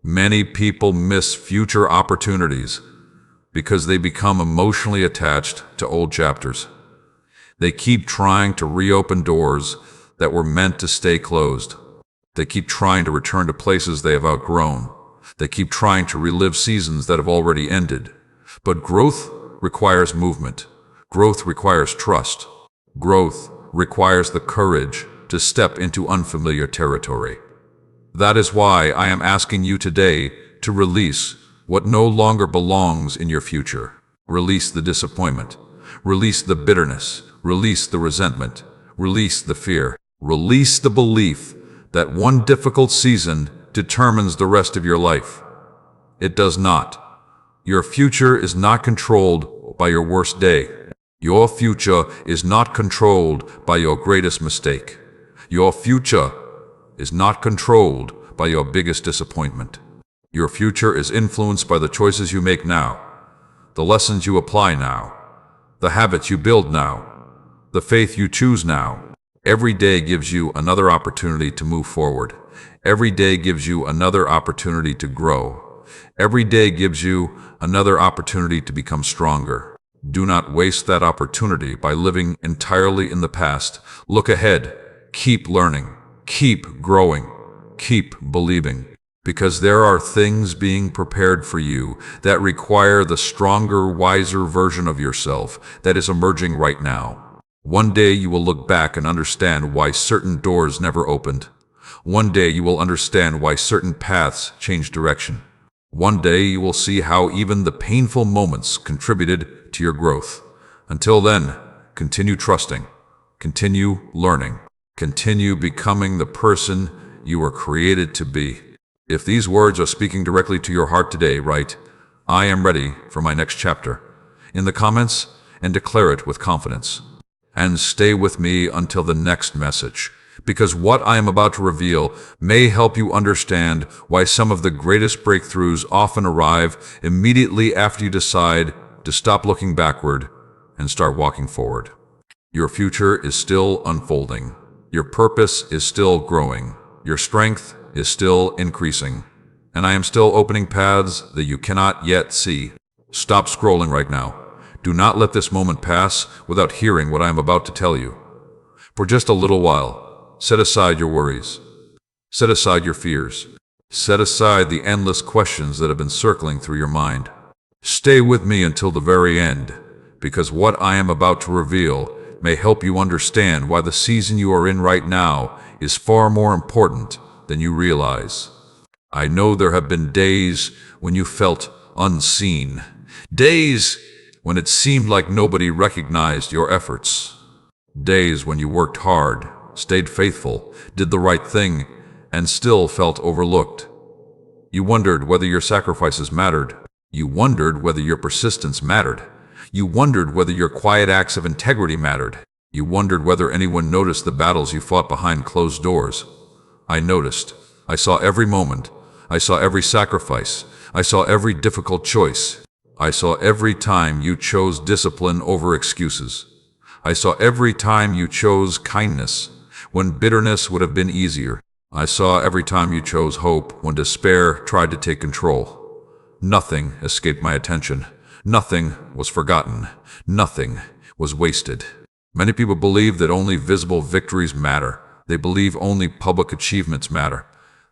Many people miss future opportunities because they become emotionally attached to old chapters. They keep trying to reopen doors that were meant to stay closed. They keep trying to return to places they have outgrown. They keep trying to relive seasons that have already ended. But growth requires movement. Growth requires trust. Growth requires the courage to step into unfamiliar territory. That is why I am asking you today to release what no longer belongs in your future. Release the disappointment. Release the bitterness. Release the resentment. Release the fear. Release the belief that one difficult season determines the rest of your life. It does not. Your future is not controlled by your worst day. Your future is not controlled by your greatest mistake. Your future is not controlled by your biggest disappointment. Your future is influenced by the choices you make now, the lessons you apply now, the habits you build now, the faith you choose now. Every day gives you another opportunity to move forward. Every day gives you another opportunity to grow. Every day gives you another opportunity to become stronger. Do not waste that opportunity by living entirely in the past. Look ahead. Keep learning. Keep growing. Keep believing. Because there are things being prepared for you that require the stronger, wiser version of yourself that is emerging right now. One day you will look back and understand why certain doors never opened. One day you will understand why certain paths changed direction. One day you will see how even the painful moments contributed to your growth. Until then, continue trusting, continue learning, continue becoming the person you were created to be. If these words are speaking directly to your heart today, write, "I am ready for my next chapter," in the comments and declare it with confidence. And stay with me until the next message, because what I am about to reveal may help you understand why some of the greatest breakthroughs often arrive immediately after you decide to stop looking backward and start walking forward. Your future is still unfolding. Your purpose is still growing. Your strength is still increasing. And I am still opening paths that you cannot yet see. Stop scrolling right now. Do not let this moment pass without hearing what I am about to tell you. For just a little while, set aside your worries. Set aside your fears. Set aside the endless questions that have been circling through your mind. Stay with me until the very end, because what I am about to reveal may help you understand why the season you are in right now is far more important than you realize. I know there have been days when you felt unseen. Days when it seemed like nobody recognized your efforts. Days when you worked hard, stayed faithful, did the right thing, and still felt overlooked. You wondered whether your sacrifices mattered. You wondered whether your persistence mattered. You wondered whether your quiet acts of integrity mattered. You wondered whether anyone noticed the battles you fought behind closed doors. I noticed. I saw every moment. I saw every sacrifice. I saw every difficult choice. I saw every time you chose discipline over excuses. I saw every time you chose kindness when bitterness would have been easier. I saw every time you chose hope when despair tried to take control. Nothing escaped my attention. Nothing was forgotten. Nothing was wasted. Many people believe that only visible victories matter. They believe only public achievements matter.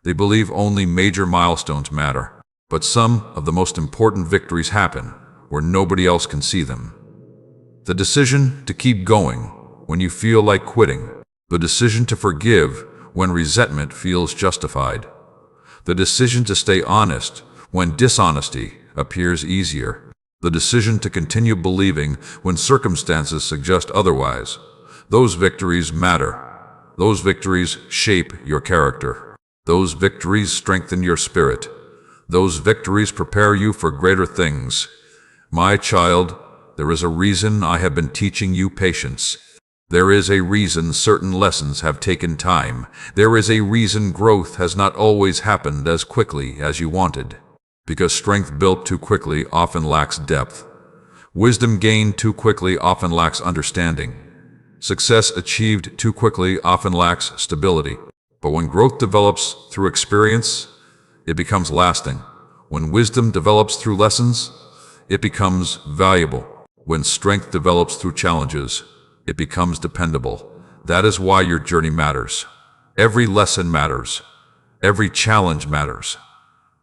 They believe only major milestones matter. But some of the most important victories happen where nobody else can see them. The decision to keep going when you feel like quitting. The decision to forgive when resentment feels justified. The decision to stay honest when dishonesty appears easier. The decision to continue believing when circumstances suggest otherwise. Those victories matter. Those victories shape your character. Those victories strengthen your spirit. Those victories prepare you for greater things. My child, there is a reason I have been teaching you patience. There is a reason certain lessons have taken time. There is a reason growth has not always happened as quickly as you wanted. Because strength built too quickly often lacks depth. Wisdom gained too quickly often lacks understanding. Success achieved too quickly often lacks stability. But when growth develops through experience, it becomes lasting. When wisdom develops through lessons, it becomes valuable. When strength develops through challenges, it becomes dependable. That is why your journey matters. Every lesson matters. Every challenge matters.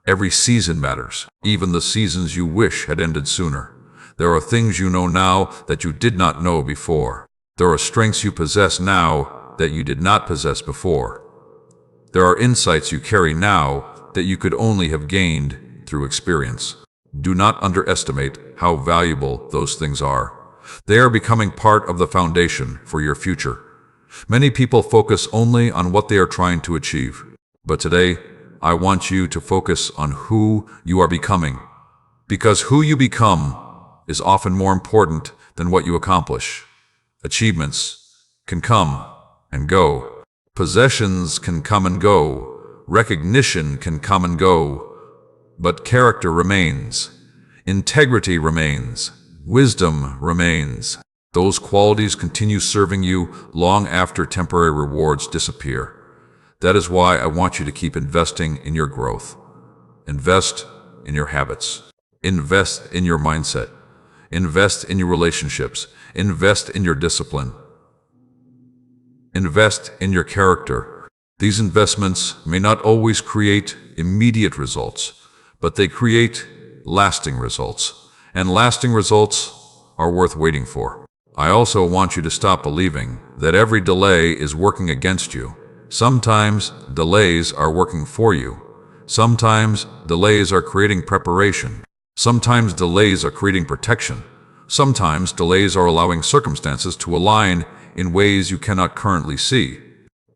Every season matters. Even the seasons you wish had ended sooner. There are things you know now that you did not know before. There are strengths you possess now that you did not possess before. There are insights you carry now that you could only have gained through experience. Do not underestimate how valuable those things are. They are becoming part of the foundation for your future. Many people focus only on what they are trying to achieve. But today, I want you to focus on who you are becoming. Because who you become is often more important than what you accomplish. Achievements can come and go. Possessions can come and go. Recognition can come and go. But character remains. Integrity remains. Wisdom remains. Those qualities continue serving you long after temporary rewards disappear. That is why I want you to keep investing in your growth. Invest in your habits. Invest in your mindset. Invest in your relationships. Invest in your discipline. Invest in your character. These investments may not always create immediate results, but they create lasting results. And lasting results are worth waiting for. I also want you to stop believing that every delay is working against you. Sometimes delays are working for you. Sometimes delays are creating preparation. Sometimes delays are creating protection. Sometimes delays are allowing circumstances to align in ways you cannot currently see.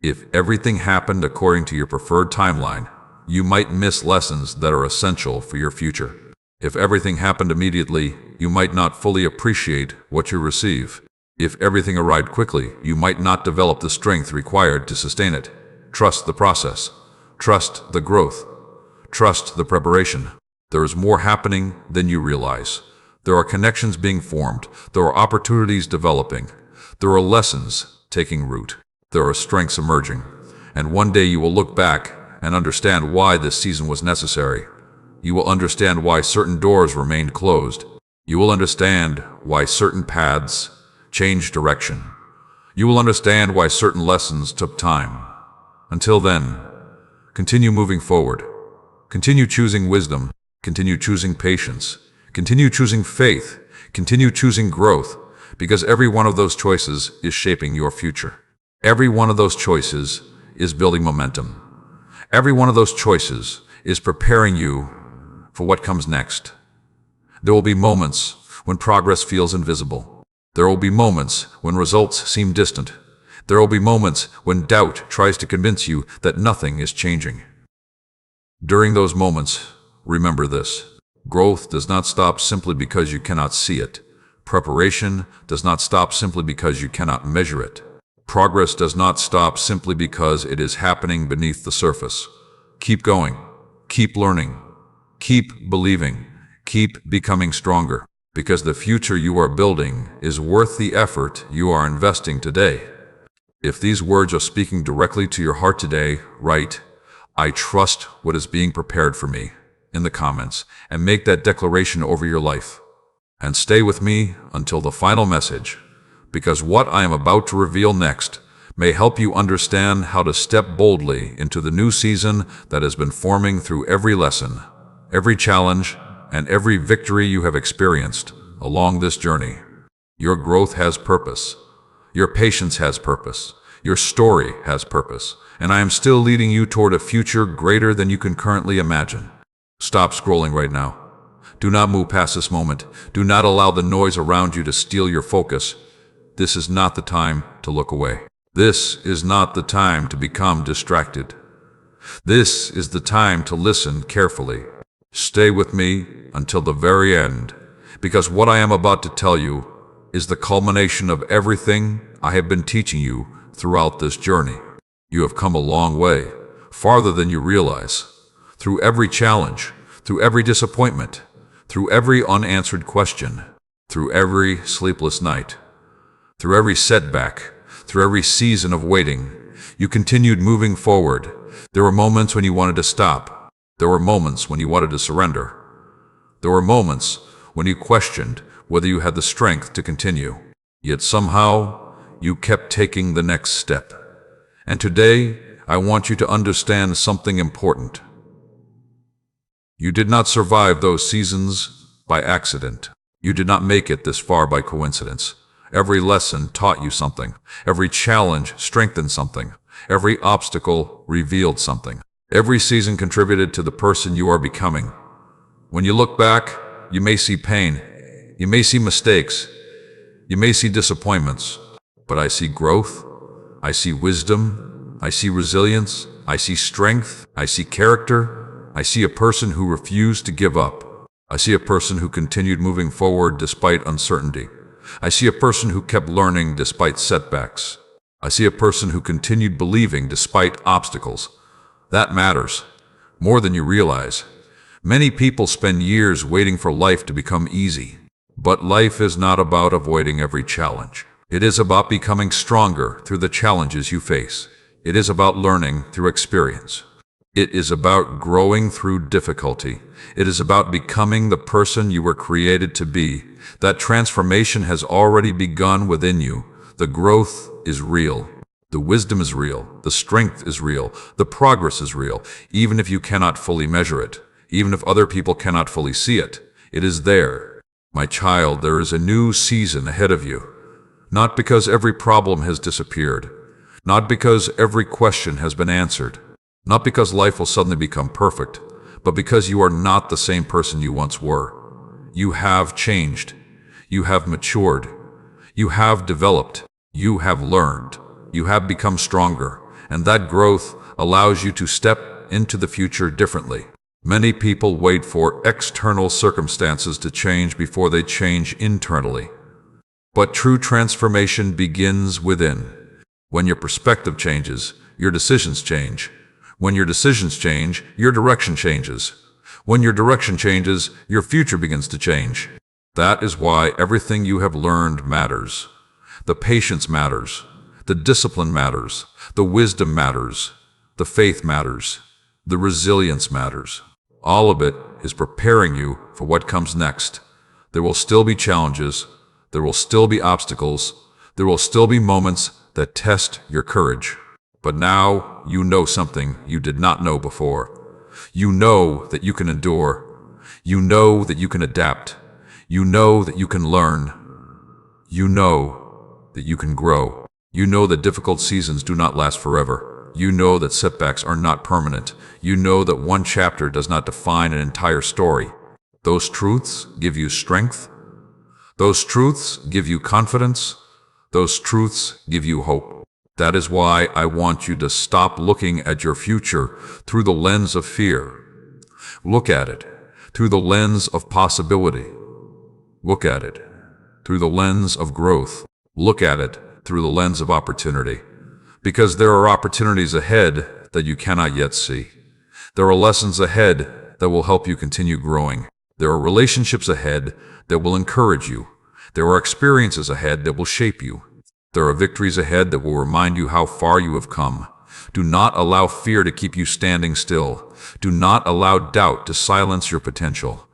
If everything happened according to your preferred timeline, you might miss lessons that are essential for your future. If everything happened immediately, you might not fully appreciate what you receive. If everything arrived quickly, you might not develop the strength required to sustain it. Trust the process. Trust the growth. Trust the preparation. There is more happening than you realize. There are connections being formed. There are opportunities developing. There are lessons taking root. There are strengths emerging. And one day you will look back and understand why this season was necessary. You will understand why certain doors remained closed. You will understand why certain paths changed direction. You will understand why certain lessons took time. Until then, continue moving forward. Continue choosing wisdom. Continue choosing patience. Continue choosing faith. Continue choosing growth, because every one of those choices is shaping your future. Every one of those choices is building momentum. Every one of those choices is preparing you for what comes next. There will be moments when progress feels invisible. There will be moments when results seem distant. There will be moments when doubt tries to convince you that nothing is changing. During those moments, remember this. Growth does not stop simply because you cannot see it. Preparation does not stop simply because you cannot measure it. Progress does not stop simply because it is happening beneath the surface. Keep going. Keep learning. Keep believing. Keep becoming stronger. Because the future you are building is worth the effort you are investing today. If these words are speaking directly to your heart today, write, "I trust what is being prepared for me," in the comments, and make that declaration over your life. And stay with me until the final message, because what I am about to reveal next may help you understand how to step boldly into the new season that has been forming through every lesson, every challenge, and every victory you have experienced along this journey. Your growth has purpose. Your patience has purpose. Your story has purpose. And I am still leading you toward a future greater than you can currently imagine. Stop scrolling right now. Do not move past this moment. Do not allow the noise around you to steal your focus. This is not the time to look away. This is not the time to become distracted. This is the time to listen carefully. Stay with me until the very end, because what I am about to tell you is the culmination of everything I have been teaching you throughout this journey. You have come a long way, farther than you realize. Through every challenge, through every disappointment, through every unanswered question, through every sleepless night, through every setback, through every season of waiting, you continued moving forward. There were moments when you wanted to stop. There were moments when you wanted to surrender. There were moments when you questioned whether you had the strength to continue. Yet somehow, you kept taking the next step. And today, I want you to understand something important. You did not survive those seasons by accident. You did not make it this far by coincidence. Every lesson taught you something. Every challenge strengthened something. Every obstacle revealed something. Every season contributed to the person you are becoming. When you look back, you may see pain. You may see mistakes. You may see disappointments. But I see growth. I see wisdom. I see resilience. I see strength. I see character. I see a person who refused to give up. I see a person who continued moving forward despite uncertainty. I see a person who kept learning despite setbacks. I see a person who continued believing despite obstacles. That matters, more than you realize. Many people spend years waiting for life to become easy. But life is not about avoiding every challenge. It is about becoming stronger through the challenges you face. It is about learning through experience. It is about growing through difficulty. It is about becoming the person you were created to be. That transformation has already begun within you. The growth is real. The wisdom is real. The strength is real. The progress is real. Even if you cannot fully measure it, even if other people cannot fully see it, it is there. My child, there is a new season ahead of you. Not because every problem has disappeared. Not because every question has been answered. Not because life will suddenly become perfect, but because you are not the same person you once were. You have changed. You have matured. You have developed. You have learned. You have become stronger. And that growth allows you to step into the future differently. Many people wait for external circumstances to change before they change internally. But true transformation begins within. When your perspective changes, your decisions change. When your decisions change, your direction changes. When your direction changes, your future begins to change. That is why everything you have learned matters. The patience matters. The discipline matters. The wisdom matters. The faith matters. The resilience matters. All of it is preparing you for what comes next. There will still be challenges. There will still be obstacles. There will still be moments that test your courage. But now you know something you did not know before. You know that you can endure. You know that you can adapt. You know that you can learn. You know that you can grow. You know that difficult seasons do not last forever. You know that setbacks are not permanent. You know that one chapter does not define an entire story. Those truths give you strength. Those truths give you confidence. Those truths give you hope. That is why I want you to stop looking at your future through the lens of fear. Look at it through the lens of possibility. Look at it through the lens of growth. Look at it through the lens of opportunity. Because there are opportunities ahead that you cannot yet see. There are lessons ahead that will help you continue growing. There are relationships ahead that will encourage you. There are experiences ahead that will shape you. There are victories ahead that will remind you how far you have come. Do not allow fear to keep you standing still. Do not allow doubt to silence your potential.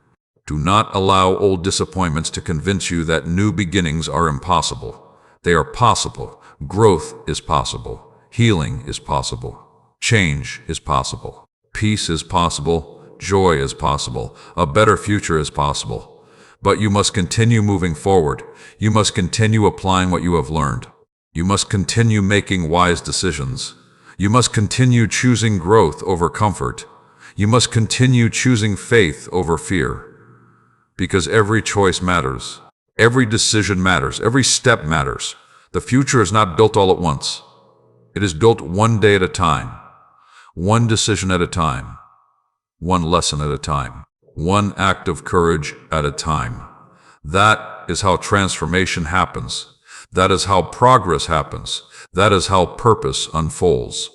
Do not allow old disappointments to convince you that new beginnings are impossible. They are possible. Growth is possible. Healing is possible. Change is possible. Peace is possible. Joy is possible. A better future is possible. But you must continue moving forward. You must continue applying what you have learned. You must continue making wise decisions. You must continue choosing growth over comfort. You must continue choosing faith over fear. Because every choice matters. Every decision matters. Every step matters. The future is not built all at once. It is built one day at a time. One decision at a time. One lesson at a time. One act of courage at a time. That is how transformation happens. That is how progress happens. That is how purpose unfolds.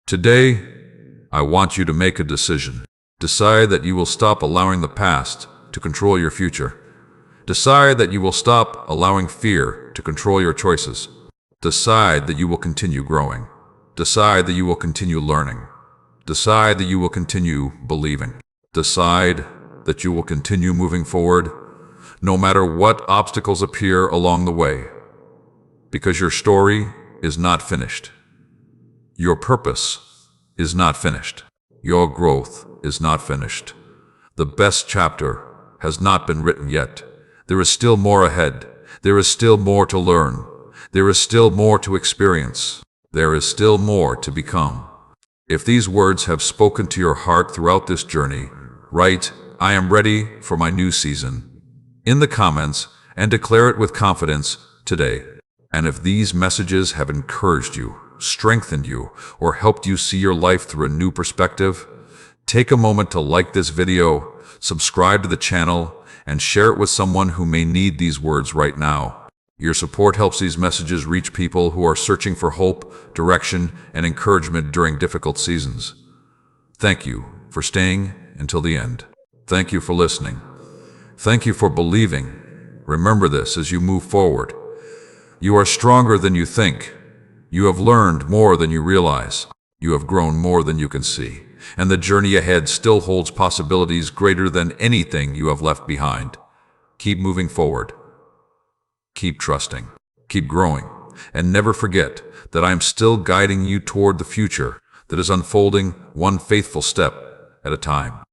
Today, I want you to make a decision. Decide that you will stop allowing the past to control your future. Decide that you will stop allowing fear to control your choices. Decide that you will continue growing. Decide that you will continue learning. Decide that you will continue believing. Decide that you will continue moving forward, no matter what obstacles appear along the way. Because your story is not finished. Your purpose is not finished. Your growth is not finished. The best chapter has not been written yet. There is still more ahead. There is still more to learn. There is still more to experience. There is still more to become. If these words have spoken to your heart throughout this journey, write, "I am ready for my new season," in the comments and declare it with confidence today. And if these messages have encouraged you, strengthened you, or helped you see your life through a new perspective, take a moment to like this video, subscribe to the channel, and share it with someone who may need these words right now. Your support helps these messages reach people who are searching for hope, direction, and encouragement during difficult seasons. Thank you for staying until the end. Thank you for listening. Thank you for believing. Remember this as you move forward. You are stronger than you think. You have learned more than you realize. You have grown more than you can see. And the journey ahead still holds possibilities greater than anything you have left behind. Keep moving forward. Keep trusting. Keep growing. And never forget that I am still guiding you toward the future that is unfolding one faithful step at a time.